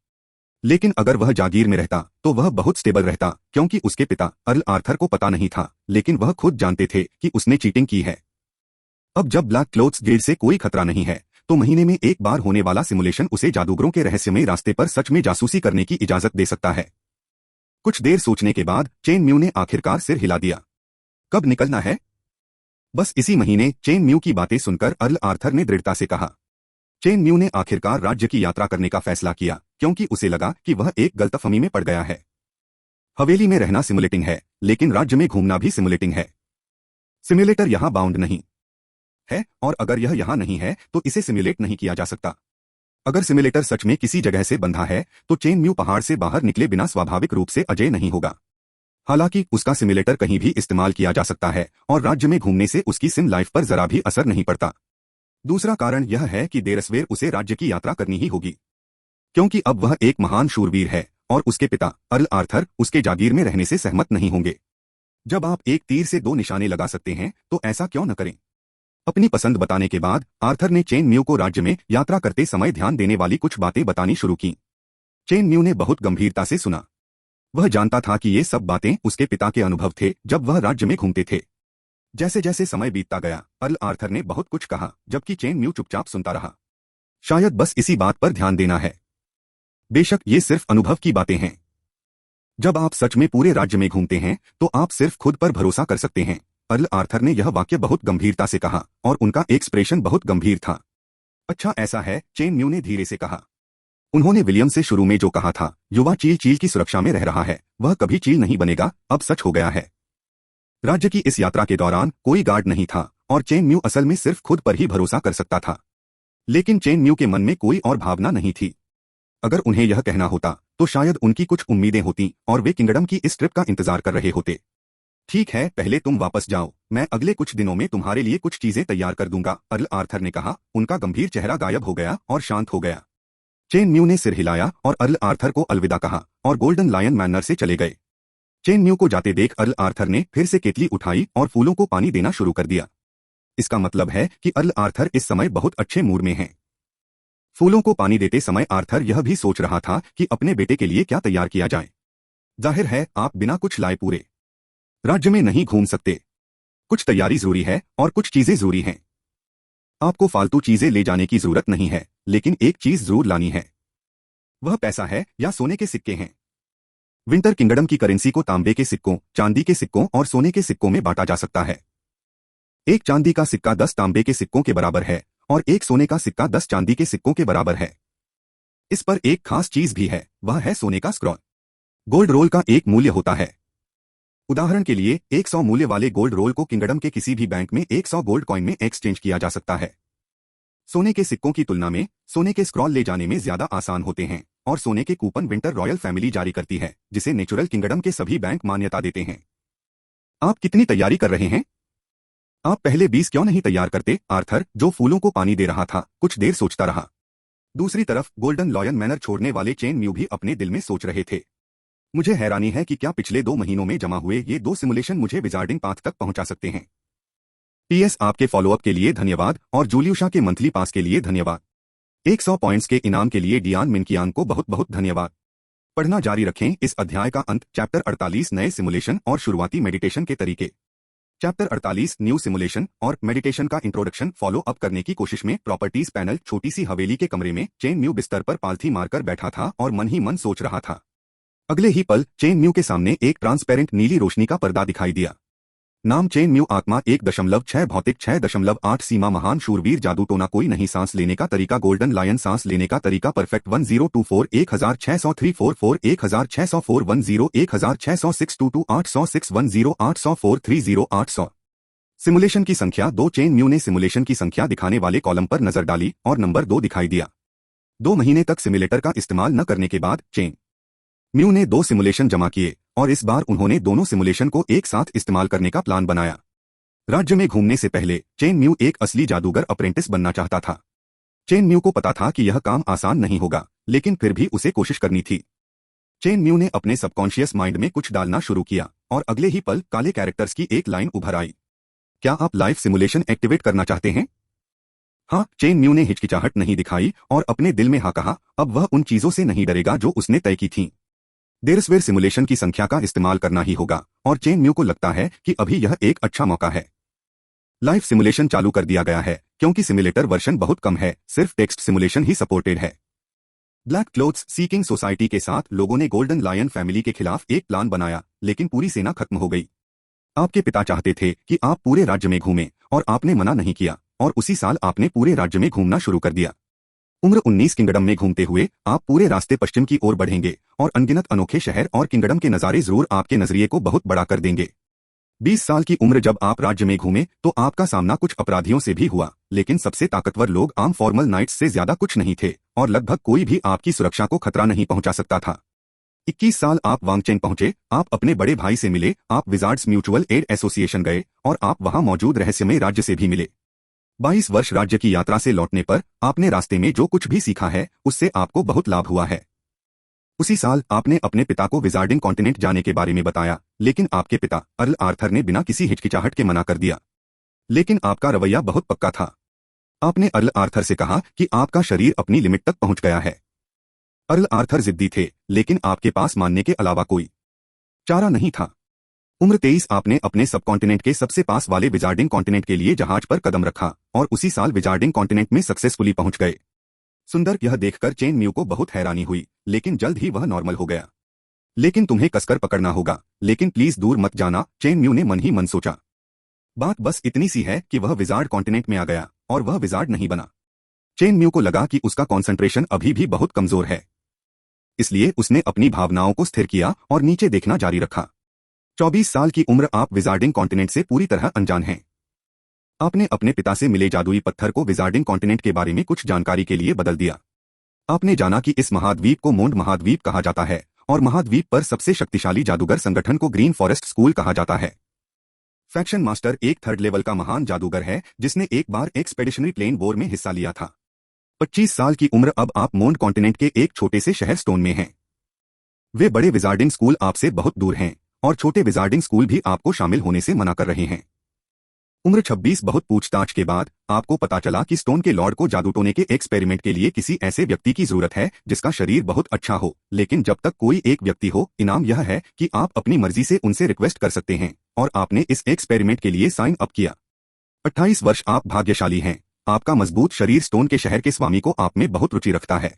Speaker 1: लेकिन अगर वह जागीर में रहता तो वह बहुत स्टेबल रहता, क्योंकि उसके पिता अर्ल आर्थर को पता नहीं था, लेकिन वह खुद जानते थे कि उसने चीटिंग की है। अब जब ब्लैक क्लोथ्स गिल्ड से कोई खतरा नहीं है तो महीने में एक बार होने वाला सिमुलेशन उसे जादूगरों के रहस्यमय रास्ते पर सच में जासूसी करने की इजाजत दे सकता है। कुछ देर सोचने के बाद चेन म्यू ने आखिरकार सिर हिला दिया। कब निकलना है? बस इसी महीने। चेन म्यू की बातें सुनकर अर्ल आर्थर ने दृढ़ता से कहा। चेन म्यू ने आखिरकार राज्य की यात्रा करने का फैसला किया, क्योंकि उसे लगा कि वह एक गलतफहमी में पड़ गया है। हवेली में रहना सिमुलेटिंग है, लेकिन राज्य में घूमना भी सिमुलेटिंग है। सिमुलेटर यहां बाउंड नहीं है, और अगर यह यहां नहीं है तो इसे सिमुलेट नहीं किया जा सकता। अगर सिमुलेटर सच में किसी जगह से बंधा है तो चेन म्यू पहाड़ से बाहर निकले बिना स्वाभाविक रूप से अजय नहीं होगा। हालांकि उसका सिमुलेटर कहीं भी इस्तेमाल किया जा सकता है और राज्य में घूमने से उसकी सिम लाइफ पर जरा भी असर नहीं पड़ता। दूसरा कारण यह है कि देरसवेर उसे राज्य की यात्रा करनी ही होगी, क्योंकि अब वह एक महान शूरवीर है और उसके पिता अर्ल आर्थर उसके जागीर में रहने से सहमत नहीं होंगे। जब आप एक तीर से दो निशाने लगा सकते हैं तो ऐसा क्यों न करें? अपनी पसंद बताने के बाद आर्थर ने चेन म्यू को राज्य में यात्रा करते समय ध्यान देने वाली कुछ बातें बतानी शुरू की। चेन म्यू ने बहुत गंभीरता से सुना। वह जानता था कि ये सब बातें उसके पिता के अनुभव थे जब वह राज्य में घूमते थे। जैसे जैसे समय बीतता गया, अर्ल आर्थर ने बहुत कुछ कहा, जबकि चेन म्यू चुपचाप सुनता रहा। शायद बस इसी बात पर ध्यान देना है। बेशक ये सिर्फ अनुभव की बातें हैं। जब आप सच में पूरे राज्य में घूमते हैं तो आप सिर्फ खुद पर भरोसा कर सकते हैं। अर्ल आर्थर ने यह वाक्य बहुत गंभीरता से कहा और उनका एक्सप्रेशन बहुत गंभीर था। अच्छा ऐसा है, चेन म्यू ने धीरे से कहा। उन्होंने विलियम से शुरू में जो कहा था, युवा चील चील की सुरक्षा में रह रहा है, वह कभी चील नहीं बनेगा, अब सच हो गया है। राज्य की इस यात्रा के दौरान कोई गार्ड नहीं था और चेन म्यू असल में सिर्फ खुद पर ही भरोसा कर सकता था। लेकिन चेन म्यू के मन में कोई और भावना नहीं थी। अगर उन्हें यह कहना होता तो शायद उनकी कुछ उम्मीदें होती और वे किंगडम की इस ट्रिप का इंतजार कर रहे होते। ठीक है, पहले तुम वापस जाओ, मैं अगले कुछ दिनों में तुम्हारे लिए कुछ चीजें तैयार कर दूंगा, अर्ल आर्थर ने कहा। उनका गंभीर चेहरा गायब हो गया और शांत हो गया। चेन म्यू ने सिर हिलाया और अर्ल आर्थर को अलविदा कहा और गोल्डन लायन मैनर से चले गए। चेन म्यू को जाते देख अर्ल आर्थर ने फिर से केतली उठाई और फूलों को पानी देना शुरू कर दिया। इसका मतलब है कि अर्ल आर्थर इस समय बहुत अच्छे मूड में हैं। फूलों को पानी देते समय आर्थर यह भी सोच रहा था कि अपने बेटे के लिए क्या तैयार किया जाए। जाहिर है आप बिना कुछ लाए पूरे राज्य में नहीं घूम सकते। कुछ तैयारी जरूरी है और कुछ चीजें जरूरी हैं। आपको फालतू चीजें ले जाने की जरूरत नहीं है, लेकिन एक चीज जरूर लानी है। वह पैसा है या सोने के सिक्के हैं। विंटर किंगडम की करेंसी को तांबे के सिक्कों, चांदी के सिक्कों और सोने के सिक्कों में बांटा जा सकता है। एक चांदी का सिक्का 10 तांबे के सिक्कों के बराबर है और एक सोने का सिक्का 10 चांदी के सिक्कों के बराबर है। इस पर एक खास चीज भी है, वह है सोने का स्क्रॉल। गोल्ड रोल का एक मूल्य होता है। उदाहरण के लिए 100 मूल्य वाले गोल्ड रोल को किंगडम के किसी भी बैंक में 100 गोल्ड कॉइन में एक्सचेंज किया जा सकता है। सोने के सिक्कों की तुलना में सोने के स्क्रॉल ले जाने में ज्यादा आसान होते हैं और सोने के कूपन विंटर रॉयल फैमिली जारी करती है, जिसे नेचुरल किंगडम के सभी बैंक मान्यता देते हैं। आप कितनी तैयारी कर रहे हैं? आप पहले 20 क्यों नहीं तैयार करते? आर्थर, जो फूलों को पानी दे रहा था, कुछ देर सोचता रहा। दूसरी तरफ गोल्डन लॉयन मैनर छोड़ने वाले चेन म्यू भी अपने दिल में सोच रहे थे। मुझे हैरानी है कि क्या पिछले 2 महीनों में जमा हुए ये 2 सिमुलेशन मुझे विजार्डिंग पाथ तक पहुंचा सकते हैं। PS आपके फॉलोअप के लिए धन्यवाद और जूलियुशा के मंथली पास के लिए धन्यवाद। 100 पॉइंट्स के इनाम के लिए डियान मिनकियान को बहुत बहुत धन्यवाद। पढ़ना जारी रखें। इस अध्याय का अंत चैप्टर 48 नए सिमुलेशन और शुरुआती मेडिटेशन के तरीके। चैप्टर 48 न्यू सिमुलेशन और मेडिटेशन का इंट्रोडक्शन फॉलो अप करने की कोशिश में प्रॉपर्टीज पैनल। छोटी सी हवेली के कमरे में चेन म्यू बिस्तर पर पालथी मारकर बैठा था और मन ही मन सोच रहा था। अगले ही पल चेन म्यू के सामने एक ट्रांसपेरेंट नीली रोशनी का पर्दा दिखाई दिया। नाम चेन म्यू आत्मा 1.6 भौतिक 6.8 सीमा महान शूरवीर जादू टोना कोई नहीं सांस लेने का तरीका गोल्डन लायन सांस लेने का तरीका परफेक्ट 1024 160344 1604 1606 806 10 806 30 800 सिमुलेशन की संख्या 2 चेन म्यू ने सिमुलेशन की संख्या दिखाने वाले कॉलम पर नजर डाली और नंबर 2 दिखाई दिया। 2 महीने तक सिमुलेटर का इस्तेमाल न करने के बाद चेन म्यू ने 2 सिमुलेशन जमा किए और इस बार उन्होंने दोनों सिमुलेशन को एक साथ इस्तेमाल करने का प्लान बनाया। राज्य में घूमने से पहले चेन म्यू एक असली जादूगर अप्रेंटिस बनना चाहता था। चेन म्यू को पता था कि यह काम आसान नहीं होगा, लेकिन फिर भी उसे कोशिश करनी थी। चेन म्यू ने अपने सबकॉन्शियस माइंड में कुछ डालना शुरू किया और अगले ही पल काले कैरेक्टर्स की एक लाइन उभर आई। क्या आप लाइफ सिमुलेशन एक्टिवेट करना चाहते हैं? हाँ, चेन म्यू ने हिचकिचाहट नहीं दिखाई और अपने दिल में हाँ कहा। अब वह उन चीजों से नहीं डरेगा जो उसने तय की थीं। देरस्वेर सिमुलेशन की संख्या का इस्तेमाल करना ही होगा और चेन म्यू को लगता है कि अभी यह एक अच्छा मौका है। लाइव सिमुलेशन चालू कर दिया गया है क्योंकि सिमुलेटर वर्जन बहुत कम है, सिर्फ टेक्स्ट सिमुलेशन ही सपोर्टेड है। ब्लैक क्लोथ्स सीकिंग सोसाइटी के साथ लोगों ने गोल्डन लायन फैमिली के खिलाफ एक प्लान बनाया, लेकिन पूरी सेना खत्म हो गई। आपके पिता चाहते थे कि आप पूरे राज्य में घूमें और आपने मना नहीं किया और उसी साल आपने पूरे राज्य में घूमना शुरू कर दिया। उम्र 19 किंगडम में घूमते हुए आप पूरे रास्ते पश्चिम की ओर बढ़ेंगे और अनगिनत अनोखे शहर और किंगडम के नज़ारे जरूर आपके नजरिए को बहुत बड़ा कर देंगे। 20 साल की उम्र जब आप राज्य में घूमे तो आपका सामना कुछ अपराधियों से भी हुआ, लेकिन सबसे ताकतवर लोग आम फॉर्मल नाइट्स से ज्यादा कुछ नहीं थे और लगभग कोई भी आपकी सुरक्षा को खतरा नहीं पहुंचा सकता था। 21 साल आप वांगचेंग पहुंचे, आप अपने बड़े भाई से मिले, आप विजार्ड्स म्यूचुअल एड एसोसिएशन गए और आप वहां मौजूद रहस्यमय राज्य से भी मिले। 22 वर्ष राज्य की यात्रा से लौटने पर आपने रास्ते में जो कुछ भी सीखा है उससे आपको बहुत लाभ हुआ है। उसी साल आपने अपने पिता को विजार्डिंग कॉन्टिनेंट जाने के बारे में बताया, लेकिन आपके पिता अर्ल आर्थर ने बिना किसी हिचकिचाहट के मना कर दिया। लेकिन आपका रवैया बहुत पक्का था। आपने अर्ल आर्थर से कहा कि आपका शरीर अपनी लिमिट तक पहुंच गया है। अर्ल आर्थर जिद्दी थे, लेकिन आपके पास मानने के अलावा कोई चारा नहीं था। उम्र 23 आपने अपने सबकॉन्टिनेंट के सबसे पास वाले विजार्डिंग कॉन्टिनेंट के लिए जहाज पर कदम रखा और उसी साल विजार्डिंग कॉन्टिनेंट में सक्सेसफुली पहुंच गए। सुंदर, यह देखकर चेन म्यू को बहुत हैरानी हुई, लेकिन जल्द ही वह नॉर्मल हो गया। लेकिन तुम्हें कसकर पकड़ना होगा, लेकिन प्लीज दूर मत जाना, चेन म्यू ने मन ही मन सोचा। बात बस इतनी सी है कि वह विजार्ड कॉन्टिनेंट में आ गया और वह विजार्ड नहीं बना। चेन म्यू को लगा कि उसका कॉन्सेंट्रेशन अभी भी बहुत कमजोर है, इसलिए उसने अपनी भावनाओं को स्थिर किया और नीचे देखना जारी रखा। 24 साल की उम्र आप विजार्डिंग कॉन्टिनेंट से पूरी तरह अनजान हैं। आपने अपने पिता से मिले जादुई पत्थर को विजार्डिंग कॉन्टिनेंट के बारे में कुछ जानकारी के लिए बदल दिया। आपने जाना कि इस महाद्वीप को मोंड महाद्वीप कहा जाता है और महाद्वीप पर सबसे शक्तिशाली जादूगर संगठन को ग्रीन फॉरेस्ट स्कूल कहा जाता है। फैक्शन मास्टर एक थर्ड लेवल का महान जादूगर है जिसने एक बार एक्सपेडिशनरी प्लेन वॉर में हिस्सा लिया था। 25 साल की उम्र अब आप मोंड कॉन्टिनेंट के एक छोटे से शहर स्टोन में हैं। वे बड़े विजार्डिंग स्कूल आपसे बहुत दूर हैं और छोटे विजार्डिंग स्कूल भी आपको शामिल होने से मना कर रहे हैं। उम्र 26 बहुत पूछताछ के बाद आपको पता चला कि स्टोन के लॉर्ड को जादू टोने के एक्सपेरिमेंट के लिए किसी ऐसे व्यक्ति की जरूरत है जिसका शरीर बहुत अच्छा हो, लेकिन जब तक कोई एक व्यक्ति हो, इनाम यह है कि आप अपनी मर्जी से उनसे रिक्वेस्ट कर सकते हैं, और आपने इस एक्सपेरिमेंट के लिए साइन अप किया। 28 वर्ष आप भाग्यशाली हैं। आपका मजबूत शरीर स्टोन के शहर के स्वामी को आप में बहुत रुचि रखता है।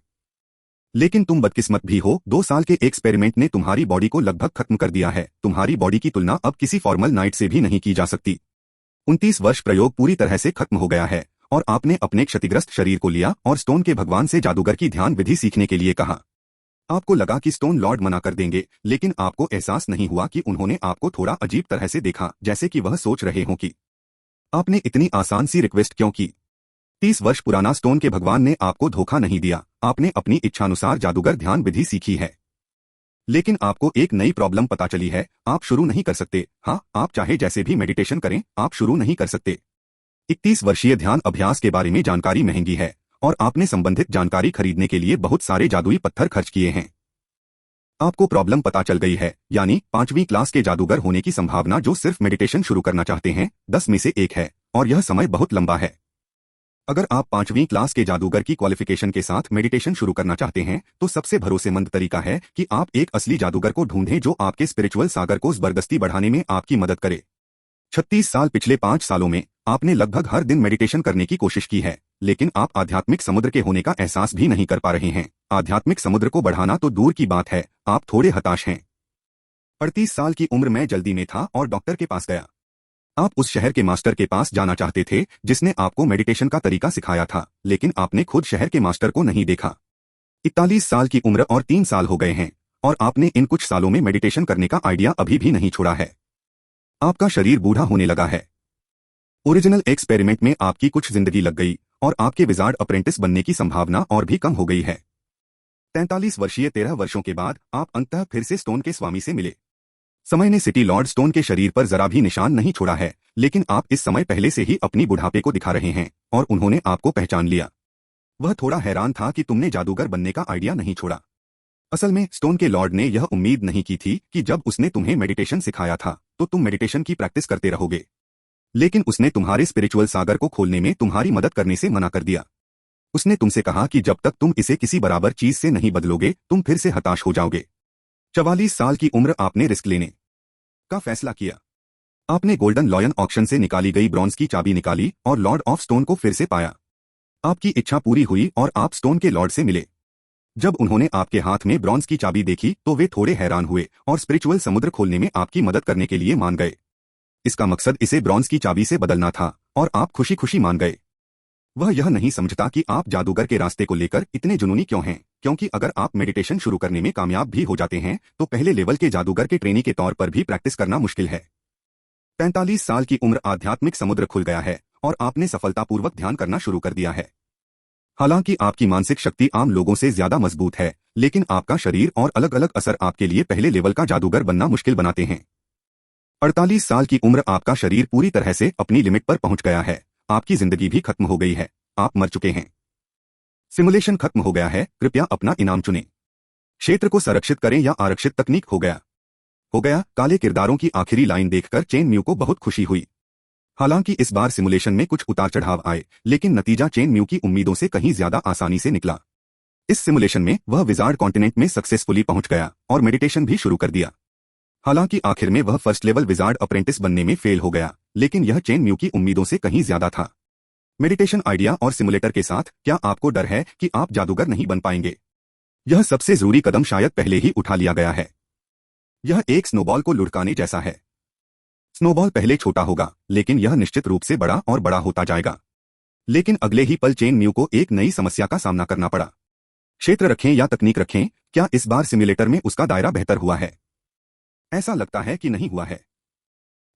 Speaker 1: लेकिन तुम बदकिस्मत भी हो, 2 साल के एक्सपेरिमेंट ने तुम्हारी बॉडी को लगभग खत्म कर दिया है। तुम्हारी बॉडी की तुलना अब किसी फॉर्मल नाइट से भी नहीं की जा सकती। 29 वर्ष प्रयोग पूरी तरह से खत्म हो गया है और आपने अपने क्षतिग्रस्त शरीर को लिया और स्टोन के भगवान से जादूगर की ध्यान विधि सीखने के लिए कहा। आपको लगा कि स्टोन लॉर्ड मना कर देंगे, लेकिन आपको एहसास नहीं हुआ कि उन्होंने आपको थोड़ा अजीब तरह से देखा, जैसे कि वह सोच रहे हों कि आपने इतनी आसान सी रिक्वेस्ट क्यों की। 30 वर्ष पुराना स्टोन के भगवान ने आपको धोखा नहीं दिया। आपने अपनी इच्छानुसार जादूगर ध्यान विधि सीखी है, लेकिन आपको एक नई प्रॉब्लम पता चली है। आप शुरू नहीं कर सकते। हाँ, आप चाहे जैसे भी मेडिटेशन करें, आप शुरू नहीं कर सकते। 31 वर्षीय ध्यान अभ्यास के बारे में जानकारी महंगी है और आपने संबंधित जानकारी खरीदने के लिए बहुत सारे जादुई पत्थर खर्च किए हैं। आपको प्रॉब्लम पता चल गई है, यानी 5वीं क्लास के जादूगर होने की संभावना जो सिर्फ मेडिटेशन शुरू करना चाहते हैं 10 में से 1 है, और यह समय बहुत लंबा है। अगर आप 5वीं क्लास के जादूगर की क्वालिफिकेशन के साथ मेडिटेशन शुरू करना चाहते हैं तो सबसे भरोसेमंद तरीका है कि आप एक असली जादूगर को ढूंढें जो आपके स्पिरिचुअल सागर को जबरदस्ती बढ़ाने में आपकी मदद करे। 36 साल पिछले 5 सालों में आपने लगभग हर दिन मेडिटेशन करने की कोशिश की है, लेकिन आप आध्यात्मिक समुद्र के होने का एहसास भी नहीं कर पा रहे हैं। आध्यात्मिक समुद्र को बढ़ाना तो दूर की बात है, आप थोड़े हताश हैं। 38 साल की उम्र में जल्दी में था और डॉक्टर के पास गया। आप उस शहर के मास्टर के पास जाना चाहते थे जिसने आपको मेडिटेशन का तरीका सिखाया था, लेकिन आपने खुद शहर के मास्टर को नहीं देखा। 41 साल की उम्र और 3 साल हो गए हैं और आपने इन कुछ सालों में मेडिटेशन करने का आइडिया अभी भी नहीं छोड़ा है। आपका शरीर बूढ़ा होने लगा है। ओरिजिनल एक्सपेरिमेंट में आपकी कुछ जिंदगी लग गई और आपके विजार्ड अप्रेंटिस बनने की संभावना और भी कम हो गई है। 43 वर्षीय 13 वर्षों के बाद आप अंततः फिर से स्टोन के स्वामी से मिले। समय ने सिटी लॉर्ड स्टोन के शरीर पर जरा भी निशान नहीं छोड़ा है, लेकिन आप इस समय पहले से ही अपनी बुढ़ापे को दिखा रहे हैं और उन्होंने आपको पहचान लिया। वह थोड़ा हैरान था कि तुमने जादूगर बनने का आइडिया नहीं छोड़ा। असल में स्टोन के लॉर्ड ने यह उम्मीद नहीं की थी कि जब उसने तुम्हें मेडिटेशन सिखाया था तो तुम मेडिटेशन की प्रैक्टिस करते रहोगे, लेकिन उसने तुम्हारे स्पिरिचुअल सागर को खोलने में तुम्हारी मदद करने से मना कर दिया। उसने तुमसे कहा कि जब तक तुम इसे किसी बराबर चीज से नहीं बदलोगे तुम फिर से हताश हो जाओगे। 44 साल की उम्र आपने रिस्क लेने का फैसला किया। आपने गोल्डन लॉयन ऑक्शन से निकाली गई ब्रॉन्ज की चाबी निकाली और लॉर्ड ऑफ स्टोन को फिर से पाया। आपकी इच्छा पूरी हुई और आप स्टोन के लॉर्ड से मिले। जब उन्होंने आपके हाथ में ब्रॉन्ज की चाबी देखी तो वे थोड़े हैरान हुए और स्पिरिचुअल समुद्र खोलने में आपकी मदद करने के लिए मान गए। इसका मकसद इसे ब्रॉन्ज की चाबी से बदलना था और आप खुशी खुशी मान गए। वह यह नहीं समझता कि आप जादूगर के रास्ते को लेकर इतने जुनूनी क्यों हैं, क्योंकि अगर आप मेडिटेशन शुरू करने में कामयाब भी हो जाते हैं तो पहले लेवल के जादूगर के ट्रेनी के तौर पर भी प्रैक्टिस करना मुश्किल है। 45 साल की उम्र आध्यात्मिक समुद्र खुल गया है और आपने सफलतापूर्वक ध्यान करना शुरू कर दिया है। हालांकि आपकी मानसिक शक्ति आम लोगों से ज्यादा मजबूत है, लेकिन आपका शरीर और अलग अलग असर आपके लिए पहले लेवल का जादूगर बनना मुश्किल बनाते हैं। 48 साल की उम्र आपका शरीर पूरी तरह से अपनी लिमिट पर पहुंच गया है। आपकी जिंदगी भी खत्म हो गई है। आप मर चुके हैं। सिमुलेशन खत्म हो गया है। कृपया अपना इनाम चुनें। क्षेत्र को संरक्षित करें या आरक्षित तकनीक हो गया। काले किरदारों की आखिरी लाइन देखकर चेन म्यू को बहुत खुशी हुई। हालांकि इस बार सिमुलेशन में कुछ उतार चढ़ाव आए, लेकिन नतीजा चेन म्यू की उम्मीदों से कहीं ज्यादा आसानी से निकला। इस सिमुलेशन में वह विजार्ड कॉन्टिनेंट में सक्सेसफुली पहुंच गया और मेडिटेशन भी शुरू कर दिया। हालांकि आखिर में वह फर्स्ट लेवल विजार्ड अप्रेंटिस बनने में फेल हो गया, लेकिन यह चेन म्यू की उम्मीदों से कहीं ज्यादा था। मेडिटेशन आइडिया और सिमुलेटर के साथ क्या आपको डर है कि आप जादूगर नहीं बन पाएंगे? यह सबसे जरूरी कदम शायद पहले ही उठा लिया गया है। यह एक स्नोबॉल को लुढ़काने जैसा है। स्नोबॉल पहले छोटा होगा, लेकिन यह निश्चित रूप से बड़ा और बड़ा होता जाएगा। लेकिन अगले ही पल चेन म्यू को एक नई समस्या का सामना करना पड़ा। क्षेत्र रखें या तकनीक रखें, क्या इस बार सिमुलेटर में उसका दायरा बेहतर हुआ है? ऐसा लगता है कि नहीं हुआ है।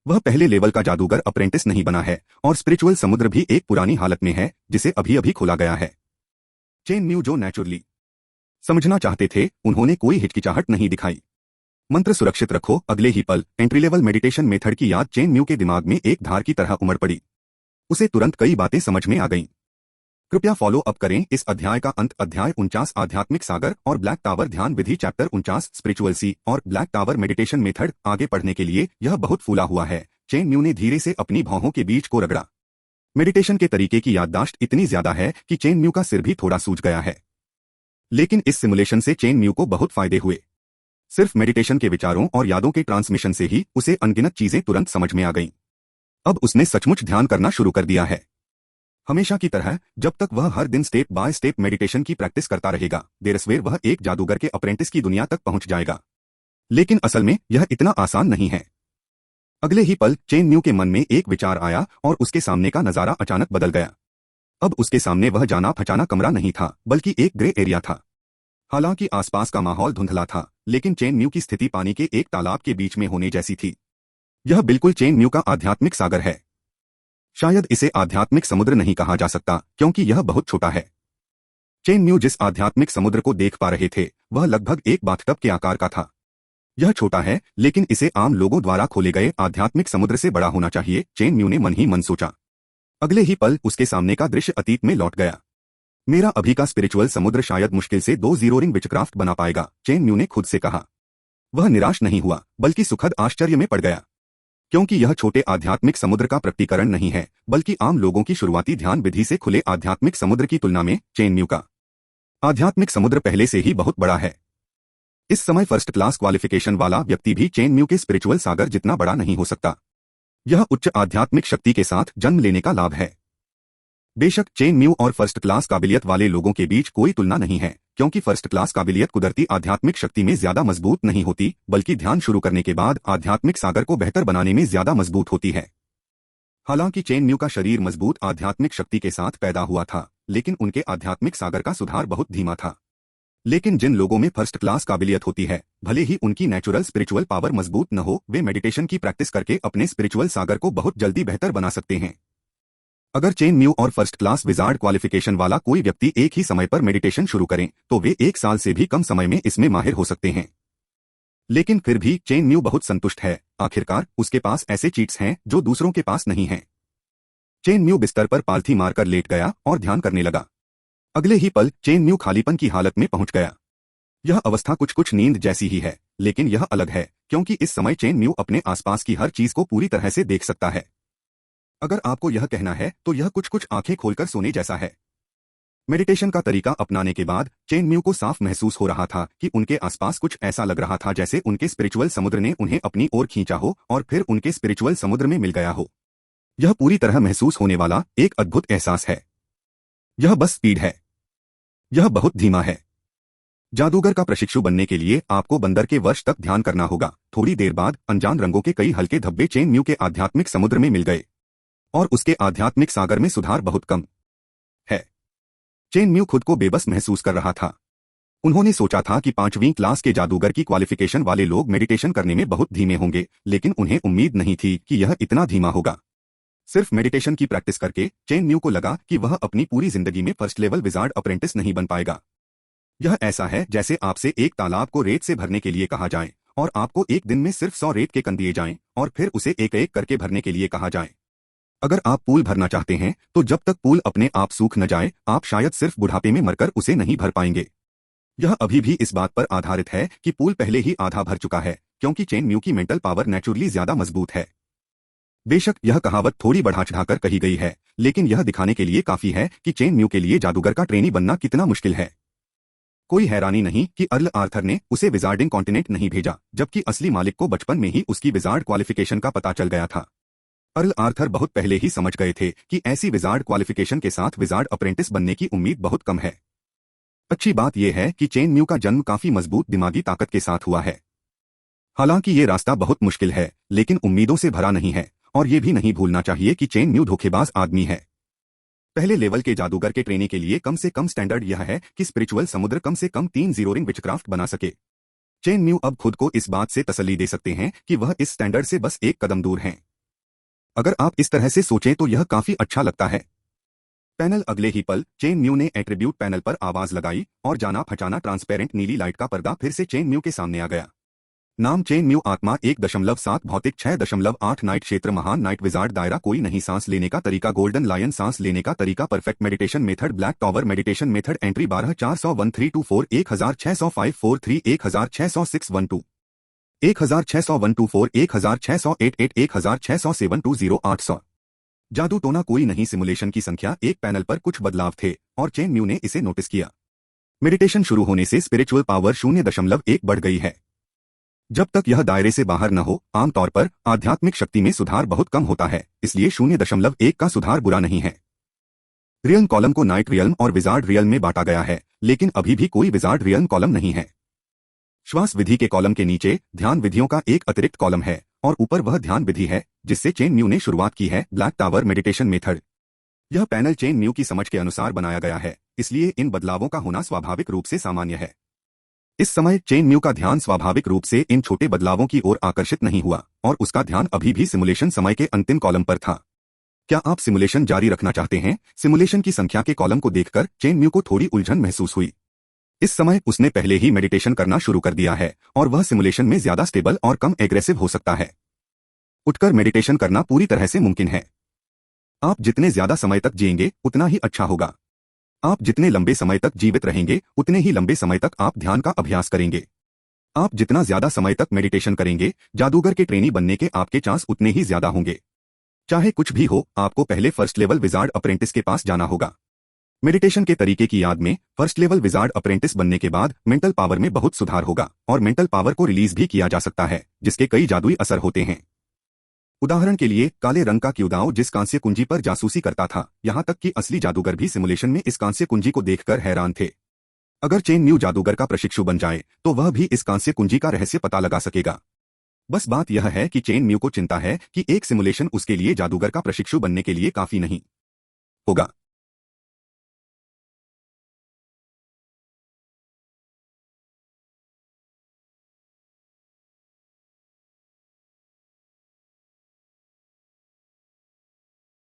Speaker 1: वह पहले लेवल का जादूगर अप्रेंटिस नहीं बना है और स्पिरिचुअल समुद्र भी एक पुरानी हालत में है जिसे अभी अभी खोला गया है। चेन म्यू जो नेचुरली समझना चाहते थे, उन्होंने कोई हिचकिचाहट नहीं दिखाई। मंत्र सुरक्षित रखो। अगले ही पल एंट्री लेवल मेडिटेशन मेथड की याद चेन म्यू के दिमाग में एक धार की तरह उमड़ पड़ी। उसे तुरंत कई बातें समझ में आ गईं। कृपया फॉलो अप करें इस अध्याय का अंत। अध्याय 49 आध्यात्मिक सागर और ब्लैक टावर ध्यान विधि। चैप्टर 49 स्पिरिचुअल सी और ब्लैक टावर मेडिटेशन मेथड। आगे पढ़ने के लिए यह बहुत फूला हुआ है। चेन म्यू ने धीरे से अपनी भौहों के बीच को रगड़ा। मेडिटेशन के तरीके की याददाश्त इतनी ज्यादा है कि चेन म्यू का सिर भी थोड़ा सूज गया है। लेकिन इस सिमुलेशन से चेन म्यू को बहुत फायदे हुए। सिर्फ मेडिटेशन के विचारों और यादों के ट्रांसमिशन से ही उसे अनगिनत चीजें तुरंत समझ में आ गईं। अब उसने सचमुच ध्यान करना शुरू कर दिया है। हमेशा की तरह जब तक वह हर दिन स्टेप बाय स्टेप मेडिटेशन की प्रैक्टिस करता रहेगा, देर वह एक जादूगर के अप्रेंटिस की दुनिया तक पहुंच जाएगा। लेकिन असल में यह इतना आसान नहीं है। अगले ही पल चेन म्यू के मन में एक विचार आया और उसके सामने का नजारा अचानक बदल गया। अब उसके सामने वह जाना पहचाना कमरा नहीं था, बल्कि एक ग्रे एरिया था। हालांकि आसपास का माहौल धुंधला था, लेकिन चेन म्यू की स्थिति पानी के एक तालाब के बीच में होने जैसी थी। यह बिल्कुल चेन म्यू का आध्यात्मिक सागर है। शायद इसे आध्यात्मिक समुद्र नहीं कहा जा सकता, क्योंकि यह बहुत छोटा है। चेन म्यू जिस आध्यात्मिक समुद्र को देख पा रहे थे, वह लगभग एक बाथटब के आकार का था। यह छोटा है, लेकिन इसे आम लोगों द्वारा खोले गए आध्यात्मिक समुद्र से बड़ा होना चाहिए, चेन म्यू ने मन ही मन सोचा। अगले ही पल उसके सामने का दृश्य अतीत में लौट गया। मेरा अभी का स्पिरिचुअल समुद्र शायद मुश्किल से 2 जीरोरिंग विचक्राफ्ट बना पाएगा, चेन म्यू ने खुद से कहा। वह निराश नहीं हुआ, बल्कि सुखद आश्चर्य में पड़ गया, क्योंकि यह छोटे आध्यात्मिक समुद्र का प्रकटीकरण नहीं है, बल्कि आम लोगों की शुरुआती ध्यान विधि से खुले आध्यात्मिक समुद्र की तुलना में चेन म्यू का आध्यात्मिक समुद्र पहले से ही बहुत बड़ा है। इस समय फर्स्ट क्लास क्वालिफिकेशन वाला व्यक्ति भी चेन म्यू के स्पिरिचुअल सागर जितना बड़ा नहीं हो सकता। यह उच्च आध्यात्मिक शक्ति के साथ जन्म लेने का लाभ है। बेशक चेन म्यू और फर्स्ट क्लास काबिलियत वाले लोगों के बीच कोई तुलना नहीं है, क्योंकि फर्स्ट क्लास काबिलियत कुदरती आध्यात्मिक शक्ति में ज्यादा मजबूत नहीं होती, बल्कि ध्यान शुरू करने के बाद आध्यात्मिक सागर को बेहतर बनाने में ज्यादा मजबूत होती है। हालांकि चेन म्यू का शरीर मजबूत आध्यात्मिक शक्ति के साथ पैदा हुआ था, लेकिन उनके आध्यात्मिक सागर का सुधार बहुत धीमा था। लेकिन जिन लोगों में फर्स्ट क्लास काबिलियत होती है, भले ही उनकी नेचुरल स्पिरिचुअल पावर मजबूत न हो, वे मेडिटेशन की प्रैक्टिस करके अपने स्पिरिचुअल सागर को बहुत जल्दी बेहतर बना सकते हैं। अगर चेन म्यू और फर्स्ट क्लास विजार्ड क्वालिफिकेशन वाला कोई व्यक्ति एक ही समय पर मेडिटेशन शुरू करें, तो वे 1 साल से भी कम समय में इसमें माहिर हो सकते हैं। लेकिन फिर भी चेन म्यू बहुत संतुष्ट है। आखिरकार उसके पास ऐसे चीट्स हैं जो दूसरों के पास नहीं हैं। चेन म्यू बिस्तर पर पालथी मारकर लेट गया और ध्यान करने लगा। अगले ही पल चेन म्यू खालीपन की हालत में पहुंच गया। यह अवस्था कुछ नींद जैसी ही है, लेकिन यह अलग है, क्योंकि इस समय चेन म्यू अपने आसपास की हर चीज को पूरी तरह से देख सकता है। अगर आपको यह कहना है तो यह कुछ आंखें खोलकर सोने जैसा है। मेडिटेशन का तरीका अपनाने के बाद चेन म्यू को साफ महसूस हो रहा था कि उनके आसपास कुछ ऐसा लग रहा था जैसे उनके स्पिरिचुअल समुद्र ने उन्हें अपनी ओर खींचा हो और फिर उनके स्पिरिचुअल समुद्र में मिल गया हो। यह पूरी तरह महसूस होने वाला एक अद्भुत एहसास है। यह बस स्पीड है। यह बहुत धीमा है। जादूगर का प्रशिक्षु बनने के लिए आपको बंदर के वर्ष तक ध्यान करना होगा। थोड़ी देर बाद अनजान रंगों के कई हल्के धब्बे चेन म्यू के आध्यात्मिक समुद्र में मिल गए और उसके आध्यात्मिक सागर में सुधार बहुत कम है। चेन म्यू खुद को बेबस महसूस कर रहा था। उन्होंने सोचा था कि 5वीं क्लास के जादूगर की क्वालिफिकेशन वाले लोग मेडिटेशन करने में बहुत धीमे होंगे, लेकिन उन्हें उम्मीद नहीं थी कि यह इतना धीमा होगा। सिर्फ मेडिटेशन की प्रैक्टिस करके चेन म्यू को लगा कि वह अपनी पूरी जिंदगी में फर्स्ट लेवल विजार्ड अप्रेंटिस नहीं बन पाएगा। यह ऐसा है जैसे आपसे एक तालाब को रेत से भरने के लिए कहा जाए और आपको एक दिन में सिर्फ 100 रेत के कण दिए जाएं और फिर उसे एक एक करके भरने के लिए कहा जाए। अगर आप पूल भरना चाहते हैं तो जब तक पूल अपने आप सूख न जाए, आप शायद सिर्फ बुढ़ापे में मरकर उसे नहीं भर पाएंगे। यह अभी भी इस बात पर आधारित है कि पूल पहले ही आधा भर चुका है, क्योंकि चेन म्यू की मेंटल पावर नेचुरली ज्यादा मजबूत है। बेशक यह कहावत थोड़ी बढ़ा चढ़ाकर कही गई है, लेकिन यह दिखाने के लिए काफी है कि चेन म्यू के लिए जादूगर का ट्रेनी बनना कितना मुश्किल है। कोई हैरानी नहीं कि अर्ल आर्थर ने उसे विजार्डिंग कॉन्टिनेंट नहीं भेजा, जबकि असली मालिक को बचपन में ही उसकी विजार्ड क्वालिफिकेशन का पता चल गया था। अर्ल आर्थर बहुत पहले ही समझ गए थे कि ऐसी विजार्ड क्वालिफिकेशन के साथ विजार्ड अप्रेंटिस बनने की उम्मीद बहुत कम है। अच्छी बात यह है कि चेन म्यू का जन्म काफी मजबूत दिमागी ताकत के साथ हुआ है। हालांकि ये रास्ता बहुत मुश्किल है, लेकिन उम्मीदों से भरा नहीं है, और ये भी नहीं भूलना चाहिए कि चेन म्यू धोखेबाज आदमी है। पहले लेवल के जादूगर के ट्रेनी के लिए कम से कम स्टैंडर्ड यह है कि स्पिरिचुअल समुद्र कम से कम 3 जीरोरिंग विचक्राफ्ट बना सके। चेन म्यू अब खुद को इस बात से तसल्ली दे सकते हैं कि वह इस स्टैंडर्ड से बस एक कदम दूर हैं। अगर आप इस तरह से सोचें तो यह काफी अच्छा लगता है। पैनल अगले ही पल चेन म्यू ने एट्रीब्यूट पैनल पर आवाज लगाई और जाना फचाना ट्रांसपेरेंट नीली लाइट का पर्दा फिर से चेन म्यू के सामने आ गया। नाम चेन म्यू आत्मा 1.7 भौतिक 6.8 नाइट क्षेत्र महान नाइट विजार्ड दायरा कोई नहीं सांस लेने का तरीका गोल्डन लायन सांस लेने का तरीका perfect meditation method black tower meditation method entry 12 400 1324 160543 1606112 16124 16088 1600720 जादू टोना कोई नहीं सिमुलेशन की संख्या एक पैनल पर कुछ बदलाव थे और चेन म्यू ने इसे नोटिस किया। मेडिटेशन शुरू होने से स्पिरिचुअल पावर 0.1 बढ़ गई है। जब तक यह दायरे से बाहर न हो आमतौर पर आध्यात्मिक शक्ति में सुधार बहुत कम होता है, इसलिए 0.1 का सुधार बुरा नहीं है। रियल्म कॉलम को नाइट रियल्म और विजार्ड रियल्म में बांटा गया है, लेकिन अभी भी कोई विजार्ड रियल्म कॉलम नहीं है। श्वास विधि के कॉलम के नीचे ध्यान विधियों का एक अतिरिक्त कॉलम है और ऊपर वह ध्यान विधि है जिससे चेन म्यू ने शुरुआत की है, ब्लैक टावर मेडिटेशन मेथड। यह पैनल चेन म्यू की समझ के अनुसार बनाया गया है, इसलिए इन बदलावों का होना स्वाभाविक रूप से सामान्य है। इस समय चेन म्यू का ध्यान स्वाभाविक रूप से इन छोटे बदलावों की ओर आकर्षित नहीं हुआ और उसका ध्यान अभी भी सिमुलेशन समय के अंतिम कॉलम पर था। क्या आप सिमुलेशन जारी रखना चाहते हैं? सिमुलेशन की संख्या के कॉलम को देखकर चेन म्यू को थोड़ी उलझन महसूस हुई। इस समय उसने पहले ही मेडिटेशन करना शुरू कर दिया है और वह सिमुलेशन में ज्यादा स्टेबल और कम एग्रेसिव हो सकता है। उठकर मेडिटेशन करना पूरी तरह से मुमकिन है। आप जितने ज्यादा समय तक जिएंगे उतना ही अच्छा होगा। आप जितने लंबे समय तक जीवित रहेंगे उतने ही लंबे समय तक आप ध्यान का अभ्यास करेंगे। आप जितना ज्यादा समय तक मेडिटेशन करेंगे, जादूगर के ट्रेनी बनने के आपके चांस उतने ही ज्यादा होंगे। चाहे कुछ भी हो, आपको पहले फर्स्ट लेवल विजार्ड अप्रेंटिस के पास जाना होगा। मेडिटेशन के तरीके की याद में फर्स्ट लेवल विजार्ड अप्रेंटिस बनने के बाद मेंटल पावर में बहुत सुधार होगा और मेंटल पावर को रिलीज भी किया जा सकता है, जिसके कई जादुई असर होते हैं। उदाहरण के लिए काले रंग का क्यूदाओ जिस कांस्य कुंजी पर जासूसी करता था, यहां तक कि असली जादूगर भी सिमुलेशन में इस कांस्य कुंजी को देखकर हैरान थे। अगर चेन म्यू जादूगर का प्रशिक्षु बन जाए तो वह भी इस कांस्य कुंजी का रहस्य पता लगा सकेगा। बस बात यह है कि चेन म्यू को चिंता है कि एक सिमुलेशन उसके लिए जादूगर का प्रशिक्षु बनने के लिए काफी नहीं होगा।